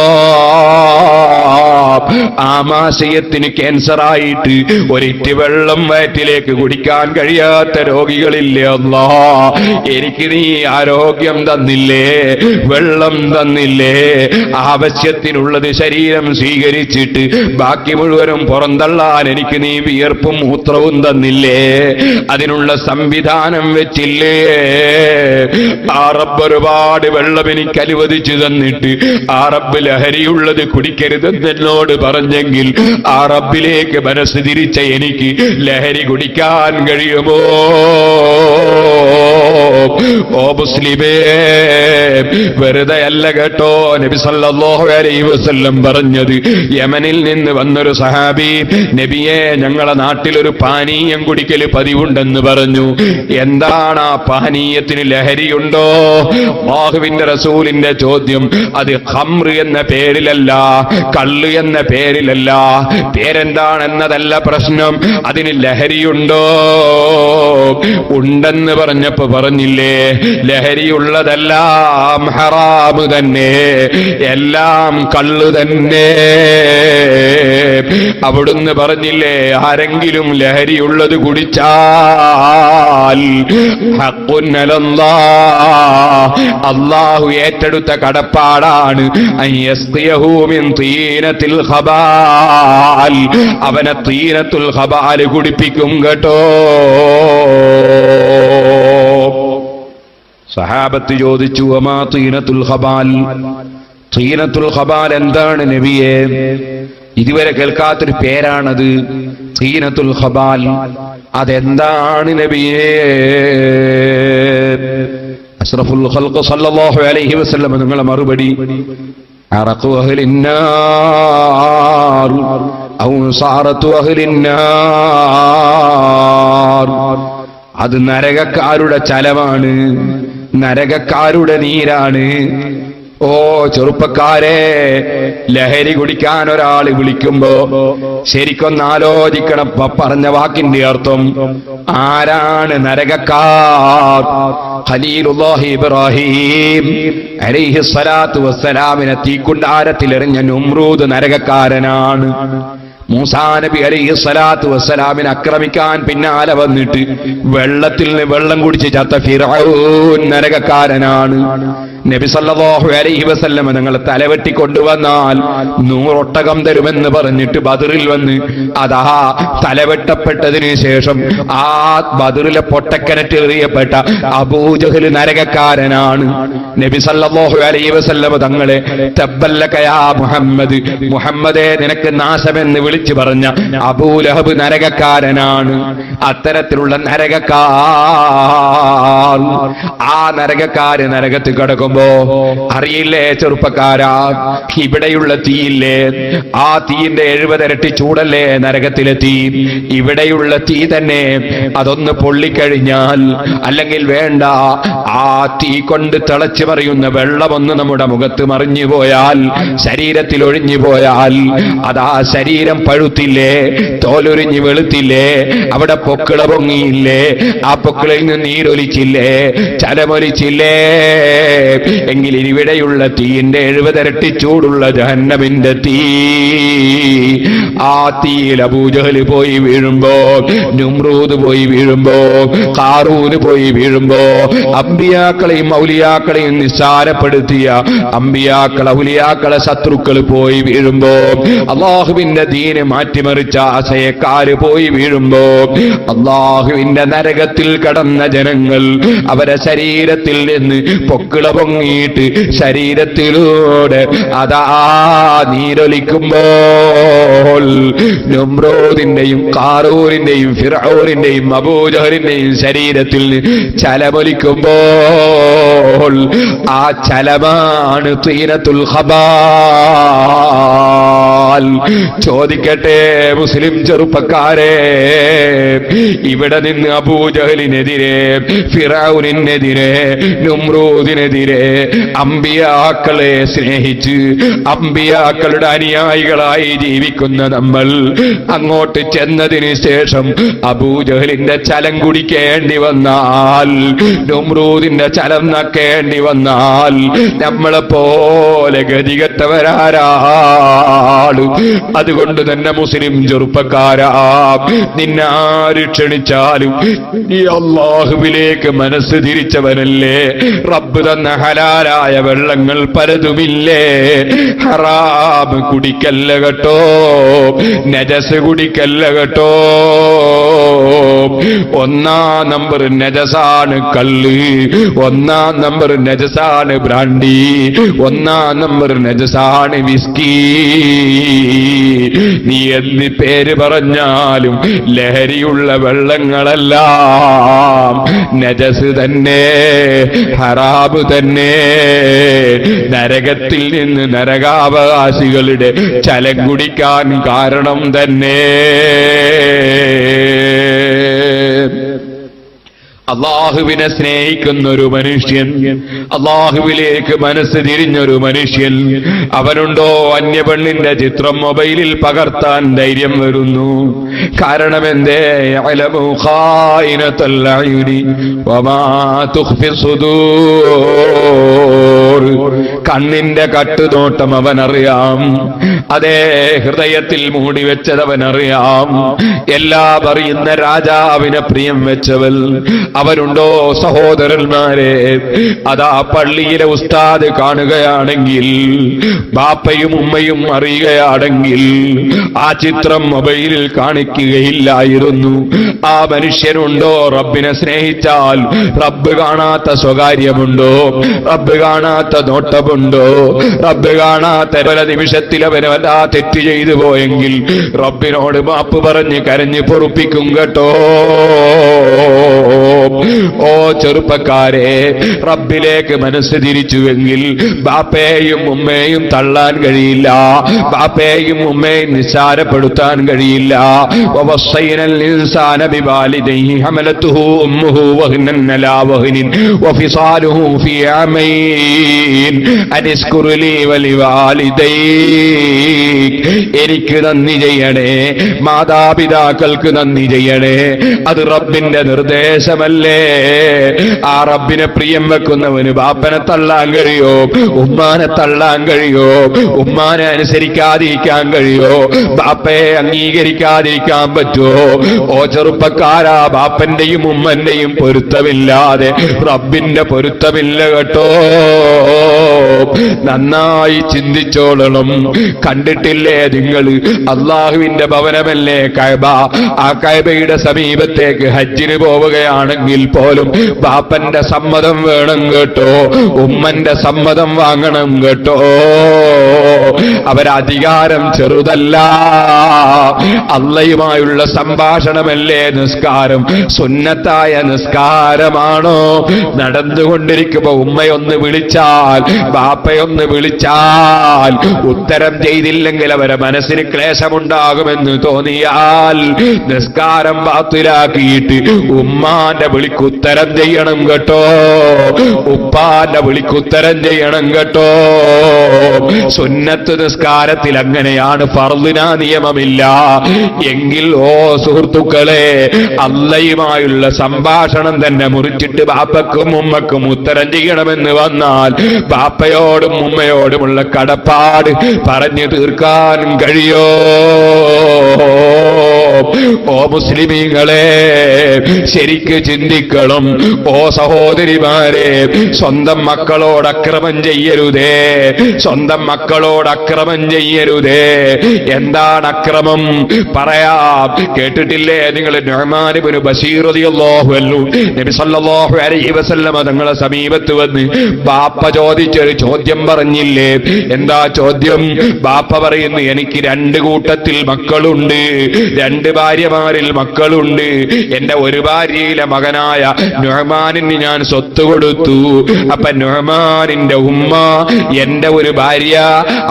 ആമാശയത്തിന് ക്യാൻസറായിട്ട് ഒരിറ്റ് വെള്ളം വയറ്റിലേക്ക് കുടിക്കാൻ കഴിയാത്ത രോഗികളില്ലേ അല്ലാ, എനിക്ക് നീ ആരോഗ്യം തന്നില്ലേ, വെള്ളം തന്നില്ലേ, ആവശ്യത്തിനുള്ളത് ശരീരം സ്വീകരിച്ചിട്ട് ബാക്കി മുഴുവനും പുറന്തള്ളാൻ എനിക്ക് നീ വിയർപ്പും മൂത്രവും തന്നില്ലേ, അതിനുള്ള സംവിധാനം വെച്ചില്ലേ. ആ റബ്ബ് ഒരുപാട് വെള്ളം എനിക്ക് അനുവദിച്ചു തന്നിട്ട് ആ റബ്ബ് ലഹരിയുള്ളത് കുടിക്കരുതെന്നോട് പറഞ്ഞെങ്കിൽ ആ റബ്ബിലേക്ക് മനസ്സ് തിരിച്ച എനിക്ക് ലഹരി കുടിക്കാൻ കഴിയുമോ? ഓ മുസ്ലിമേ, വെറുതെ അല്ല കേട്ടോ നബി സല്ലല്ലാഹു അലൈഹി വസല്ലം പറഞ്ഞത്. യമനിൽ നിന്ന് വന്നൊരു സഹാബി, നബിയെ ഞങ്ങളെ നാട്ടിലൊരു പാനീയം കുടിക്കൽ പതിവുണ്ടെന്ന് പറഞ്ഞു. എന്താണ് ആ പാനീയത്തിന് ലഹരിയുണ്ടോ? അല്ലാഹുവിന്റെ റസൂലിന്റെ ചോദ്യം. അത് ഖംറ് എന്ന പേരിലല്ല, കള്ള് എന്ന പേരിലല്ല, പേരെന്താണെന്നതല്ല പ്രശ്നം, അതിന് ലഹരിയുണ്ടോ? ഉണ്ടെന്ന് പറഞ്ഞപ്പോ പറഞ്ഞില്ലേ, ലഹരിയുള്ളതെല്ലാം ഹറാമ് തന്നെ, എല്ലാം കള്ളു തന്നെ. അവിടുന്ന് പറഞ്ഞില്ലേ, ആരെങ്കിലും ലഹരിയുള്ളത് കുടിച്ചാൽ ഹഖ്ഖുൻ അലല്ലാഹ്, അല്ലാഹു ഏറ്റെടുത്ത കടപ്പാടാണ്, അയസ്ഖിയഹു മിൻ തീനത്തിൽ ഖബാൽ, അവനെ തീനത്തുൽ ഖബാൽ കുടിപ്പിക്കും കേട്ടോ. സഹാബത്ത് ചോദിച്ചു, വമാ തീനത്തുൽ ഖബാൽ, തീനത്തുൽ ഖബാൽ എന്താണ് നബിയെ? ഇതുവരെ കേൾക്കാത്തൊരു പേരാണത്, തീനത്തുൽ ഖബാൽ. അതെന്താണ് നബിയെ? അഷ്റഫുൽ ഖൽഖ് സല്ലല്ലാഹു അലൈഹി വസല്ലം നിങ്ങളെ മറുപടി, അറഖു അഹ്ലിന്നാർ ഔ സാറത്തു അഹ്ലിന്നാർ. അത് നരകക്കാരുടെ ചലമാണ്, നരകക്കാരുടെ നീരാണ്. ഓ ചെറുപ്പക്കാരെ, ലഹരി കുടിക്കാൻ ഒരാൾ വിളിക്കുമ്പോ ശരിക്കൊന്ന് ആലോചിക്കണം പറഞ്ഞ വാക്കിന്റെ അർത്ഥം. ആരാണ് നരകക്കാർ? ഖലീലുല്ലാഹി ഇബ്രാഹിം അലൈഹി സ്വലാത്തു വസ്സലാമിനെ തീക്കുണ്ടാരത്തിലെറിഞ്ഞ നമ്രൂദ് നരകക്കാരനാണ്. മൂസാ നബി അലൈഹി സ്വലാത്തു വസ്സലാമിനെ ആക്രമിക്കാൻ പിന്നാലെ വന്നിട്ട് വെള്ളത്തിൽ നിന്ന് വെള്ളം കുടിച്ച് ചത്ത ഫിർഔൻ നരകക്കാരനാണ്. നബി സല്ലല്ലാഹു അലൈഹി വസല്ലം നിങ്ങൾ തലവെട്ടി കൊണ്ടുവന്നാൽ 100 ഒട്ടകം തരുമെന്ന് പറഞ്ഞിട്ട് ബദറിൽ വന്ന് അതാ തലവെട്ടപ്പെട്ടതിന് ശേഷം ആ ബദറിലെ പൊട്ടക്കിണറ്റിലെറിയപ്പെട്ട അബൂജഹൽ നരകക്കാരനാണ്. നബി സല്ലല്ലാഹു അലൈഹി വസല്ലം തങ്ങളെ തബ്ബല്ലക യാ മുഹമ്മദ്, മുഹമ്മദേ നിനക്ക് നാശമെന്ന് വിളിച്ചു പറഞ്ഞ അബൂലഹബ് നരകക്കാരനാണ്. അത്തരത്തിലുള്ള നരകക്കാർ, ആ നരകക്കാര് നരകത്തിൽ കിടക്കുമ്പോ അറിയില്ലേ ചെറുപ്പക്കാരാ, ഇവിടെയുള്ള തീയില്ലേ, ആ തീയിന്റെ 70 ഇരട്ടി ചൂടല്ലേ നരകത്തിലെ തീ. ഇവിടെയുള്ള തീ തന്നെ അതൊന്ന് പൊള്ളിക്കഴിഞ്ഞാൽ, അല്ലെങ്കിൽ വേണ്ട ആ തീ കൊണ്ട് തിളച്ചു മറിയുന്ന വെള്ളമൊന്ന് നമ്മുടെ മുഖത്ത് മറിഞ്ഞു പോയാൽ, ശരീരത്തിൽ ഒഴിഞ്ഞു പോയാൽ, അതാ ശരീരം പഴുത്തില്ലേ, തോലൊരിഞ്ഞ് വെളുത്തില്ലേ, അവിടെ പൊക്കിള പൊങ്ങിയില്ലേ, ആ പൊക്കിളിൽ നിന്ന് നീരൊലിച്ചില്ലേ, ചലമൊലിച്ചില്ലേ, എങ്കിൽ ഇവിടെയുള്ള തീയിന്റെ 70 ഇരട്ടി ചൂടുള്ള ജഹന്നമിന്റെ തീ, ആ തീയിൽ അബൂജഹൽ പോയി വീഴുമ്പോ, നമ്രൂദ് പോയി വീഴുമ്പോ, ഖാറൂന് പോയി വീഴുമ്പോ, അമ്പിയാക്കളെയും ഔലിയാക്കളെയും നിസ്സാരപ്പെടുത്തിയ അമ്പിയാക്കൾ ഔലിയാക്കളെ ശത്രുക്കൾ പോയി വീഴുമ്പോ, അള്ളാഹുവിന്റെ ദീന് മാറ്റിമറിച്ച ആശയക്കാര് പോയി വീഴുമ്പോ, അള്ളാഹുവിന്റെ നരകത്തിൽ കടന്ന ജനങ്ങൾ അവരെ ശരീരത്തിൽ നിന്ന് പൊക്കിള പൊങ്ങിയിട്ട് ശരീരത്തിലൂടെ അതാ നീരൊലിക്കുമ്പോൾ, നമ്രൂദിന്റെയും ഖാറൂനിന്റെയും ഫിർഔനിന്റെയും അബൂജഹലിന്റെയും ശരീരത്തിൽ ചലമൊലിക്കുമ്പോൾ, ആ ചലമാണ് തീനത്തുൽ ഖബാൽ. ചോദിക്കട്ടെ മുസ്ലിം ചെറുപ്പക്കാരെ, ഇവിടെ നിന്ന് അബൂജഹലിനെതിരെ, ഫിർഔനിനെതിരെ, നമ്രൂദിനെതിരെ അമ്പിയാക്കളെ സ്നേഹിച്ച് അമ്പിയാക്കളുടെ അനുയായികളായി ജീവിക്കുന്ന നമ്മൾ അങ്ങോട്ട് ചെന്നതിന് ശേഷം അബൂജഹലിന്റെ ചലം കുടിക്കേണ്ടി വന്നാൽ, നമ്രൂദ് ഉഹൂദിന്റെ ചലം നക്കേണ്ടി വന്നാൽ നമ്മളെപ്പോലെ ഗതികെട്ടവരാരാള്. അതുകൊണ്ട് തന്നെ മുസ്ലിം ചെറുപ്പക്കാരാ, നിന്നാര് ക്ഷണിച്ചാലും ഈ അല്ലാഹുവിലേക്ക് മനസ്സ് തിരിച്ചവനല്ലേ. റബ്ബ് തന്ന ഹലാലായ വെള്ളങ്ങൾ പലതുമില്ലേ. ഹറാം കുടിക്കല്ല കേട്ടോ, നജസ് കുടിക്കല്ല കേട്ടോ. ഒന്നാം നമ്പർ നജസാണ് കള്ള്, ഒന്നാം നമ്പർ നജസാണ് ബ്രാൻഡി, ഒന്നാം നമ്പർ നജസാണ് വിസ്കി. നീ എന്ത് പേര് പറഞ്ഞാലും ലഹരിയുള്ള വെള്ളങ്ങളെല്ലാം നജസ് തന്നെ, ഹറാബ് തന്നെ. നരകത്തിൽ നിന്ന് നരകാവകാശികളുടെ ചലം കുടിക്കാൻ കാരണം തന്നെ. അള്ളാഹുവിനെ സ്നേഹിക്കുന്നൊരു മനുഷ്യൻ, അള്ളാഹുവിലേക്ക് മനസ്സ് തിരിഞ്ഞൊരു മനുഷ്യൻ, അവനുണ്ടോ അന്യപെണ്ണിന്റെ ചിത്രം മൊബൈലിൽ പകർത്താൻ ധൈര്യം വരുന്നു? കാരണം എന്തേ? യഅലമു ഖായിനത്തുൽ അയുനി വമാ തുഖ്ഫി സുദൂർ. കണ്ണിന്റെ കട്ടുനോട്ടം അവനറിയാം, അതേ ഹൃദയത്തിൽ മൂടിവെച്ചത് അവനറിയാം. എല്ലാം അറിയുന്ന രാജാവിനെ പ്രിയം വെച്ചവൻ അവരുണ്ടോ സഹോദരന്മാരെ? അതാ പള്ളിയിലെ ഉസ്താദ് കാണുകയാണെങ്കിൽ, ബാപ്പയും ഉമ്മയും അറിയുകയാണെങ്കിൽ ആ ചിത്രം മൊബൈലിൽ കാണിക്കുകയില്ലായിരുന്നു. ആ മനുഷ്യനുണ്ടോ റബ്ബിനെ സ്നേഹിച്ചാൽ? റബ്ബ് കാണാത്ത സ്വകാര്യമുണ്ടോ? റബ്ബ് കാണാത്ത നോട്ടമുണ്ടോ? റബ്ബ് കാണാത്ത പല നിമിഷത്തിൽ അവന് വല്ലാ തെറ്റ് ചെയ്തു പോയെങ്കിൽ റബ്ബിനോട് മാപ്പ് പറഞ്ഞ് കരഞ്ഞ് പൊറുപ്പിക്കും കേട്ടോ. ഓ ചെറുപ്പക്കാരെ, റബ്ബിലേക്ക് മനസ്സ് തിരിച്ചുവെങ്കിൽ ബാപ്പയെയും ഉമ്മയെയും തള്ളാൻ കഴിയില്ല, ബാപ്പയെയും ഉമ്മയെയും നിസ്സാരപ്പെടുത്താൻ കഴിയില്ല. വവസ്സൈനൽ ഇൻസാന ബിവാലിദൈഹി ഹമലതുഹു ഉമ്മുഹു വഹ്നൻ അലാ വഹ്നിൻ വഫിസാലുഹു ഫീ അമൈൻ അനിസ്കുർ ലീ വലിവാലിദൈക്. എനിക്ക് നന്ദി ചെയ്യണേ, മാതാപിതാക്കൾക്ക് നന്ദി ചെയ്യണേ. അത് റബ്ബിന്റെ നിർദ്ദേശമല്ലേ. ആ റബ്ബിനെ പ്രിയം വെക്കുന്നവന് ബാപ്പനെ തള്ളാൻ കഴിയോ? ഉമ്മാനെ തള്ളാൻ കഴിയോ? ഉമ്മാനെ അനുസരിക്കാതിരിക്കാൻ കഴിയോ? ബാപ്പയെ അംഗീകരിക്കാതിരിക്കാൻ പറ്റുമോ? ഓ ചെറുപ്പക്കാരാ, ബാപ്പന്റെയും ഉമ്മന്റെയും പൊരുത്തമില്ലാതെ റബ്ബിന്റെ പൊരുത്തമില്ല കേട്ടോ. നന്നായി ചിന്തിച്ചോളണം. കണ്ടിട്ടില്ലേ നിങ്ങൾ? അള്ളാഹുവിന്റെ ഭവനമല്ലേ കഅബ. ആ കഅബയുടെ സമീപത്തേക്ക് ഹജ്ജിന് പോവുകയാണെങ്കിൽ പോലും ബാപ്പന്റെ സമ്മതം വേണം കേട്ടോ, ഉമ്മന്റെ സമ്മതം വാങ്ങണം കേട്ടോ. അവരധികാരം ചെറുതല്ല. അള്ളയുമായുള്ള സംഭാഷണമല്ലേ നിസ്കാരം. സുന്നത്തായ നിസ്കാരമാണോ? നടന്നുകൊണ്ടിരിക്കുമ്പോ ഉമ്മയൊന്ന് വിളിച്ചാൽ, ബാപ്പയൊന്ന് വിളിച്ചാൽ ഉത്തരം ചെയ്തില്ലെങ്കിൽ അവരെ മനസ്സിന് ക്ലേശമുണ്ടാകുമെന്ന് തോന്നിയാൽ നിസ്കാരം ബാത്തിലാക്കിയിട്ട് ഉമ്മാന്റെ വിളിക്കുത്തരം ചെയ്യണം കേട്ടോ, ഉപ്പാന്റെ വിളിക്കുത്തരം ചെയ്യണം കേട്ടോ. സുന്നത്ത് നിസ്കാരത്തിൽ അങ്ങനെയാണ്, ഫർദിന നിയമമില്ല. എങ്കിൽ ഓ സുഹൃത്തുക്കളെ, അള്ളയുമായുള്ള സംഭാഷണം തന്നെ മുറിച്ചിട്ട് ബാപ്പക്കും ഉമ്മക്കും ഉത്തരം ചെയ്യണമെന്ന് വന്നാൽ ബാപ്പയോടും ഉമ്മയോടുമുള്ള കടപ്പാട് പറഞ്ഞു തീർക്കാൻ കഴിയോ? ഓ മുസ്ലിമീങ്ങളെ, ശരിക്ക് ചിന്തിക്കണം. ഓ സഹോദരിമാരെ, സ്വന്തം മക്കളോട് അക്രമം ചെയ്യരുതേ, സ്വന്തം മക്കളോട് അക്രമം ചെയ്യരുതേ. എന്താണ് അക്രമം? പറയാം. കേട്ടിട്ടില്ലേ നിങ്ങൾ? നുഅ്മാൻ ഇബ്നു ബശീർ റളിയല്ലാഹു അൻഹു നബി സല്ലല്ലാഹു അലൈഹി വസല്ലം തങ്ങളുടെ സമീപത്ത് വന്ന് ബാപ്പ ചോദിച്ചൊരു ചോദ്യം പറഞ്ഞില്ലേ? എന്താ ചോദ്യം? ബാപ്പ പറയുന്നു, എനിക്ക് രണ്ട് കൂട്ടത്തിൽ മക്കളുണ്ട്, രണ്ട് ഭാര്യമാരിൽ മക്കളുണ്ട്. എന്റെ ഒരു ഭാര്യയിലെ മകനായ നുഅ്മാനിന് ഞാൻ സ്വത്ത് കൊടുത്തു. അപ്പൊ നുഅ്മാനിന്റെ ഉമ്മ, എന്റെ ഒരു ഭാര്യ,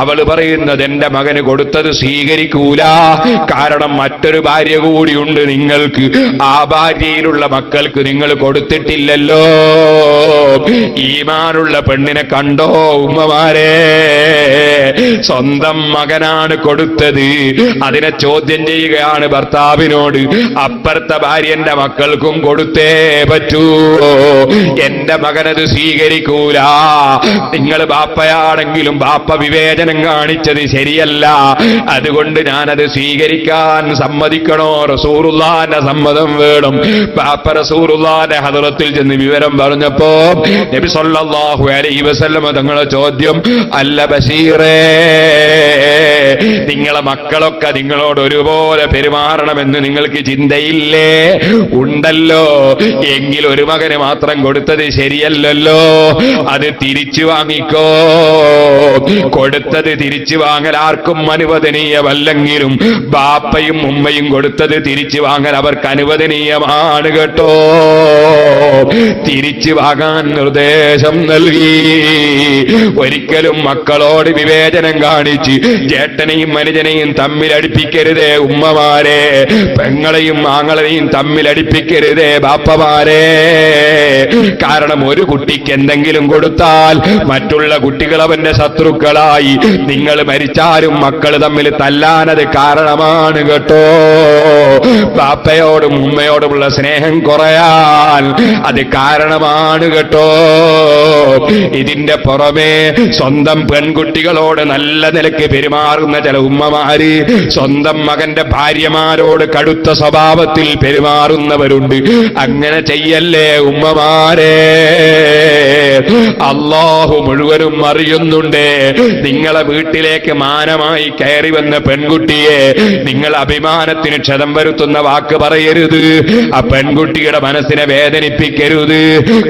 അവള് പറയുന്നത് എന്റെ മകന് കൊടുത്തത് സ്വീകരിക്കൂല. കാരണം മറ്റൊരു ഭാര്യ കൂടിയുണ്ട് നിങ്ങൾക്ക്, ആ ഭാര്യയിലുള്ള മക്കൾക്ക് നിങ്ങൾ കൊടുത്തിട്ടില്ലല്ലോ. ഈമാനുള്ള പെണ്ണിനെ കണ്ടോ കേട്ടോ ഉമ്മമാരെ, സ്വന്തം മകനാണ് കൊടുത്തത്, അതിനെ ചോദ്യം ചെയ്യുകയാണ് ഭർത്താവിനോട്. അപ്പുറത്തെ ഭാര്യന്റെ മക്കൾക്കും കൊടുത്തേ പറ്റൂ. എന്റെ മകനത് സ്വീകരിക്കൂല. നിങ്ങൾ ബാപ്പയാണെങ്കിലും ബാപ്പ വിവേചനം കാണിച്ചത് ശരിയല്ല, അതുകൊണ്ട് ഞാനത് സ്വീകരിക്കാൻ സമ്മതിക്കണോ? റസൂലുള്ളാഹിന്റെ സമ്മതം വേണം. ബാപ്പ റസൂലുള്ളാഹിന്റെ ഹദറത്തിൽ ചെന്ന് വിവരം പറഞ്ഞപ്പോ നബി സല്ലല്ലാഹു അലൈഹി വസല്ലം തങ്ങളുടെ ചോദ്യം, അല്ല ബശീറേ, നിങ്ങളെ മക്കളൊക്കെ നിങ്ങളോട് ഒരുപോലെ പെരുമാറണമെന്ന് നിങ്ങൾക്ക് ചിന്തയില്ലേ? ഉണ്ടല്ലോ. എങ്കിൽ ഒരു മകന് മാത്രം കൊടുത്തത് ശരിയല്ലല്ലോ, അത് തിരിച്ചു വാങ്ങിക്കോ. കൊടുത്തത് തിരിച്ചു വാങ്ങൽ ആർക്കും അനുവദനീയമല്ലെങ്കിലും ബാപ്പയും ഉമ്മയും കൊടുത്തത് തിരിച്ചു വാങ്ങൽ അവർക്ക് അനുവദനീയമാണ് കേട്ടോ. തിരിച്ചു വാങ്ങാൻ നിർദ്ദേശം നൽകി. ഒരിക്കലും മക്കളോട് വിവേചനം കാണിച്ച് ചേട്ടനെയും അനുജനെയും തമ്മിലടിപ്പിക്കരുതേ ഉമ്മമാരെ. പെങ്ങളെയും ആങ്ങളെയും തമ്മിലടിപ്പിക്കരുതേ ബാപ്പമാരെ. കാരണം ഒരു കുട്ടിക്ക് എന്തെങ്കിലും കൊടുത്താൽ മറ്റുള്ള കുട്ടികൾ അവന്റെ ശത്രുക്കളായി. നിങ്ങൾ മരിച്ചാലും മക്കൾ തമ്മിൽ തല്ലാനത് കാരണമാണ് കേട്ടോ. ബാപ്പയോടും ഉമ്മയോടുമുള്ള സ്നേഹം കുറയാൻ അത് കാരണമാണ് കേട്ടോ. ഇതിന്റെ പുറമെ സ്വന്തം പെൺകുട്ടികളോട് നല്ല നിലയ്ക്ക് പെരുമാറുന്ന ചില ഉമ്മമാര് സ്വന്തം മകന്റെ ഭാര്യമാരോട് കടുത്ത സ്വഭാവത്തിൽ പെരുമാറുന്നവരുണ്ട്. അങ്ങനെ ചെയ്യല്ലേ ഉമ്മമാരെ. അല്ലാഹു മുഴുവനും അറിയുന്നുണ്ട്. നിങ്ങളെ വീട്ടിലേക്ക് മാനമായി കയറി വന്ന പെൺകുട്ടിയെ നിങ്ങൾ അഭിമാനത്തിന് ക്ഷതം വരുത്തുന്ന വാക്ക് പറയരുത്. ആ പെൺകുട്ടിയുടെ മനസ്സിനെ വേദനിപ്പിക്കരുത്.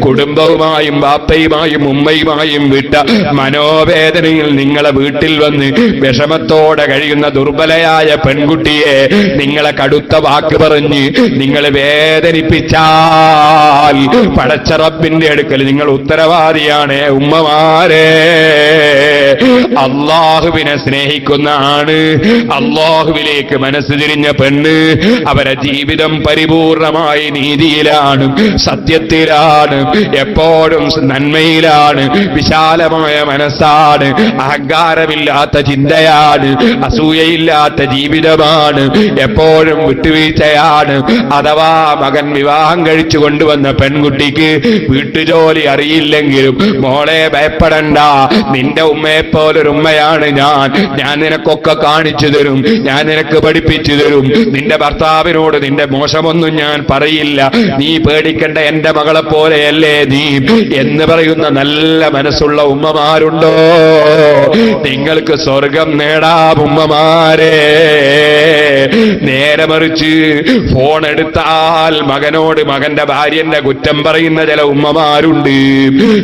കുടുംബവുമായും ബാപ്പയുമായും ഉമ്മയുമായും വിട്ട മനോവേദനയിൽ നിങ്ങളെ വീട്ടിൽ വന്ന് വിഷമത്തോടെ കഴിയുന്ന ദുർബലയായ പെൺകുട്ടിയെ നിങ്ങളെ കടുത്ത വാക്ക് പറഞ്ഞ് നിങ്ങൾ വേദനിപ്പിച്ചാൽ പടച്ച റബ്ബിന്റെ അടുക്കൽ നിങ്ങൾ ഉത്തരവാദിയാണ് ഉമ്മമാരെ. അള്ളാഹുവിനെ സ്നേഹിക്കുന്ന ആണ്, അള്ളാഹുവിലേക്ക് മനസ്സ് തിരിഞ്ഞ പെണ്ണ്, അവരെ ജീവിതം പരിപൂർണമായി നീതിയിലാണ്, സത്യത്തിലാണ്, എപ്പോഴും നന്മയിലാണ്, വിശാലമായ മനസ്സാണ്, അഹങ്കാരമില്ലാത്ത ചിന്തയാണ്, അസൂയയില്ലാത്ത ജീവിതമാണ്, എപ്പോഴും വിട്ടുവീഴ്ചയാണ്. അഥവാ മകൻ വിവാഹം കഴിച്ചു കൊണ്ടുവന്ന പെൺകുട്ടിക്ക് വീട്ടുജോലി അറിയില്ലെങ്കിലും മോളെ ഭയപ്പെടണ്ട, നിന്റെ ഉമ്മയെപ്പോലൊരു ഉമ്മയാണ് ഞാൻ നിനക്കൊക്കെ കാണിച്ചു തരും, ഞാൻ നിനക്ക് പഠിപ്പിച്ചു തരും, നിന്റെ ഭർത്താവിനോട് നിന്റെ മോശമൊന്നും ഞാൻ പറയില്ല, നീ പേടിക്കേണ്ട, എന്റെ മകളെ പോലെയല്ലേ നീ എന്ന് പറയുന്ന നല്ല മനസ്സുള്ള ഉമ്മമാരുണ്ടോ? നിങ്ങൾക്ക് സ്വർഗം നേടാം ഉമ്മമാരെ. നേരെ മറിച്ച് ഫോൺ എടുത്താൽ മകനോട് മകന്റെ ഭാര്യന്റെ കുറ്റം പറയുന്ന ചില ഉമ്മമാരുണ്ട്.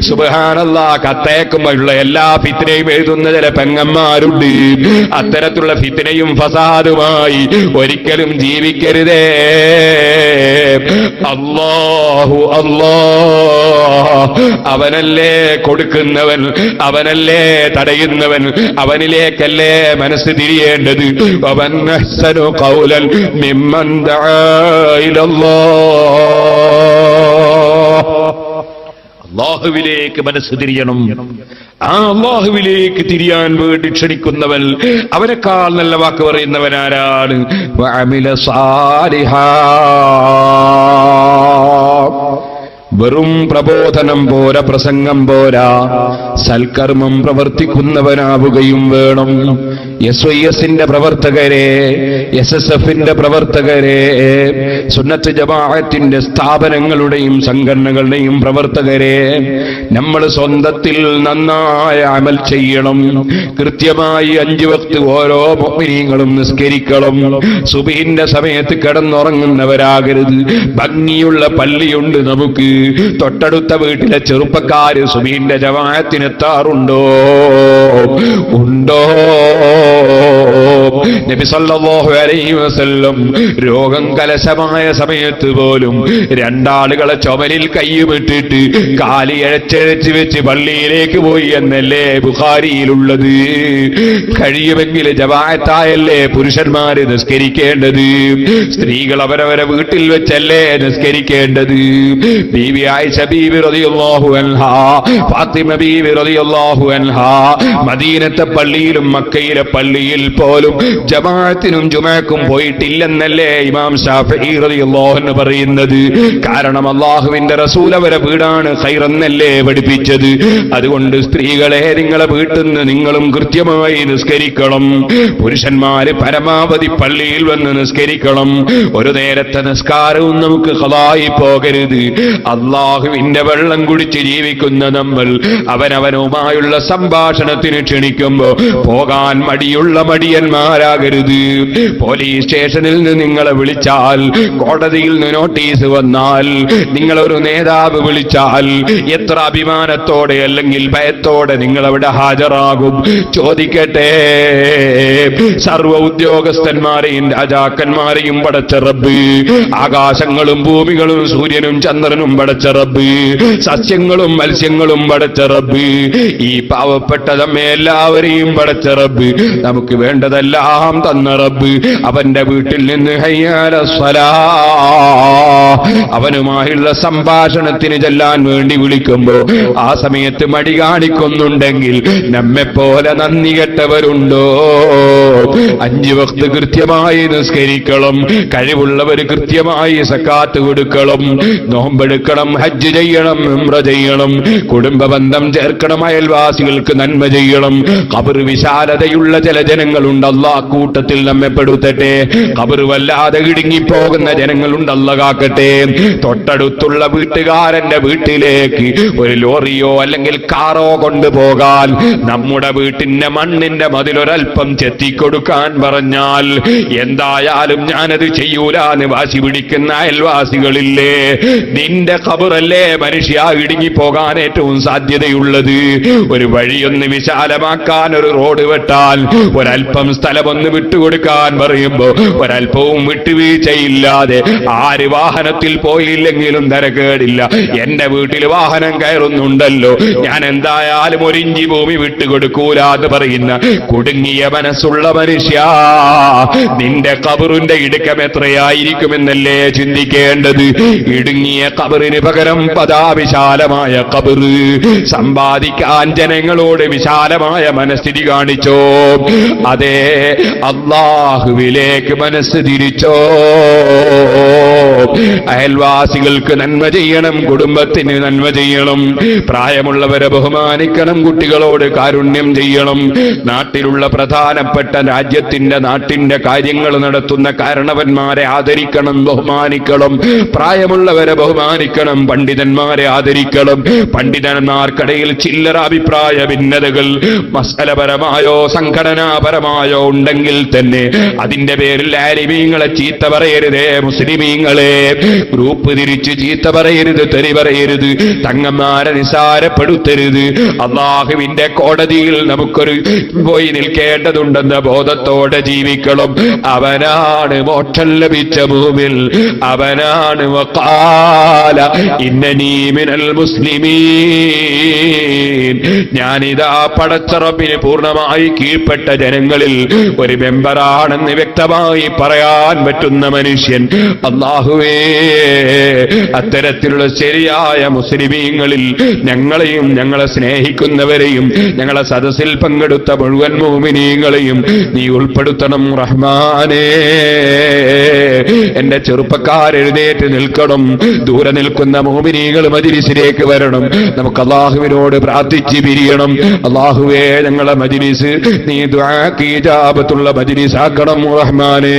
സുബ്ഹാനല്ലാഹ്, കത്തേക്കുമ്പോഴുള്ള എല്ലാ ഫിത്നയും എഴുതുന്ന ചില പെങ്ങന്മാരുണ്ട്. അത്തരത്തിലുള്ള ഫിത്നയും ഫസാദുമായി ഒരിക്കലും ജീവിക്കരുതേ. അല്ലാഹു അവനല്ലേ കൊടുക്കുന്നവൻ, അവനല്ലേ തടയുന്നവൻ, അവനിലേക്കല്ലേ മനസ്സ് തിരിയേണ്ടത്. വമൻ അഹ്സനു ഖൗലൻ മിമ്മൻ ദഅ ഇലല്ലാഹ്. അല്ലാഹുവിലേക്ക് മനസ്സ് തിരിയണം. ആ അല്ലാഹുവിലേക്ക് തിരിയാൻ വേണ്ടി ക്ഷണിക്കുന്നവൻ, അവനേക്കാൾ നല്ല വാക്ക് പറയുന്നവൻ ആരാണ്? വഅമില സാലിഹാ. വെറും പ്രബോധനം പോരാ, പ്രസംഗം പോരാ, സൽക്കർമ്മം പ്രവർത്തിക്കുന്നവനാവുകയും വേണം. SYSന്റെ പ്രവർത്തകരെ, SSFന്റെ പ്രവർത്തകരെ, സുന്നത്ത് ജമാഅത്തിന്റെ സ്ഥാപനങ്ങളുടെയും സംഘടനകളുടെയും പ്രവർത്തകരെ, നമ്മൾ സ്വന്തത്തിൽ നന്നായ അമൽ ചെയ്യണം. കൃത്യമായി 5 വക്ത് ഓരോ മുഅ്മിനീങ്ങളും നിസ്കരിക്കണം. സുബ്ഹിന്റെ സമയത്ത് കിടന്നുറങ്ങുന്നവരാകരുത്. ഭംഗിയുള്ള പള്ളിയുണ്ട് നമുക്ക്, തൊട്ടടുത്ത വീട്ടിലെ ചെറുപ്പക്കാര് സുബ്ഹിന്റെ ജമാഅത്തിനെത്താറുണ്ടോ? ഉണ്ടോ? നബി സല്ലല്ലാഹു അലൈഹി വസല്ലം രോഗം കലശമായ സമയത്ത് പോലും രണ്ടാളുകളെ ചുമലിൽ കയ്യുമിട്ടിട്ട് കാലി ഇഴച്ചഴച്ച് വെച്ച് പള്ളിയിലേക്ക് പോയി എന്നല്ലേ ബുഖാരിയിലുള്ളത്. കഴിയുമെങ്കിൽ ജമാഅത്തായല്ലേ പുരുഷന്മാര് നിസ്കരിക്കേണ്ടത്, സ്ത്രീകൾ അവരവരെ വീട്ടിൽ വെച്ചല്ലേ നിസ്കരിക്കേണ്ടത്. ബീവി ആയിഷ ബീവി റളിയല്ലാഹു അൻഹാ, ഫാത്തിമ ബീവി റളിയല്ലാഹു അൻഹാ മദീനത്തെ പള്ളിയിലും മക്കയിലെ പള്ളിയിൽ പോലും ജമാഅത്തിനും ജുമഅക്കും പോയിട്ടില്ലെന്നല്ലേ ഇമാം ശാഫിഈ റളിയല്ലാഹു അൻഹു പറയുന്നത്. കാരണം അല്ലാഹുവിന്റെ റസൂൽ അവരെ വീടാണ് ഖൈറെന്നല്ലേ പഠിപ്പിച്ചത്. അതുകൊണ്ട് സ്ത്രീകളെ നിങ്ങളെ വീട്ടിൽ നിന്ന് നിങ്ങളും കൃത്യമായി നിസ്കരിക്കണം. പുരുഷന്മാര് പരമാവധി പള്ളിയിൽ വന്ന് നിസ്കരിക്കണം. ഒരു നേരത്തെ നിസ്കാരവും നമുക്ക് ഖളായി പോകരുത്. അല്ലാഹുവിന്റെ വെള്ളം കുടിച്ച് ജീവിക്കുന്ന നമ്മൾ അവനവനുമായുള്ള സംഭാഷണത്തിന് ക്ഷണിക്കുമ്പോ പോകാൻ മടിയുള്ള മടിയന്മാരാകരുത്. പോലീസ് സ്റ്റേഷനിൽ നിന്ന് നിങ്ങളെ വിളിച്ചാൽ, കോടതിയിൽ നിന്ന് നോട്ടീസ് വന്നാൽ, നിങ്ങളൊരു നേതാവ് വിളിച്ചാൽ എത്ര അഭിമാനത്തോടെ അല്ലെങ്കിൽ ഭയത്തോടെ നിങ്ങളവിടെ ഹാജരാകും. ചോദിക്കട്ടെ, സർവ ഉദ്യോഗസ്ഥന്മാരെയും രാജാക്കന്മാരെയും പടച്ച റബ്ബ്, ആകാശങ്ങളും ഭൂമികളും സൂര്യനും ചന്ദ്രനും പടച്ച റബ്ബ്, സസ്യങ്ങളും മത്സ്യങ്ങളും പടച്ച റബ്ബ്, ഈ പാവപ്പെട്ട നമ്മെ എല്ലാവരെയും പടച്ച റബ്ബ്, നമുക്ക് വേണ്ടതെല്ലാം തന്ന റബ്ബ്, അവന്റെ വീട്ടിൽ നിന്ന് ഹയ്യാല സ്വലാഹ് അവനുമായുള്ള സംഭാഷണത്തിന് ചെല്ലാൻ വേണ്ടി വിളിക്കുമ്പോ ആ സമയത്ത് മടി കാണിക്കുന്നുണ്ടെങ്കിൽ നമ്മെപ്പോലെ നന്ദി കെട്ടവരുണ്ടോ? 5 വക്ത് കൃത്യമായി നിസ്കരിക്കണം. കഴിവുള്ളവർ കൃത്യമായി സക്കാത്ത് കൊടുക്കണം, നോമ്പെടുക്കണം, ഹജ്ജ് ചെയ്യണം, ഉംറ ചെയ്യണം, കുടുംബ ബന്ധം ചേർക്കണം, അയൽവാസികൾക്ക് നന്മ ചെയ്യണം. ഖബർ വിശാലതയുള്ള ചില ജനങ്ങളുണ്ട്, അല്ലാഹ് കൂട്ടത്തിൽ നമ്മെ പെടുത്തട്ടെ. ഖബർ വല്ലാതെ ഇടുങ്ങിപ്പോകുന്ന ജനങ്ങളുണ്ട്, അല്ലാഹ് കാക്കട്ടെ. തൊട്ടടുത്തുള്ള വീട്ടുകാരന്റെ വീട്ടിലേക്ക് ഒരു ലോറിയോ അല്ലെങ്കിൽ കാറോ കൊണ്ടുപോകാൻ നമ്മുടെ വീട്ടിന്റെ മണ്ണിന്റെ മതിലൊരൽപ്പം ചെത്തിക്കൊടുക്കാൻ പറഞ്ഞാൽ എന്തായാലും ഞാനത് ചെയ്യൂലാന്ന് വാശി പിടിക്കുന്ന അയൽവാസികളില്ലേ? നിന്റെ ഖബറല്ലേ മനുഷ്യ ഇടുങ്ങിപ്പോകാൻ ഏറ്റവും സാധ്യതയുള്ളത്. ഒരു വഴിയൊന്ന് വിശാലമാക്കാൻ ഒരു റോഡ് വെട്ടാൻ, ഒരൽപ്പം സ്ഥലമൊന്ന് വിട്ടുകൊടുക്കാൻ പറയുമ്പോ ഒരൽപ്പവും വിട്ടുവീഴ്ചയില്ലാതെ ആര് വാഹനത്തിൽ പോയില്ലെങ്കിലും തരക്കേടില്ല, എന്റെ വീട്ടിൽ വാഹനം കയറുന്നുണ്ടല്ലോ, ഞാൻ എന്തായാലും 1 ഇഞ്ച് ഭൂമി വിട്ടുകൊടുക്കൂലാന്ന് പറയുന്ന കുടുങ്ങിയ മനസ്സുള്ള മനുഷ്യ, നിന്റെ ഖബറിന്റെ ഇടുക്കം എത്രയായിരിക്കുമെന്നല്ലേ ചിന്തിക്കേണ്ടത്. ഇടുങ്ങിയ ഖബറിന് പകരം വിശാലമായ ഖബർ. സമ്പാദിക്കാൻ ജനങ്ങളോട് വിശാലമായ മനസ്ഥിതി കാണിച്ചോ? അതെ, അല്ലാഹുവിലേക്ക് മനസ്സ് തിരിച്ചോ? അയൽവാസികൾക്ക് നന്മ ചെയ്യണം, കുടുംബത്തിന് നന്മ ചെയ്യണം, പ്രായമുള്ളവരെ ബഹുമാനിക്കണം, കുട്ടികളോട് കാരുണ്യം ചെയ്യണം. നാട്ടിലുള്ള പ്രധാനപ്പെട്ട നാട്ടിന്റെ കാര്യങ്ങൾ നടത്തുന്ന കാരണവന്മാരെ ആദരിക്കണം, ബഹുമാനിക്കണം, പ്രായമുള്ളവരെ ബഹുമാനിക്കണം, പണ്ഡിതന്മാരെ ആദരിക്കണം. പണ്ഡിതന്മാർക്കിടയിൽ ചില്ലറ അഭിപ്രായ ഭിന്നതകൾ മസലപരമായോ സംഘടനാപരമായോ ഉണ്ടെങ്കിൽ തന്നെ അതിന്റെ പേരിൽ ആലിമീങ്ങളെ ചീത്ത പറയരുതേ. മുസ്ലിമീങ്ങളെ ഗ്രൂപ്പ് തിരിച്ച് ചീത്ത പറയരുത്, തെറി പറയരുത്, തങ്ങന്മാരെ നിസാരപ്പെടുത്തരുത്. അല്ലാഹുവിന്റെ കോടതിയിൽ നമുക്കൊരു പോയി നിൽക്കേണ്ടതുണ്ടെന്ന ബോധത്തോടെ ജീവിക്കണം. അവനാണ് മോക്ഷം ലഭിച്ച ഭൂമിൽ, അവനാണ് വഖാല ഇന്നനീ മിനൽ മുസ്ലിമീൻ, ഞാനിതാ പടച്ച റബ്ബിന് പൂർണ്ണമായി കീഴ്പ്പെട്ട ജനങ്ങളിൽ ഒരു മെമ്പറാണെന്ന് വ്യക്തമായി പറയാൻ പറ്റുന്ന മനുഷ്യൻ. അല്ലാഹുവേ, അത്തരത്തിലുള്ള ശരിയായ മുസ്ലിമീങ്ങളിൽ ഞങ്ങളെയും ഞങ്ങളെ സ്നേഹിക്കുന്നവരെയും ഞങ്ങളെ സദസ്സിൽ പങ്കെടുത്ത മുഴുവൻ മുഅ്മിനീങ്ങളെയും നീ ഉൾപ്പെടുത്തണം റഹ്മാനേ. എന്റെ ചെറുപ്പക്കാരെഴുന്നേറ്റ് നിൽക്കണം. ദൂരെ നിൽക്കുന്ന മുഅ്മിനീങ്ങൾ മജ്ലിസിലേക്ക് വരണം. നമുക്ക് അല്ലാഹുവിനോട് പ്രാർത്ഥിച്ച് പിരിയണം. അല്ലാഹുവേ, ഞങ്ങളെ മജ്ലിസ് നീ ദുആക്ക് ഇജാബത്തുള്ള മജ്ലിസാക്കണം റഹ്മാനേ.